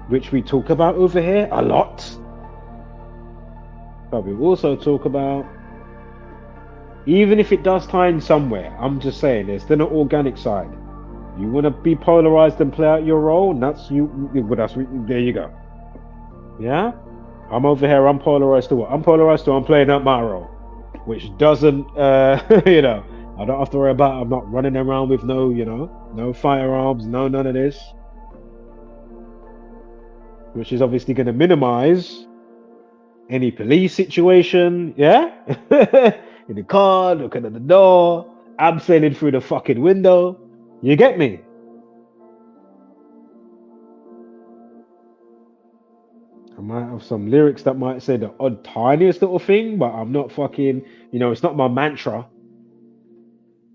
Speaker 3: which we talk about over here a lot. But we also talk about, even if it does tie in somewhere, I'm just saying, there's still an organic side. You want to be polarized and play out your role, and that's you. There you go. Yeah? I'm over here, I'm polarized to what? I'm polarized to I'm playing out my role. Which doesn't, you know, I don't have to worry about, I'm not running around with no, you know, no firearms, no none of this. Which is obviously going to minimize any police situation, yeah? In the car, looking at the door, I'm sailing through the fucking window. You get me? I might have some lyrics that might say the odd tiniest little thing, but I'm not fucking, you know, it's not my mantra.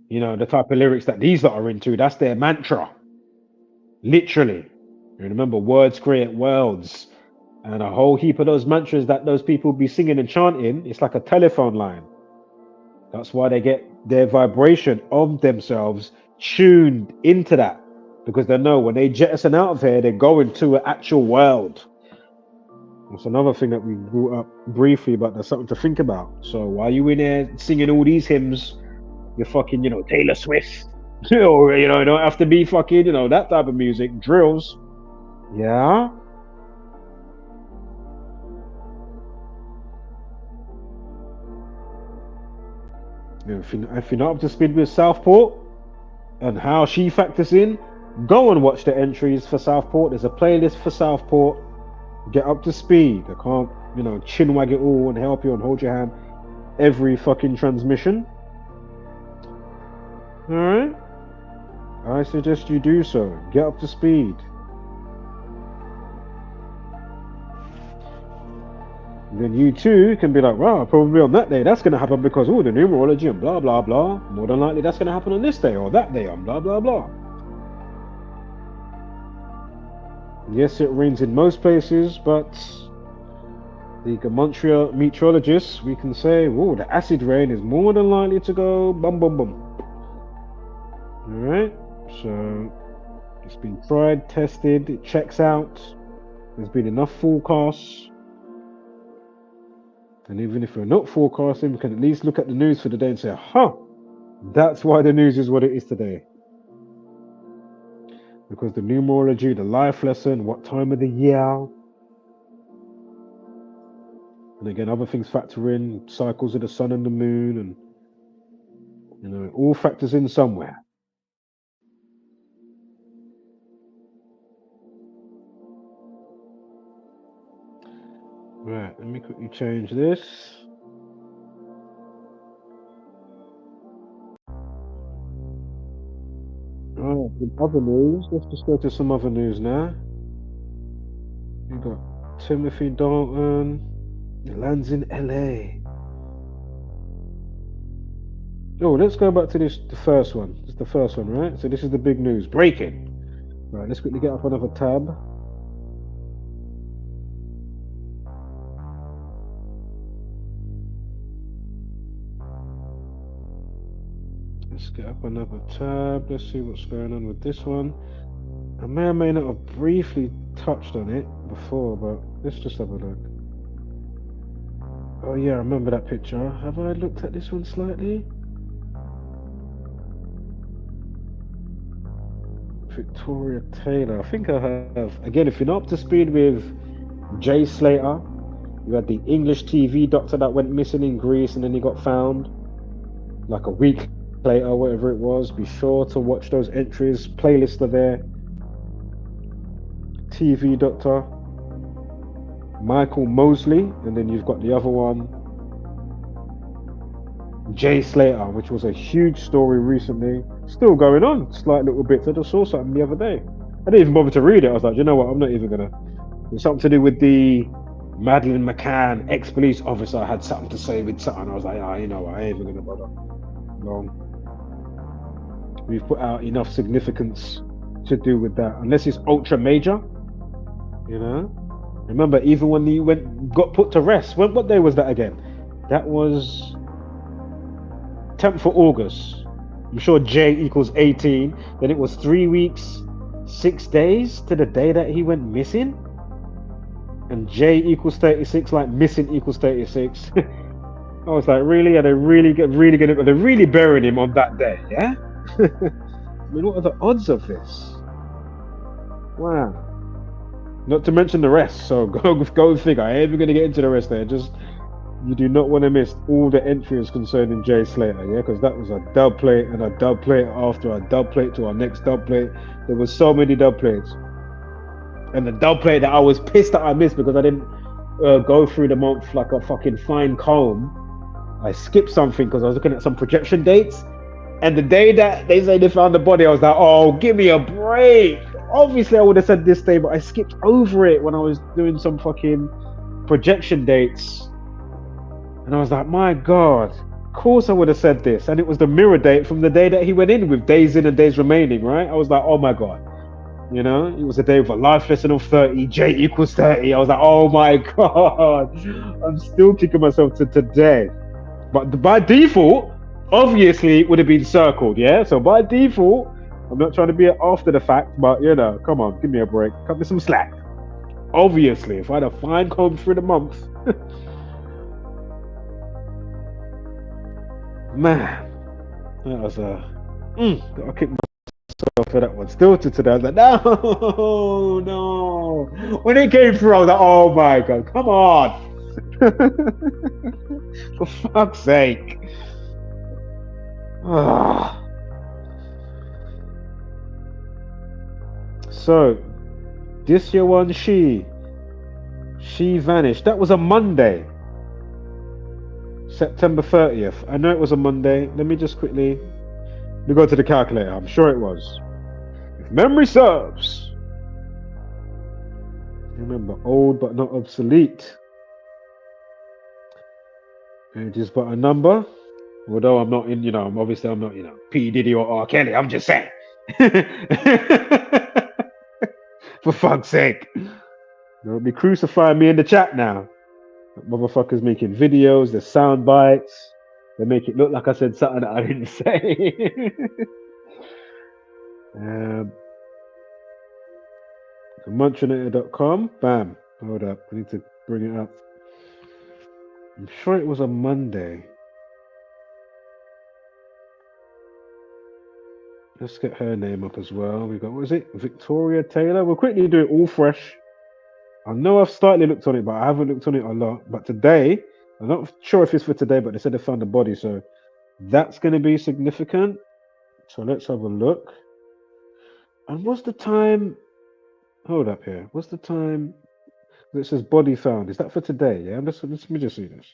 Speaker 3: You know, the type of lyrics that these lot are into, that's their mantra. Literally. You remember, words create worlds. And a whole heap of those mantras that those people be singing and chanting, it's like a telephone line. That's why they get their vibration of themselves tuned into that, because they know when they jettison out of here, they're going to an actual world. That's another thing that we brought up briefly, but there's something to think about. So while you in there singing all these hymns, you're fucking, you know, Taylor Swift, or, you know, you don't have to be fucking, you know, that type of music, drills. Yeah. If you're not up to speed with Southport and how she factors in, go and watch the entries for Southport. There's a playlist for Southport. Get up to speed. I can't, you know, chin wag it all and help you and hold your hand every fucking transmission. Alright? I suggest you do so. Get up to speed. Then you too can be like, wow, probably on that day that's going to happen because, oh, the numerology and blah, blah, blah. More than likely that's going to happen on this day or that day and blah, blah, blah. Yes, it rains in most places, but the gematria meteorologists, we can say, oh, the acid rain is more than likely to go bum, bum, bum. Alright, so it's been tried, tested, it checks out. There's been enough forecasts. And even if we're not forecasting, we can at least look at the news for the day and say, huh, that's why the news is what it is today. Because the numerology, the life lesson, what time of the year. And again, other things factor in, cycles of the sun and the moon, and, you know, it all factors in somewhere. Right, let me quickly change this. Alright, in other news, let's just go to some other news now. We got Timothy Dalton, he lands in LA. Oh, let's go back to the first one. It's the first one, right? So this is the big news. Breaking. Right, let's quickly get up another tab. Let's get up another tab. Let's see what's going on with this one. I may or may not have briefly touched on it before, but let's just have a look. Oh yeah, I remember that picture. Have I looked at this one slightly? Victoria Taylor. I think I have. Again, if you're not up to speed with Jay Slater, you had the English TV doctor that went missing in Greece and then he got found like a week later, whatever it was. Be sure to watch those entries. Playlists are there. TV doctor Michael Mosley, and then you've got the other one, Jay Slater, which was a huge story recently. Still going on, slight little bits. I just saw something the other day. I didn't even bother to read it. I was like, you know what? I'm not even gonna. It's something to do with the Madeleine McCann, ex-police officer, had something to say with something. I was like, you know what? I ain't even gonna bother. No. We've put out enough significance to do with that, unless it's ultra major. You know. Remember, even when he got put to rest. What day was that again? That was 10th of August. I'm sure J equals 18. Then it was 3 weeks, 6 days to the day that he went missing. And J equals 36, like missing equals 36. I was like, really? Are they really burying him on that day? Yeah. I mean, what are the odds of this? Wow. Not to mention the rest. So go figure. I ain't even gonna get into the rest there. Just, you do not want to miss all the entries concerning Jay Slater, yeah, because that was a dub plate and a dub plate after a dub plate to our next dub plate. There was so many dub plates, and the dub plate that I was pissed that I missed because I didn't go through the month like a fucking fine comb. I skipped something because I was looking at some projection dates, and the day that they say they found the body, I was like, oh, give me a break. Obviously, I would have said this day, but I skipped over it when I was doing some fucking projection dates. And I was like, my God, of course I would have said this. And it was the mirror date from the day that he went in with days in and days remaining, right? I was like, oh my God. You know, it was a day with a life lesson of 30, J equals 30. I was like, oh my God. I'm still kicking myself to today. But by default, obviously it would have been circled, yeah? So by default, I'm not trying to be after the fact, but you know, come on, give me a break. Cut me some slack. Obviously, if I had a fine comb through the month. Man, that was I kicked myself for that one. Still to today, I was like, no. When it came through, I was like, oh my God, come on. For fuck's sake. So, this year one, she vanished. That was a Monday. September 30th. I know it was a Monday. Let me just quickly go to the calculator. I'm sure it was. If memory serves. Remember, old but not obsolete. It is but a number. Although I'm not in, I'm not, P. Diddy or R. Kelly. I'm just saying. For fuck's sake. Don't be crucifying me in the chat now. Motherfuckers making videos, there's sound bites. They make it look like I said something that I didn't say. Munchinator.com. Bam. Hold up. I need to bring it up. I'm sure it was a Monday. Let's get her name up as well. We got, what is it? Victoria Taylor. We'll quickly do it all fresh. I know I've slightly looked on it, but I haven't looked on it a lot. But today, I'm not sure if it's for today, but they said they found the body, so that's going to be significant. So let's have a look. And what's the time? Hold up here. What's the time? It says body found. Is that for today? Yeah. Let me just see this.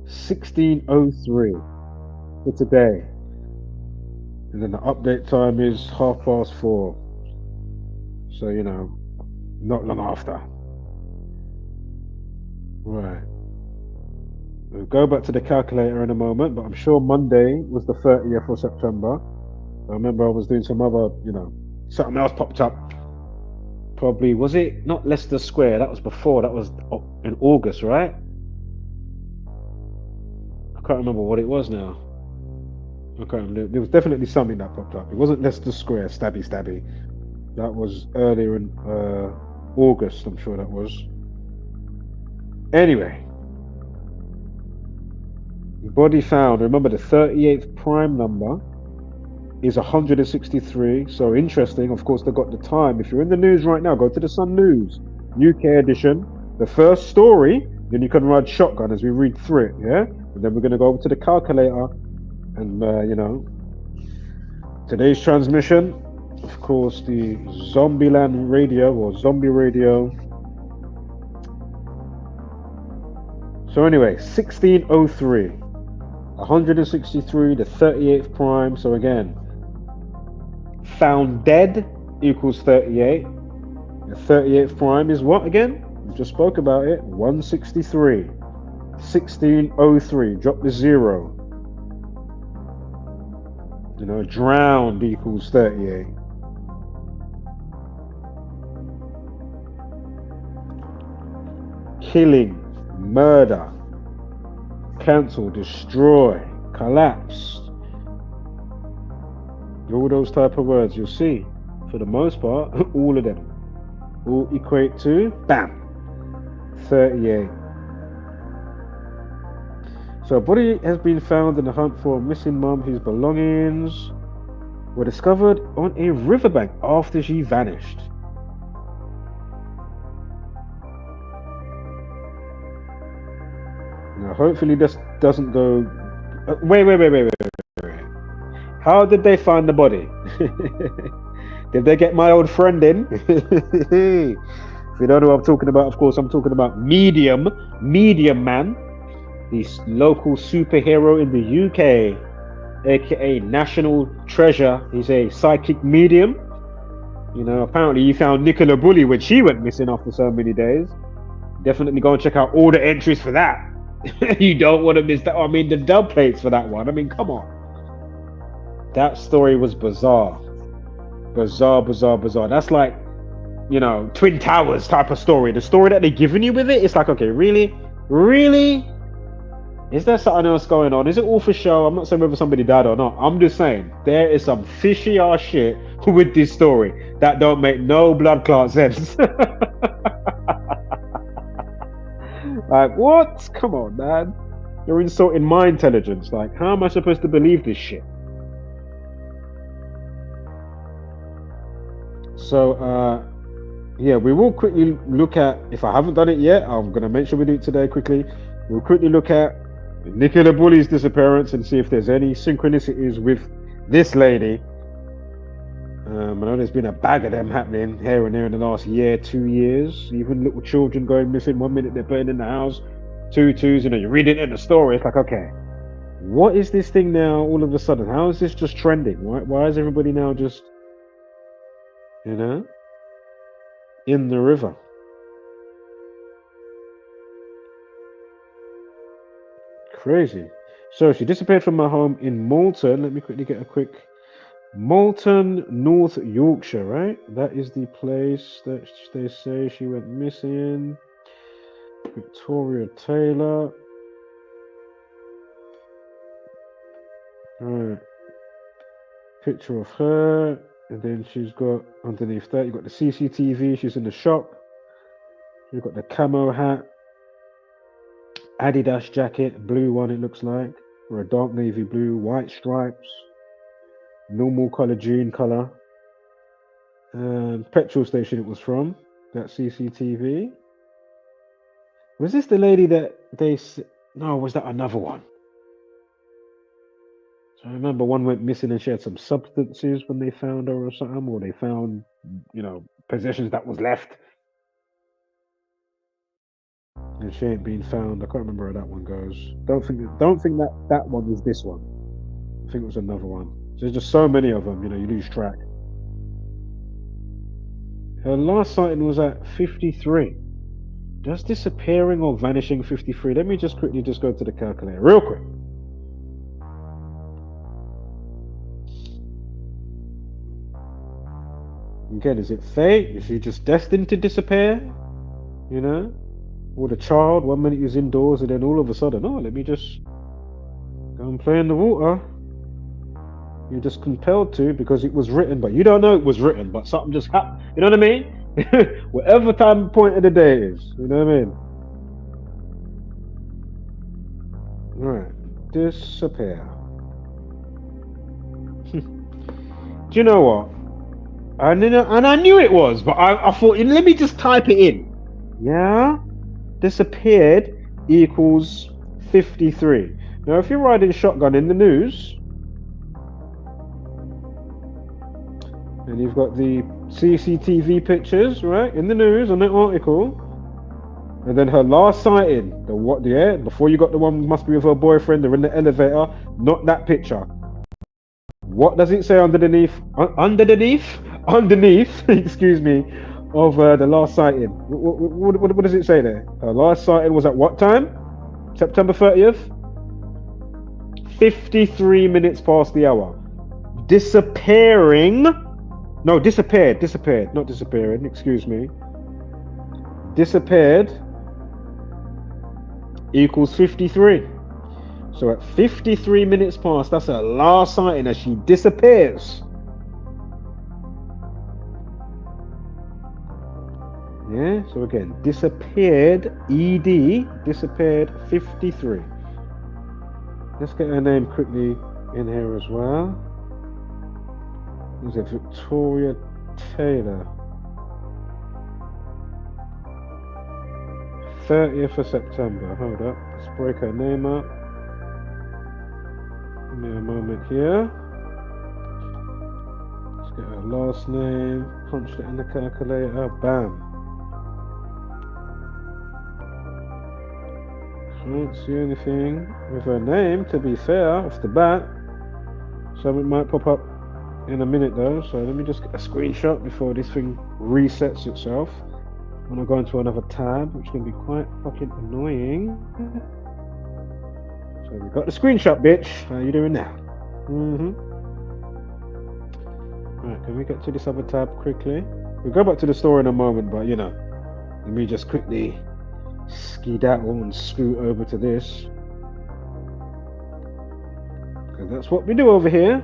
Speaker 3: 16:03 for today. And then the update time is 4:30. So, not long after. Right. We'll go back to the calculator in a moment, but I'm sure Monday was the 30th of September. I remember I was doing some other, something else popped up. Probably, was it not Leicester Square? That was before. That was in August, right? can't remember what it was now. I can't remember. There was definitely something that popped up. It wasn't Leicester Square, stabby. That was earlier in August, I'm sure that was. Anyway. Body found. Remember, the 38th prime number is 163. So interesting. Of course, they got the time. If you're in the news right now, go to the Sun News, UK edition. The first story, then you can ride shotgun as we read through it, yeah? And then we're going to go over to the calculator and, you know, today's transmission, of course, the Zombieland radio or Zombie radio. So anyway, 1603, 163, the 38th prime. So again, found dead equals 38. The 38th prime is what again? We just spoke about it. 163. 1603. Drop the 0. You know, drowned equals 38. Killing, murder, cancel, destroy, collapse. All those type of words you'll see, for the most part, all of them all equate to bam, 38. So a body has been found in the hunt for a missing mum whose belongings were discovered on a riverbank after she vanished. Now hopefully this doesn't go... Wait. How did they find the body? Did they get my old friend in? If you don't know what I'm talking about, of course I'm talking about Medium Man, the local superhero in the UK, aka National Treasure. He's a psychic medium. You know, apparently he found Nicola Bulley when she went missing after so many days. Definitely go and check out all the entries for that. You don't want to miss that. I mean, the dub plates for that one. I mean, come on. That story was bizarre. Bizarre. That's like, you know, Twin Towers type of story. The story that they're giving you with it, it's like, okay, really? Is there something else going on? Is it all for show? I'm not saying whether somebody died or not. I'm just saying there is some fishy ass shit with this story that don't make no blood clot sense. Like, what? Come on, man. You're insulting my intelligence. Like, how am I supposed to believe this shit? So, yeah, we will quickly look at, if I haven't done it yet, I'm going to make sure we do it today quickly. We'll quickly look at Nicola Bulley's disappearance and see if there's any synchronicities with this lady. I know there's been a bag of them happening here and there in the last year, 2 years. Even little children going missing. 1 minute they're burning in the house, twos. You know, you read it in the story. It's like, okay, what is this thing now? All of a sudden, how is this just trending? Why is everybody now just, you know, in the river? Crazy. So she disappeared from her home in Malton. Let me quickly get a quick... Malton, North Yorkshire, right? That is the place that they say she went missing. Victoria Taylor. Alright. Picture of her. And then she's got, underneath that, you've got the CCTV. She's in the shop. You've got the camo hat. Adidas jacket, blue one it looks like. Or a dark navy blue, white stripes. Normal colour, June colour. Petrol station it was from. That CCTV. Was this the lady that they... No, was that another one? So I remember one went missing and she had some substances when they found her or something. Or they found, you know, possessions that was left. And she ain't been found. I can't remember how that one goes. Don't think that one was this one. I think it was another one. There's just so many of them, you know, you lose track. Her last sighting was at 53. Does disappearing or vanishing 53? Let me just quickly go to the calculator, real quick. Again, is it fate? Is she just destined to disappear? You know? Or the child, 1 minute he's indoors and then all of a sudden, oh, let me just Go and play in the water. You're just compelled to because it was written, but you don't know it was written, but something just happened. You know what I mean? Whatever time point of the day is. You know what I mean? Right. Disappear. Do you know what? And I knew it was, but I thought, let me just type it in. Yeah? Disappeared equals 53. Now, if you're riding shotgun in the news, and you've got the CCTV pictures, right, in the news on that article, and then her last sighting, before you got the one must be with her boyfriend, they're in the elevator, not that picture. What does it say underneath, excuse me, of the last sighting? What does it say there? Her last sighting was at what time? September 30th? 53 minutes past the hour. Disappeared, not disappearing, excuse me. Disappeared equals 53. So at 53 minutes past, that's her last sighting as she disappears. Yeah, so again, disappeared, disappeared 53. Let's get her name quickly in here as well. Is it Victoria Taylor? 30th of September. Hold up. Let's break her name up. Give me a moment here. Let's get her last name. Punch it in the calculator. Bam. I don't see anything with her name, to be fair, off the bat. Something might pop up in a minute though, so let me just get a screenshot before this thing resets itself. I'm gonna go into another tab, which is gonna be quite fucking annoying. So we got the screenshot, bitch. How you doing now? Right, can we get to this other tab quickly? We'll go back to the store in a moment, but you know, let me just quickly skedaddle and scoot over to this, because that's what we do over here.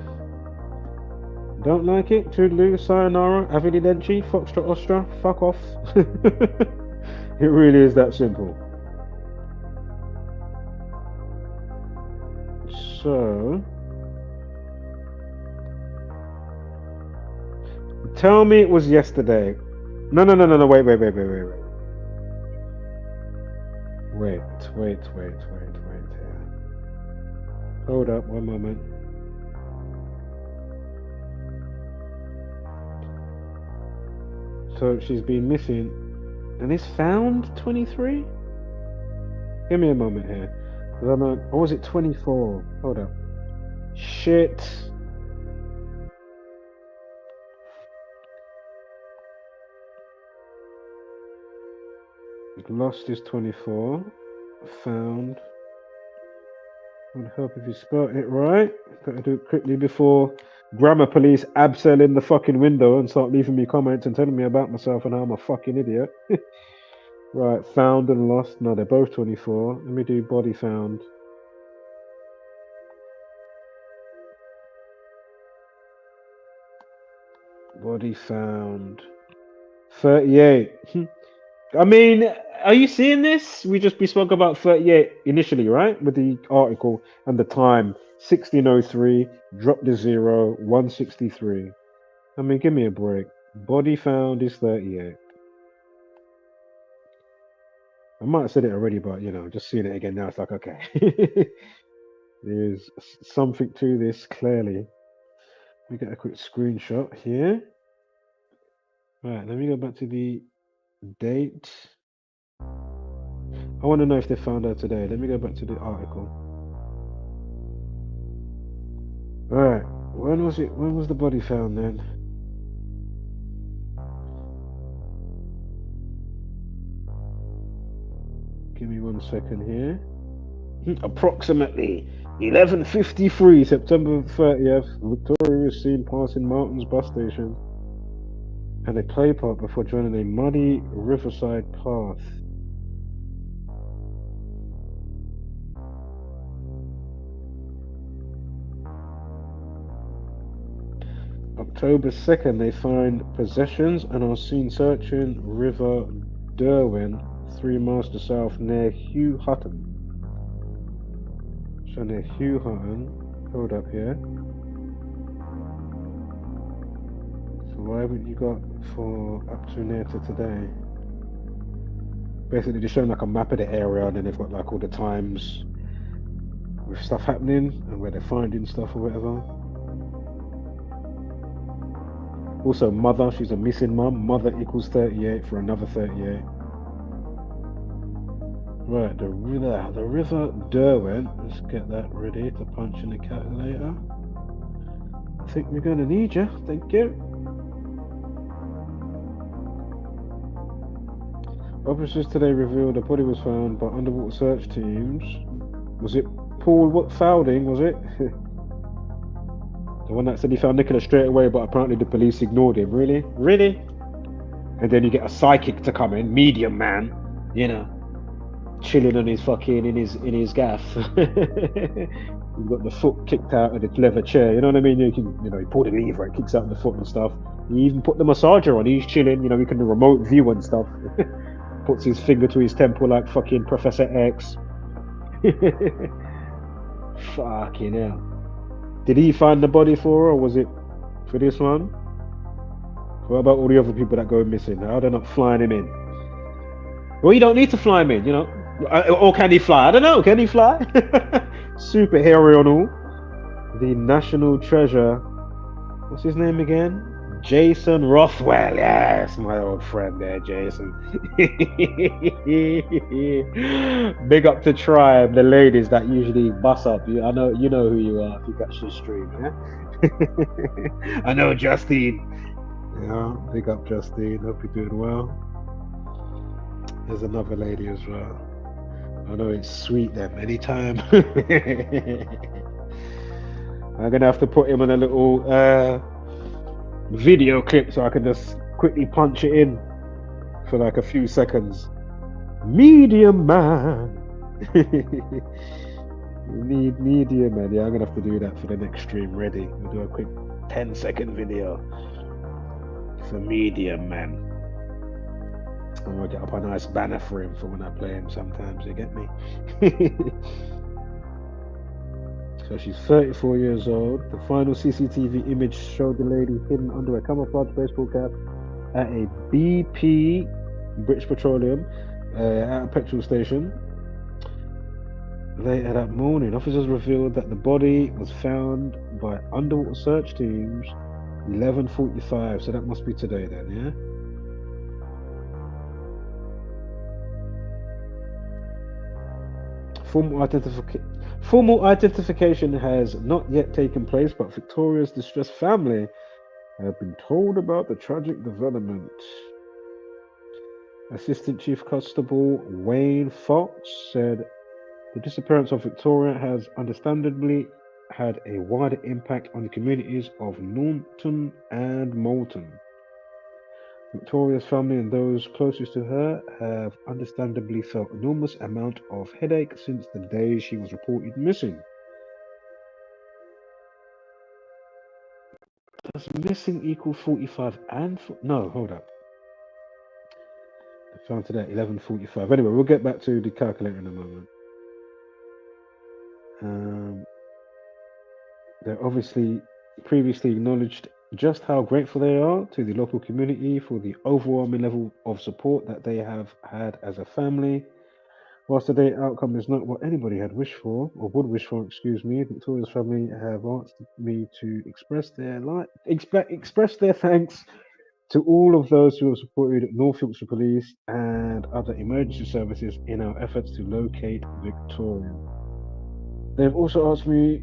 Speaker 3: Don't like it? Toodaloo, sayonara, arrivederci, foxtrot, ostra, fuck off. It really is that simple. So, tell me it was yesterday. No, wait. Wait. Hold up, one moment. So she's been missing, and is found 23? Give me a moment here. Or was it 24? Hold up. Shit. Lost is 24. Found. Would help if you spelled it right. Gotta do it quickly before grammar police abseil in the fucking window and start leaving me comments and telling me about myself and how I'm a fucking idiot. Right, found and lost. No, they're both 24. Let me do body found. Body found. 38. I mean, are you seeing this? We spoke about 38 initially, right? With the article and the time. 1603, drop the 0, 163. I mean, give me a break. Body found is 38. I might have said it already, but you know, just seeing it again now, it's like, okay. There's something to this, clearly. Let me get a quick screenshot here. Right, let me go back to the date. I want to know if they found her today. Let me go back to the article. Alright, when was it? When was the body found then? Give me 1 second here. Approximately 11:53, September 30th. Victoria was seen passing Martyn's bus station and a play park before joining a muddy riverside path. October 2nd, they find possessions and are seen searching River Derwent, 3 miles to south near Hugh Hutton. So near Hugh Hutton, hold up here. So why haven't you got for up to near to today? Basically, just showing like a map of the area, and then they've got like all the times with stuff happening and where they're finding stuff or whatever. Also, mother, she's a missing mum. Mother equals 38 for another 38. Right, the River Derwent. Let's get that ready to punch in the calculator. I think we're going to need you. Thank you. Officers today revealed a body was found by underwater search teams. Was it Paul Foulding, was it? The one that said he found Nicola straight away, but apparently the police ignored him. Really? Really? And then you get a psychic to come in, medium man, you know, chilling on his fucking in his gaff. You've got the foot kicked out of the leather chair, you know what I mean? You pull the lever, it kicks out the foot and stuff. You even put the massager on, he's chilling, you can do remote view and stuff. Puts his finger to his temple like fucking Professor X. Fucking hell. Did he find the body for her, or was it for this one? What about all the other people that go missing? How they're not flying him in? Well, you don't need to fly him in, or can he fly? I don't know. Can he fly? Superhero and all. The national treasure. What's his name again? Jason Rothwell. Yes, my old friend there, Jason. Big up to Tribe, the ladies that usually bust up. I know you know who you are if you catch this stream, yeah? I know Justine. Yeah, big up Justine. Hope you're doing well. There's another lady as well. I know it's sweet them anytime. I'm gonna have to put him on a little video clip so I can just quickly punch it in for like a few seconds. Medium man. You need medium man. Yeah, I'm gonna have to do that for the next stream. Ready? We'll do a quick 10-second video for medium man. I'm gonna get up a nice banner for him for when I play him sometimes, you get me? So she's 34 years old. The final CCTV image showed the lady hidden under a camouflage baseball cap at a BP, British Petroleum, at a petrol station. Later that morning, officers revealed that the body was found by underwater search teams 11:45. So that must be today then, yeah? Formal identification has not yet taken place, but Victoria's distressed family have been told about the tragic development. Assistant Chief Constable Wayne Fox said the disappearance of Victoria has understandably had a wider impact on the communities of Naunton and Moulton. Victoria's family and those closest to her have understandably felt enormous amount of headache since the day she was reported missing. Does missing equal 45 and... No, hold up. I found today 11:45. Anyway, we'll get back to the calculator in a moment. They're obviously previously acknowledged just how grateful they are to the local community for the overwhelming level of support that they have had as a family. Whilst the day outcome is not what anybody had wished for, or would wish for, excuse me, Victoria's family have asked me to express their thanks to all of those who have supported North Yorkshire Police and other emergency services in our efforts to locate Victoria. They've also asked me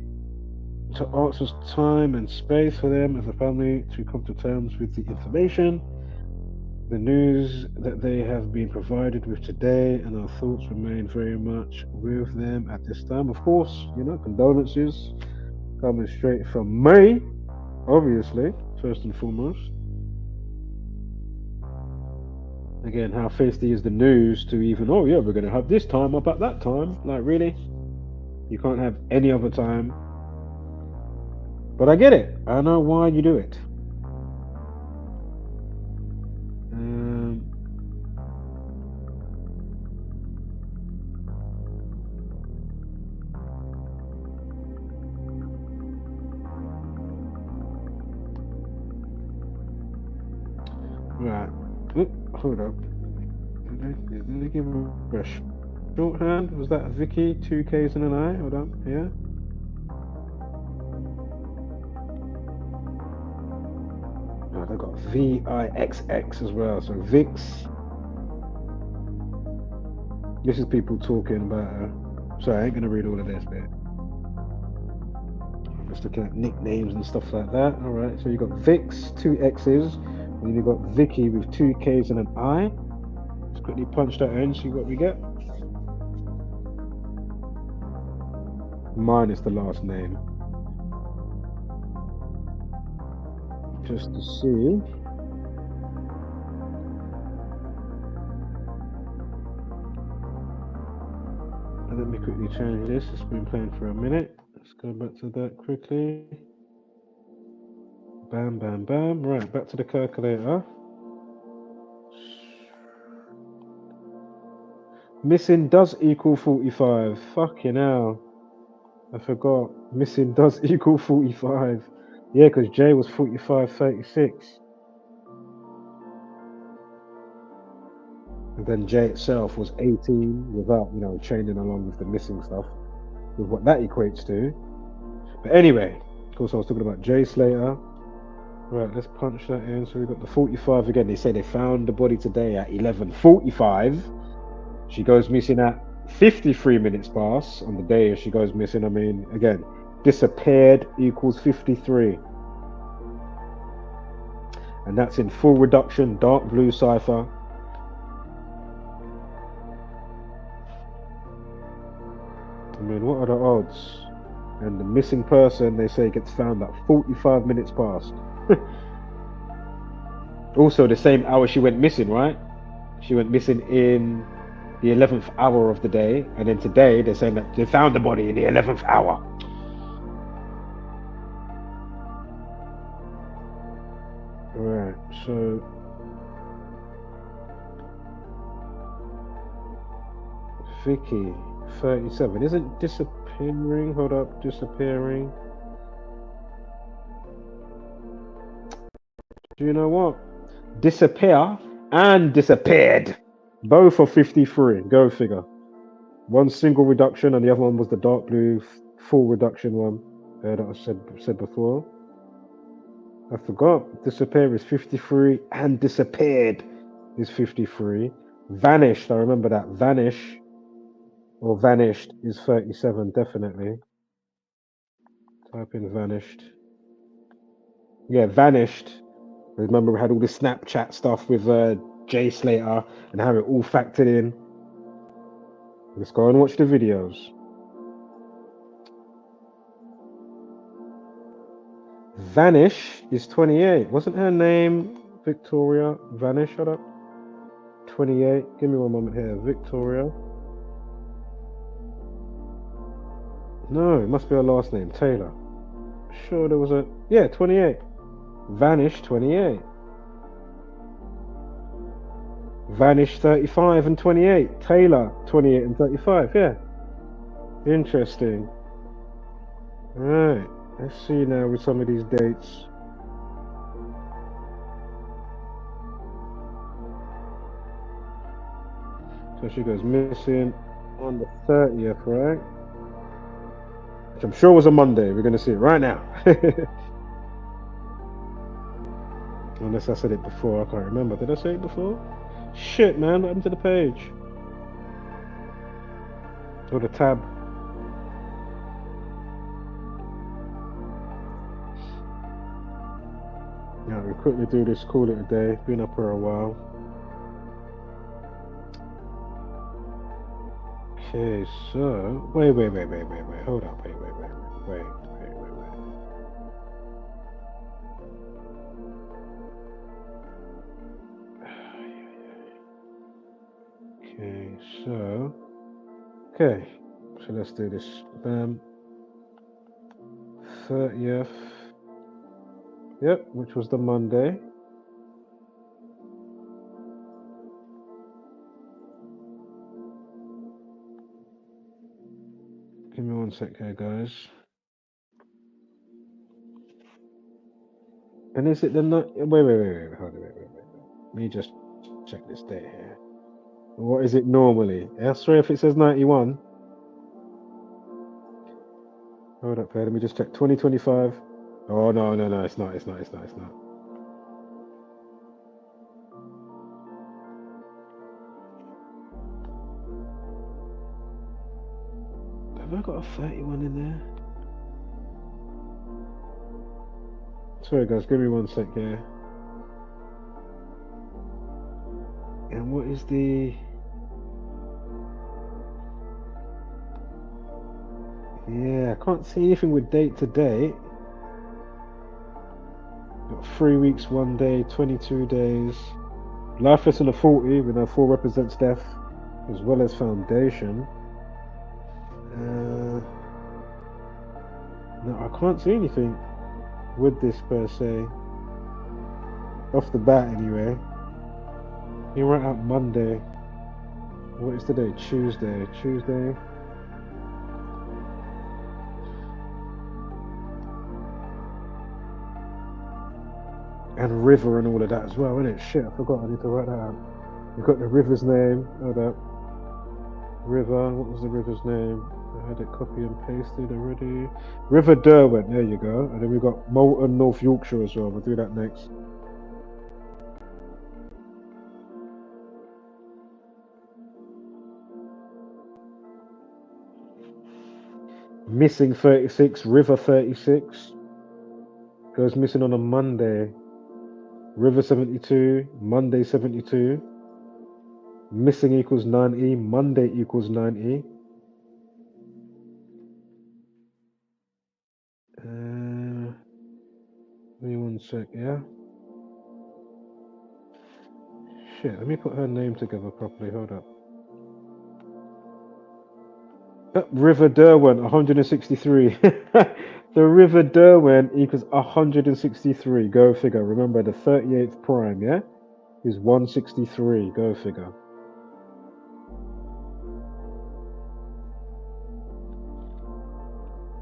Speaker 3: to ask us time and space for them as a family to come to terms with the information, the news that they have been provided with today, and our thoughts remain very much with them at this time. Of course, condolences coming straight from me, obviously, first and foremost. Again, how feisty is the news to even, oh yeah, we're going to have this time up at that time. Like, really? You can't have any other time. But I get it. I know why you do it. hold up. Did they give him a shorthand? Was that Vicky, 2 Ks and an I? Hold up, yeah. Oh, they've got VIXX as well. So Vix. This is people talking about. Sorry, I ain't gonna read all of this bit. I'm just looking at nicknames and stuff like that. All right. So you got Vix, 2 X's, and then you got Vicky with 2 Ks and an I. Let's quickly punch that in. See what we get. Mine is the last name. Just to see. And let me quickly change this. It's been playing for a minute. Let's go back to that quickly. Bam, bam, bam. Right, back to the calculator. Missing does equal 45. Fucking hell. I forgot. Missing does equal 45. Yeah, because J was 45.36. And then J itself was 18 without, chaining along with the missing stuff, with what that equates to. But anyway, of course, I was talking about J Slater. Right, let's punch that in. So we got the 45 again. They say they found the body today at 11:45. She goes missing at 53 minutes past on the day she goes missing. I mean, again, disappeared equals 53. And that's in full reduction, dark blue cipher. I mean, what are the odds? And the missing person, they say, gets found at 45 minutes past. Also, the same hour she went missing, right? She went missing in the 11th hour of the day. And then today, they're saying that they found the body in the 11th hour. Right, so... Vicky, 37. Isn't disappearing? Hold up, disappearing. Do you know what? Disappear and disappeared. Both are 53. Go figure. One single reduction, and the other one was the dark blue full reduction one that I said before. I forgot. Disappear is 53, and disappeared is 53. Vanished, I remember that. Vanish or vanished is 37, definitely. Type in vanished. Yeah, vanished. Remember we had all the Snapchat stuff with Jay Slater and how it all factored in. Let's go and watch the videos. Vanish is 28. Wasn't her name Victoria? Vanish, shut up. 28. Give me one moment here. Victoria. No, it must be her last name. Taylor. Sure there was a... Yeah, 28. Vanish, 28. Vanish, 35 and 28. Taylor, 28 and 35. Yeah. Interesting. Alright. Let's see now with some of these dates. So she goes missing on the 30th, right? Which I'm sure was a Monday. We're going to see it right now. Unless I said it before, I can't remember. Did I say it before? Shit, man, what happened to the page? Or the tab? Yeah, we'll quickly do this, call it a day. Been up for a while. Okay, so... Wait. Hold up, wait. Okay, so let's do this. 30th. Yep, which was the Monday. Give me one sec here, guys. And is it the night? Wait. Hold on, wait. Let me just check this date here. What is it normally? I swear if it says 91. Hold up, let me just check. 2025. Oh no, it's not. Have I got a 31 in there? Sorry guys, give me 1 sec here. And what is the... Yeah, I can't see anything with date to date. Got 3 weeks, 1 day, 22 days. Life lesson of 40, we know 4 represents death, as well as foundation. No, I can't see anything with this per se. Off the bat anyway. You write out Monday. What is today? Tuesday. And river and all of that as well, innit? Shit, I forgot, I need to write that out. You've got the river's name. Hold up. River, what was the river's name? I had it copy and pasted already. River Derwent, there you go. And then we've got Molten, North Yorkshire as well. We'll do that next. Missing 36, River 36. Goes missing on a Monday. River 72, Monday 72. Missing equals 90, Monday equals 90. Give me 1 sec, yeah? Shit, let me put her name together properly, hold up. River Derwent, 163. The River Derwent equals 163, go figure. Remember, the 38th prime, yeah? Is 163, go figure.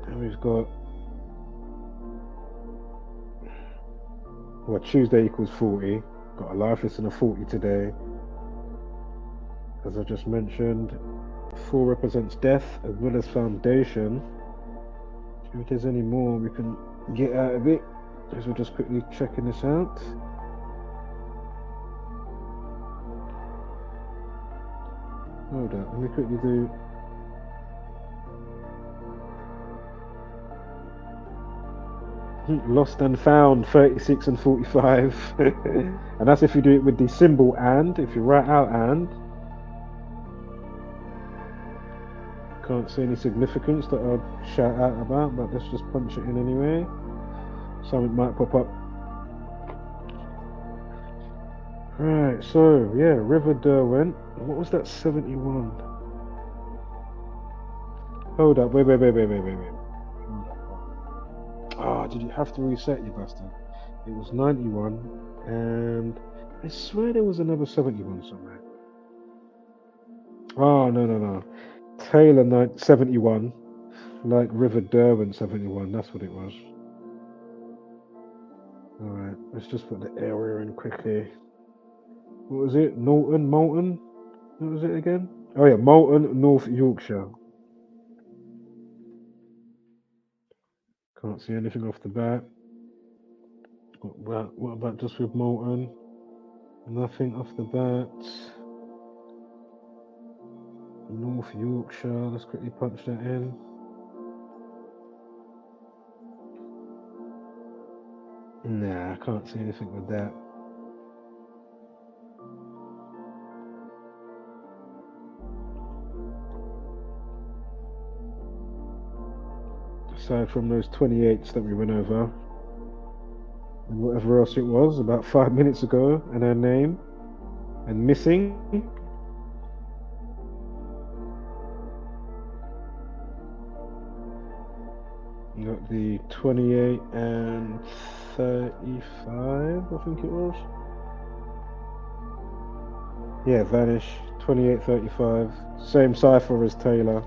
Speaker 3: And we've got... Well, Tuesday equals 40. Got a life lesson of 40 today. As I just mentioned, 4 represents death as well as foundation. If there's any more we can get out of it, as we're just quickly checking this out. Hold up, let me quickly do... Lost and found, 36 and 45. And that's if you do it with the symbol and. If you write out and. Can't see any significance that I'd shout out about, but let's just punch it in anyway. Something might pop up. Right, so yeah, River Derwent. What was that 71? Hold up, wait. Ah, did you have to reset, you bastard? It was 91, and I swear there was another 71 somewhere. Oh, no. Taylor 71, like River Derwent 71, that's what it was. Alright, let's just put the area in quickly. What was it? Molten? What was it again? Oh yeah, Molten, North Yorkshire. Can't see anything off the bat. What about just with Molten? Nothing off the bat. North Yorkshire, let's quickly punch that in. Nah, I can't see anything with that. Aside from those 28s that we went over, and whatever else it was about 5 minutes ago, and her name, and missing. You got the 28 and 35, I think it was. Yeah, vanish, 28, 35. Same cipher as Taylor.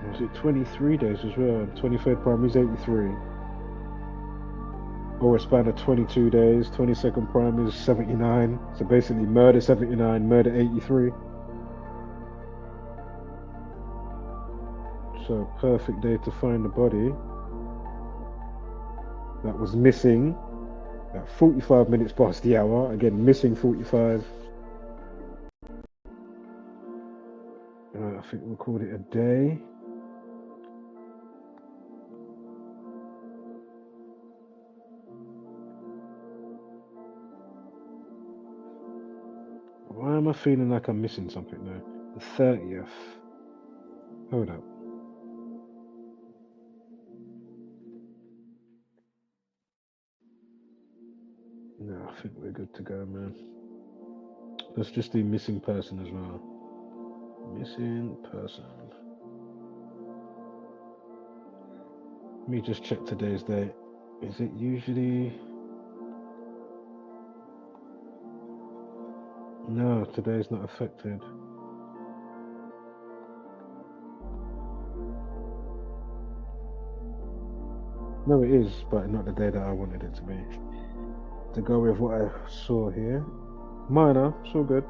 Speaker 3: Was it 23 days as well? 23rd primary is 83. Over a span of 22 days, 22nd primary is 79. So basically murder 79, murder 83. So perfect day to find the body that was missing at 45 minutes past the hour. Again, missing 45. I think we'll call it a day. Why am I feeling like I'm missing something now? The 30th. Hold up. No, I think we're good to go, man. Let's just do missing person as well. Missing person. Let me just check today's date. Is it usually... No, today's not affected. No, it is, but not the day that I wanted it to be. To go with what I saw here. Minor, it's all good.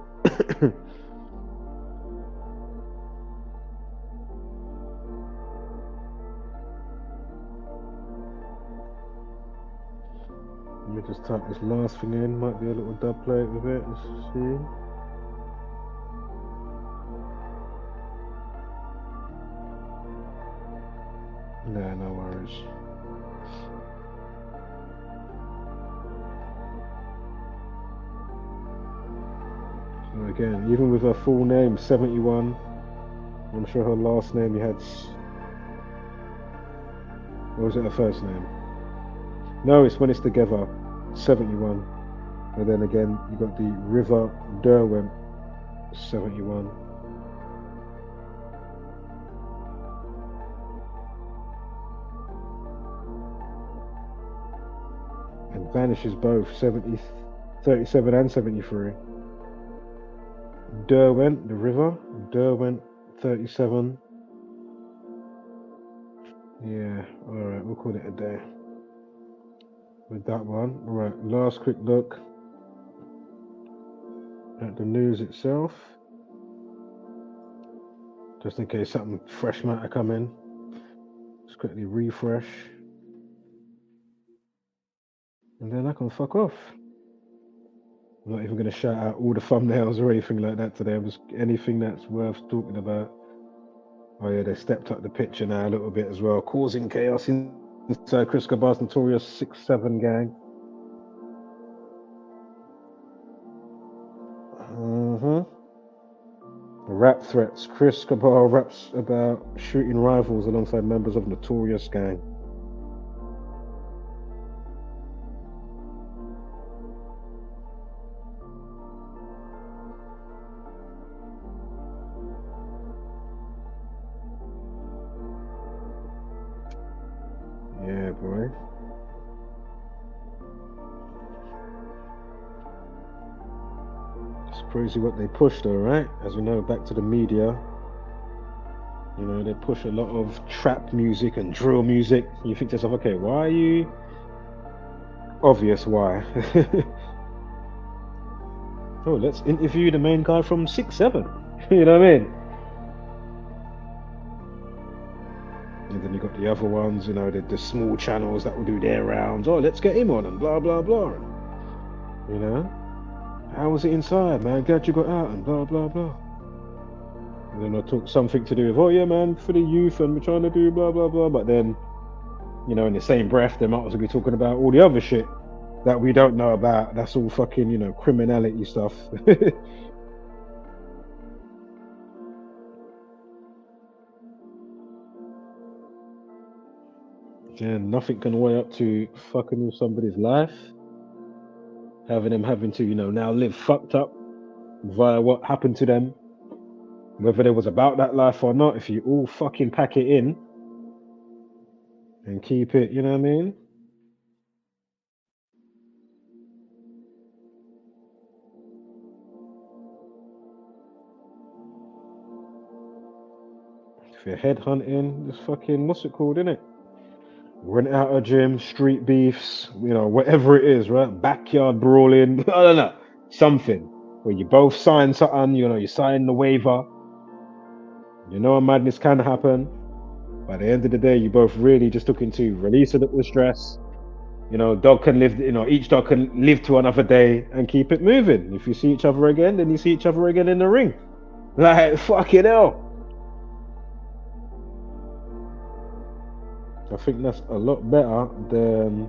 Speaker 3: Let me just type this last thing in. Might be a little dub plate with it. Let's see. Nah, no worries. So again, even with her full name, 71, I'm sure her last name you had... Or was it her first name? No, it's when it's together. 71. And then again, you got the River Derwent, 71. And vanishes both, 37 and 73. Derwent, the river, Derwent, 37. Yeah, alright, we'll call it a day with that one. Alright, last quick look at the news itself, just in case something fresh might have come in. Just quickly refresh, and then I can fuck off. I'm not even going to shout out all the thumbnails or anything like that today. I'm just anything that's worth talking about. Oh yeah, they stepped up the picture now a little bit as well, causing chaos inside Chris Kaba's notorious 6-7 gang. Rap threats. Chris Kaba raps about shooting rivals alongside members of notorious gang. Yeah, boy. It's crazy what they push though, right? As we know, back to the media. You know, they push a lot of trap music and drill music. You think to yourself, okay, why are you... Obvious why. Oh, let's interview the main guy from 6-7. You know what I mean? And then you got the other ones, you know, the small channels that will do their rounds. Oh, let's get him on and blah, blah, blah. You know? How was it inside, man? Glad you got out and blah, blah, blah. And then I'll talk something to do with, oh yeah, man, for the youth and we're trying to do blah, blah, blah. But then, you know, in the same breath, they might also be talking about all the other shit that we don't know about. That's all fucking, you know, criminality stuff. And nothing can weigh up to fucking with somebody's life. Having to, you know, now live fucked up via what happened to them. Whether it was about that life or not, if you all fucking pack it in and keep it, you know what I mean? If you're headhunting, just fucking, what's it called, innit? Rent out a gym, street beefs, whatever it is, right? Backyard brawling, I don't know, something where you both sign something, you sign the waiver. A madness can happen. By the end of the day, you both really just looking to release a little stress. Dog can live, each dog can live to another day and keep it moving. If you see each other again, then you see each other again in the ring. Like, fucking hell. I think that's a lot better than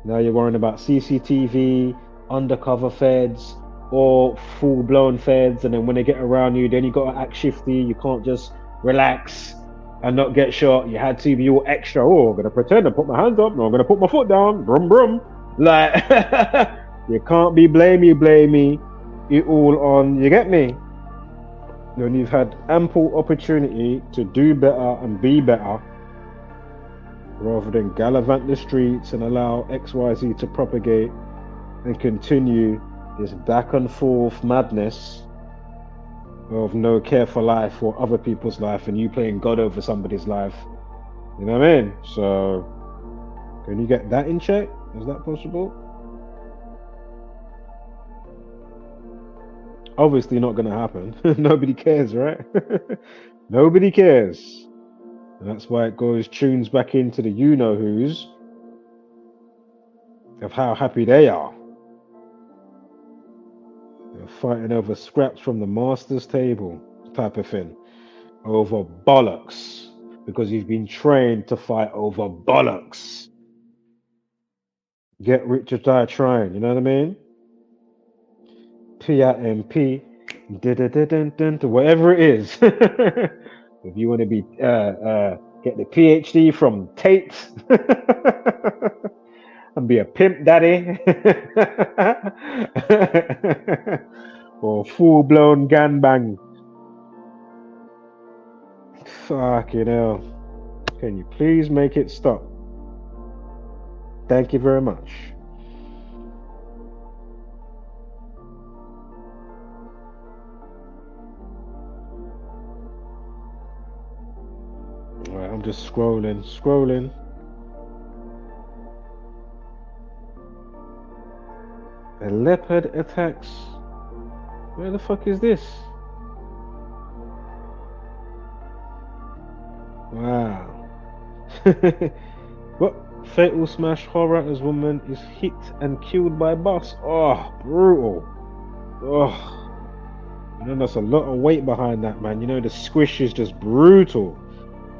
Speaker 3: now you're worrying about CCTV, undercover feds, or full-blown feds, and then when they get around you, then you got to act shifty. You can't just relax and not get shot. You had to be all extra. Oh, I'm gonna pretend to put my hands up. No, I'm gonna put my foot down. Brum brum. Like, you can't be blamey. It all on. You get me? When you've had ample opportunity to do better and be better, rather than gallivant the streets and allow XYZ to propagate and continue this back and forth madness of no care for life or other people's life, and you playing God over somebody's life. You know what I mean? So, can you get that in check? Is that possible? Obviously not going to happen. Nobody cares, right? Nobody cares. And that's why it tunes back into the you-know-whos of how happy they are. They're fighting over scraps from the master's table type of thing. Over bollocks. Because you've been trained to fight over bollocks. Get rich or die trying, you know what I mean? PIMP, whatever it is. If you want to be get the PhD from Tate and be a pimp daddy, or full-blown gangbang. Fucking hell. Can you please make it stop? Thank you very much. Right, I'm just scrolling. A leopard attacks. Where the fuck is this? Wow. What? Fatal smash horror as woman is hit and killed by bus. Oh, brutal. Oh. There's a lot of weight behind that, man. The squish is just brutal.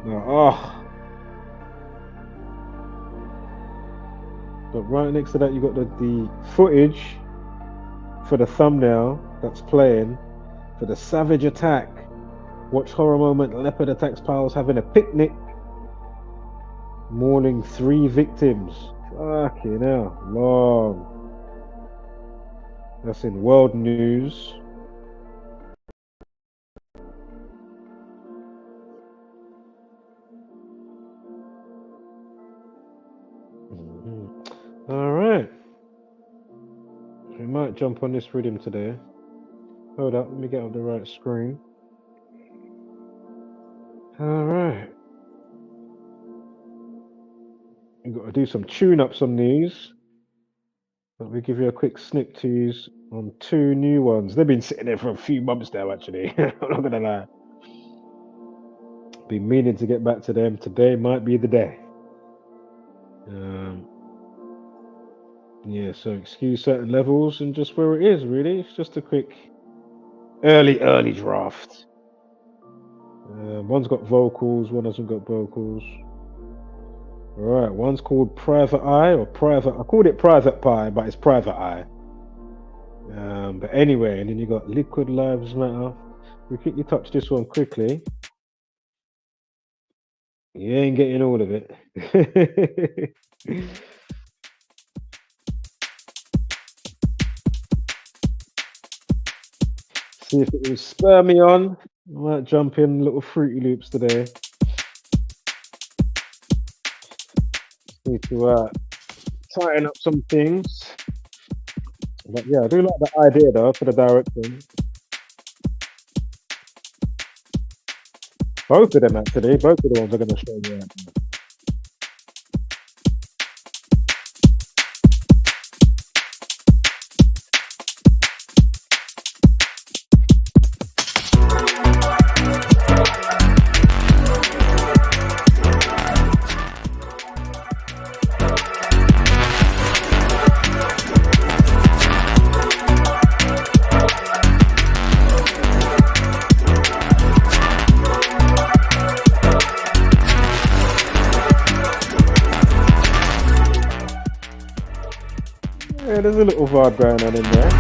Speaker 3: Oh. But right next to that, you got the footage for the thumbnail that's playing for the savage attack. Watch horror moment. Leopard attacks pals having a picnic. Mourning 3 victims. Fucking hell. Long. That's in world news. Alright. We might jump on this rhythm today. Hold up, let me get on the right screen. Alright. We've got to do some tune-ups on these. But we give you a quick snip tease on 2 new ones. They've been sitting there for a few months now, actually. I'm not gonna lie. Been meaning to get back to them. Today might be the day. Yeah, so excuse certain levels and just where it is, really. It's just a quick early draft. One's got vocals, one hasn't got vocals. Alright, one's called Private Eye, or Private... I called it Private Pie, but it's Private Eye. But anyway, and then you got Liquid Lives Matter. We quickly touch this one quickly. You ain't getting all of it. See if it will spur me on. I might jump in little Fruity Loops today. Need to tighten up some things. But yeah, I do like the idea though for the direction. Both of them actually. Both of the ones are going to show you out. Yeah, there's a little vibe going on in there.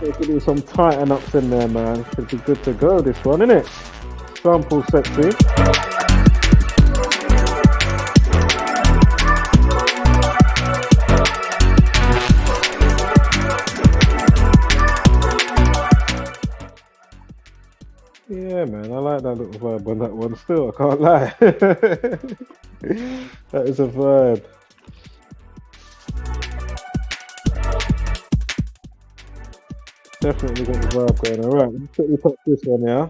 Speaker 3: We could do some tighten ups in there, man. Should be good to go, this one, innit? Sample sexy. Yeah, man, I like that little vibe on that one still, I can't lie. That is a vibe. Definitely got the vibe going. Alright, let's quickly put this one, yeah?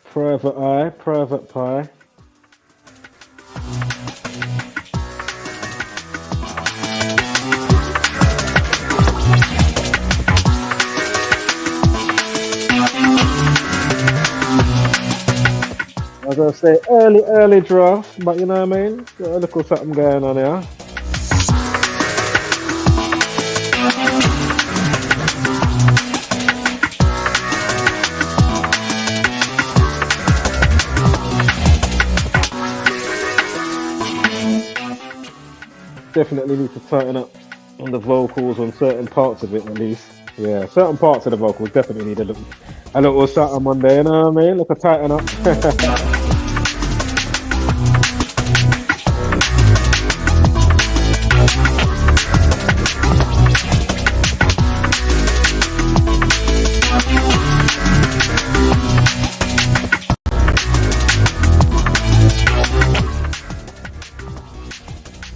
Speaker 3: Private eye, private pie. I was gonna say early draft, but you know what I mean? Got a little something going on here. Definitely need to tighten up on the vocals on certain parts of it at least. Yeah, certain parts of the vocals definitely need a little something on there, you know what I mean? Look a tighten up.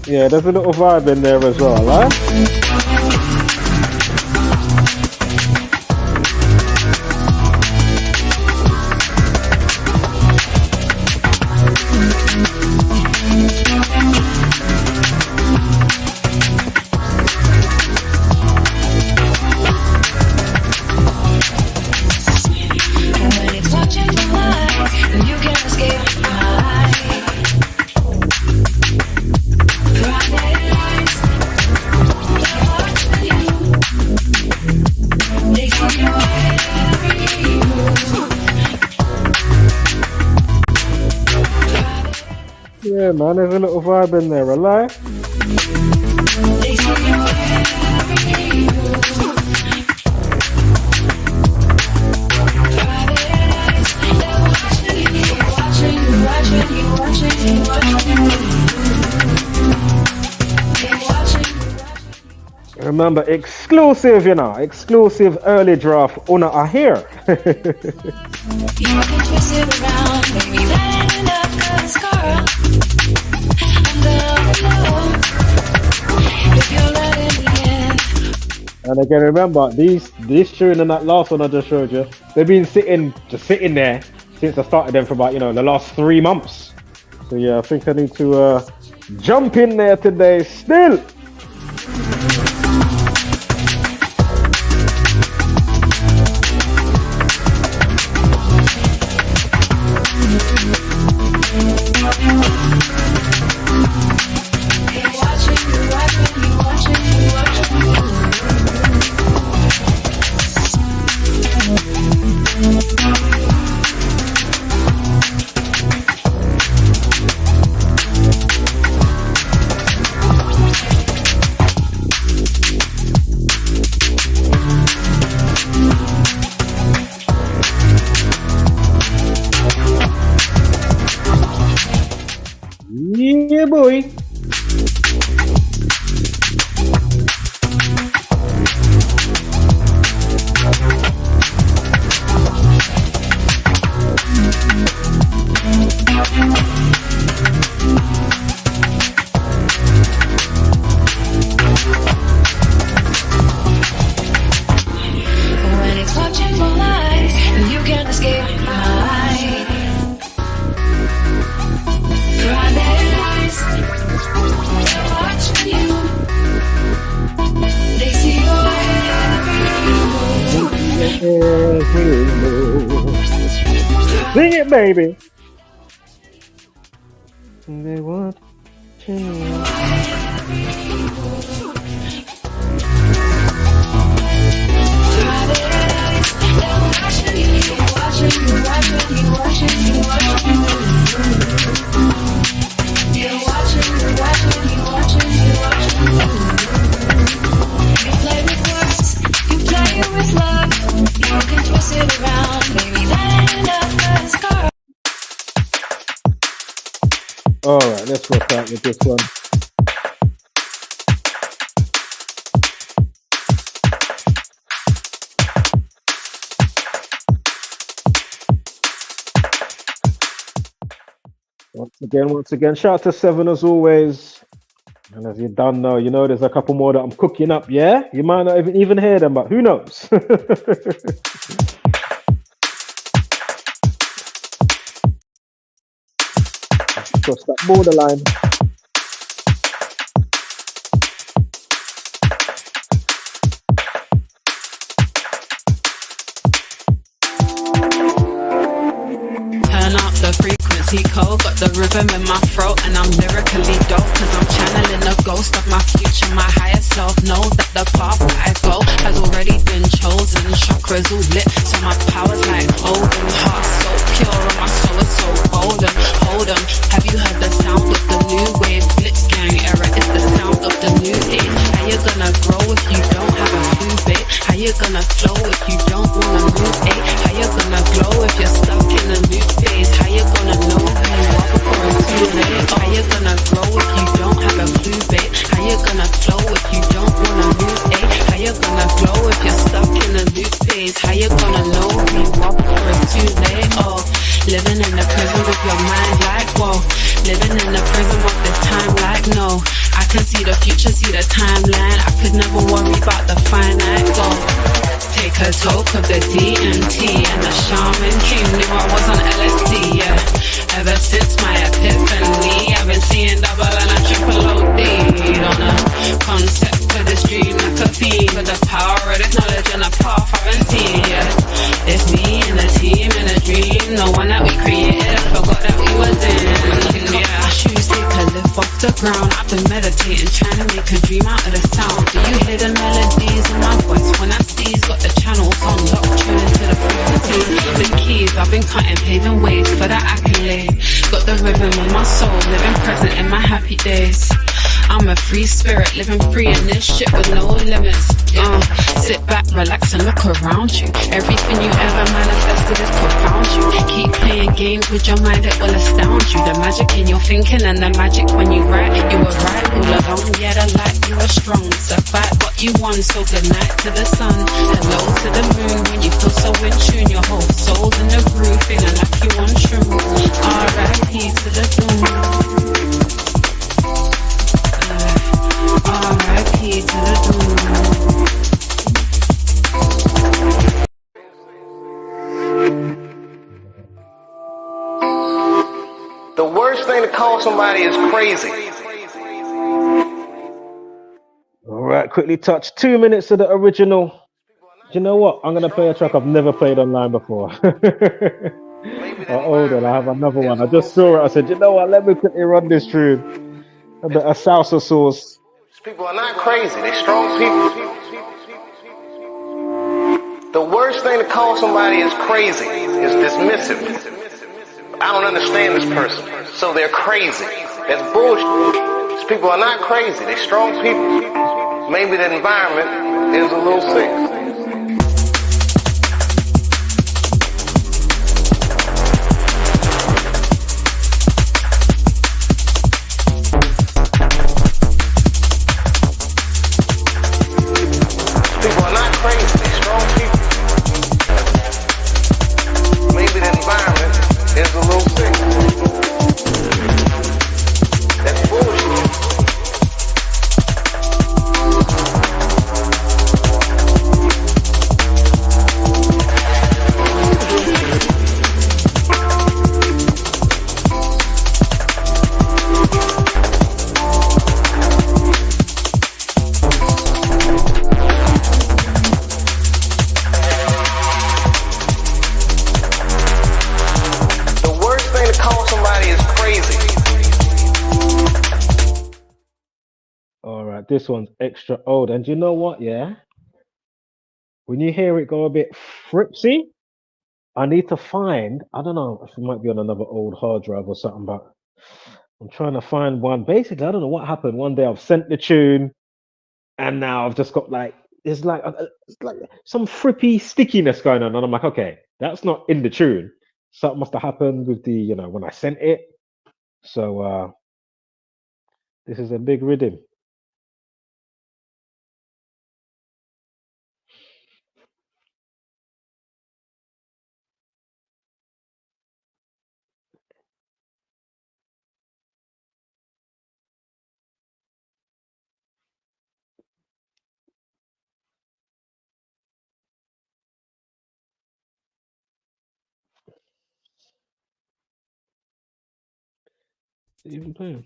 Speaker 3: Yeah, there's a little vibe in there as well, right? Yeah, man, there's a little vibe in there, alive. Remember, exclusive, you know, exclusive early draft. Una are here. And again, remember, this tune and that last one I just showed you, they've been just sitting there since I started them for about, you know, the last 3 months. So yeah, I think I need to jump in there today still. Yeah, boy.
Speaker 9: When it's watching for lies, and you can't escape my private eyes. They're watching you. They see your every move.
Speaker 3: Sing it, baby. They want to. All right, let's rock out with this one. Once again, shout out to Seven as always. And as you done know, you know there's a couple more that I'm cooking up, yeah? You might not even hear them, but who knows? Cross that borderline.
Speaker 10: Turn up the frequency code, got the rhythm in my throat, and I'm lyrically dope, cause I'm channeling the ghost of my future. My higher self knows that the path that I go has already been chosen. Chakras all lit, so my power's like Odin. Heart so pure, and my soul is so golden. Hold 'em, have you heard the sound of the new wave? Blitz gang era is the sound of the new age. How you gonna grow if you don't have a clue, babe? How you gonna flow if you don't wanna move, eh? How you gonna glow if you're stuck in a new phase? How you gonna know who you are before it's too late? How you gonna grow if you don't have a clue, babe? How you gonna flow if you don't wanna move, eh? How you gonna glow if you're stuck in a new phase? How you gonna know who you are before it's too late? Oh, living in the prison with your mind like whoa. Living in the prison of this time like no. I can see the future, see the timeline. I could never worry about the finite goal. Take a toke of the DMT, and the shaman king knew I was on LSD, yeah. Ever since my epiphany, I've been seeing double and a triple OD on a concept for this dream like a fiend, for the power of this knowledge and the path I've been seeing, yeah. It's me and the team in a dream, the one that we created, I forgot that we was in, yeah. I choose to live off the ground. I've been meditating, trying to make a dream out of the sound. Do you hear the melodies in my voice when I seize? Got the channels on lock, tuning to the frequency. The keys, I've been cutting, paving ways for the accolade. Got the rhythm in my soul, living present in my happy days. I'm a free spirit, living free in this shit with no limits. Sit back, relax and look around you. Everything you ever manifested is profound you. Keep playing games with your mind, it will astound you. The magic in your thinking and the magic when you write. You were right all along, yeah, the light, you were strong. So fight what you won, so good night to the sun. Hello to the moon, when you feel so in tune. Your whole soul's in the groove, feeling like you on shrooms. R.I.P. to the doom. R.I.P. to the doom.
Speaker 11: The worst thing to call somebody is crazy.
Speaker 3: All right, quickly touch 2 minutes of the original. Do you know what? I'm gonna play a track I've never played online before. Hold on, I have another one. I just saw it. I said, you know what? Let me quickly run this through. A bit of salsa sauce.
Speaker 11: People are not crazy. They're strong people. The worst thing to call somebody is crazy is dismissive. I don't understand this person, so they're crazy. That's bullshit. These people are not crazy. They're strong people. Maybe the environment is a little sick. Is a little sick.
Speaker 3: like this one's extra old. And you know what? Yeah, when you hear it go a bit fripsy, I need to find. I don't know if it might be on another old hard drive or something, but I'm trying to find one. Basically, I don't know what happened. One day I've sent the tune, and now I've just got like it's like some frippy stickiness going on, and I'm like, okay, that's not in the tune. Something must have happened with the when I sent it. So this is a big rhythm. Even playing.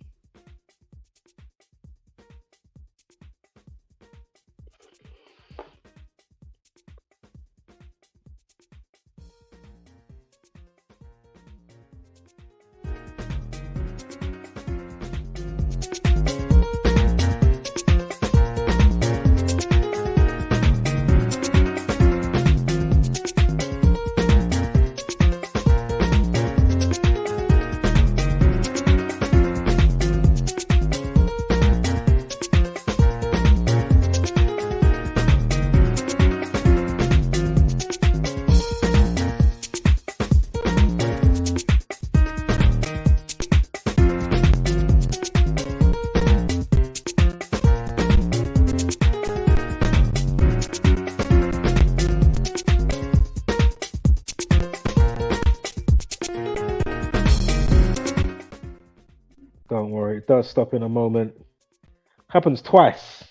Speaker 3: Don't worry, it does stop in a moment. Happens twice.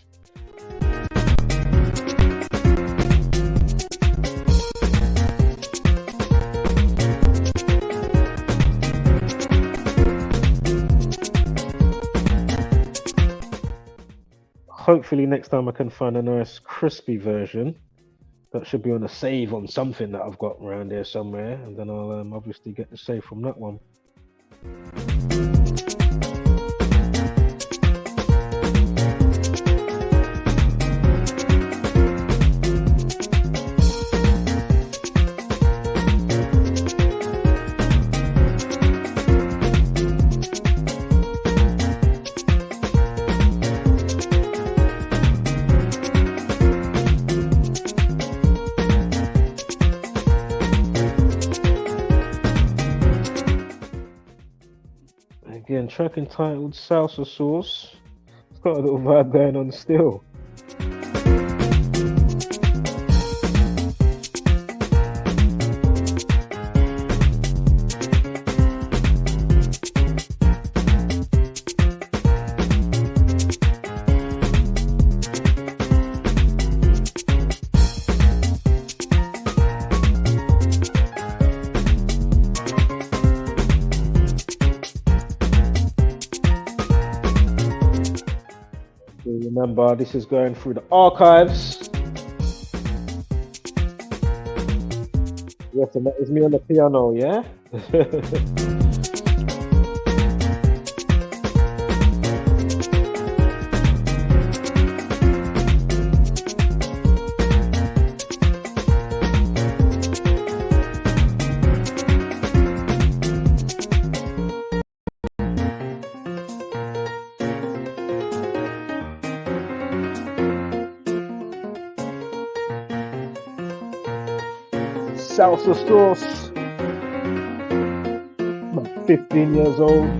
Speaker 3: Hopefully next time I can find a nice crispy version. That should be on a save on something that I've got around here somewhere, and then I'll obviously get the save from that one. Again, track entitled Salsa Sauce. It's got a little vibe going on still. Remember, this is going through the archives. Yes, and that is me on the piano, yeah? Salsa Sauce, about 15 years old.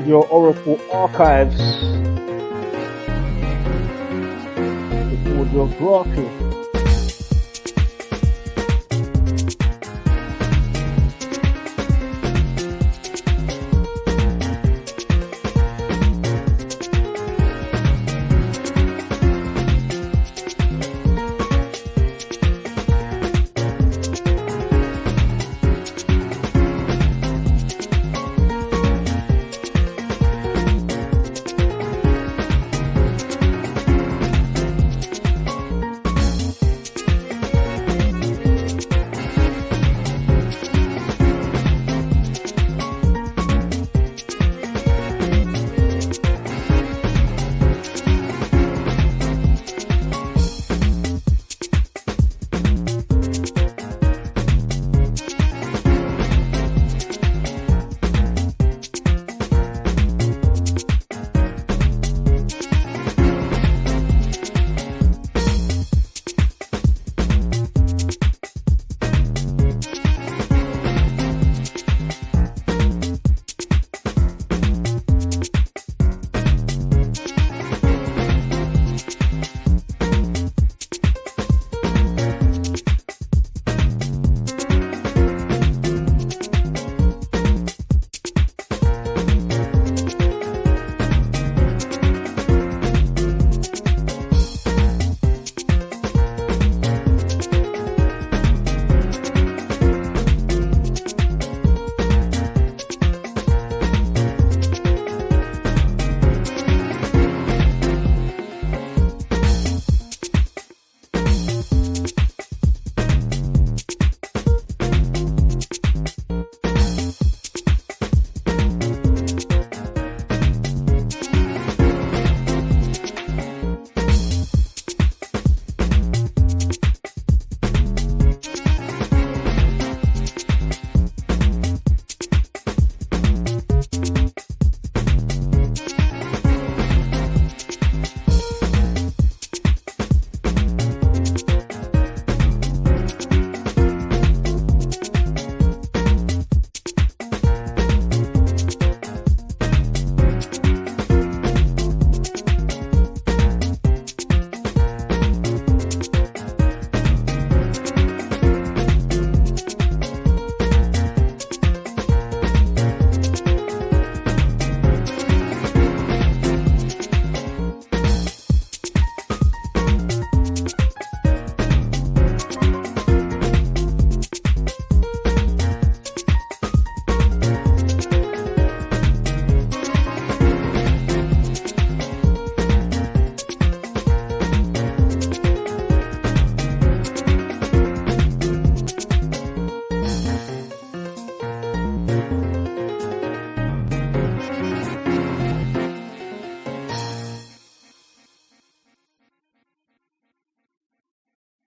Speaker 3: Your Oracle Archives, Audio Graphic.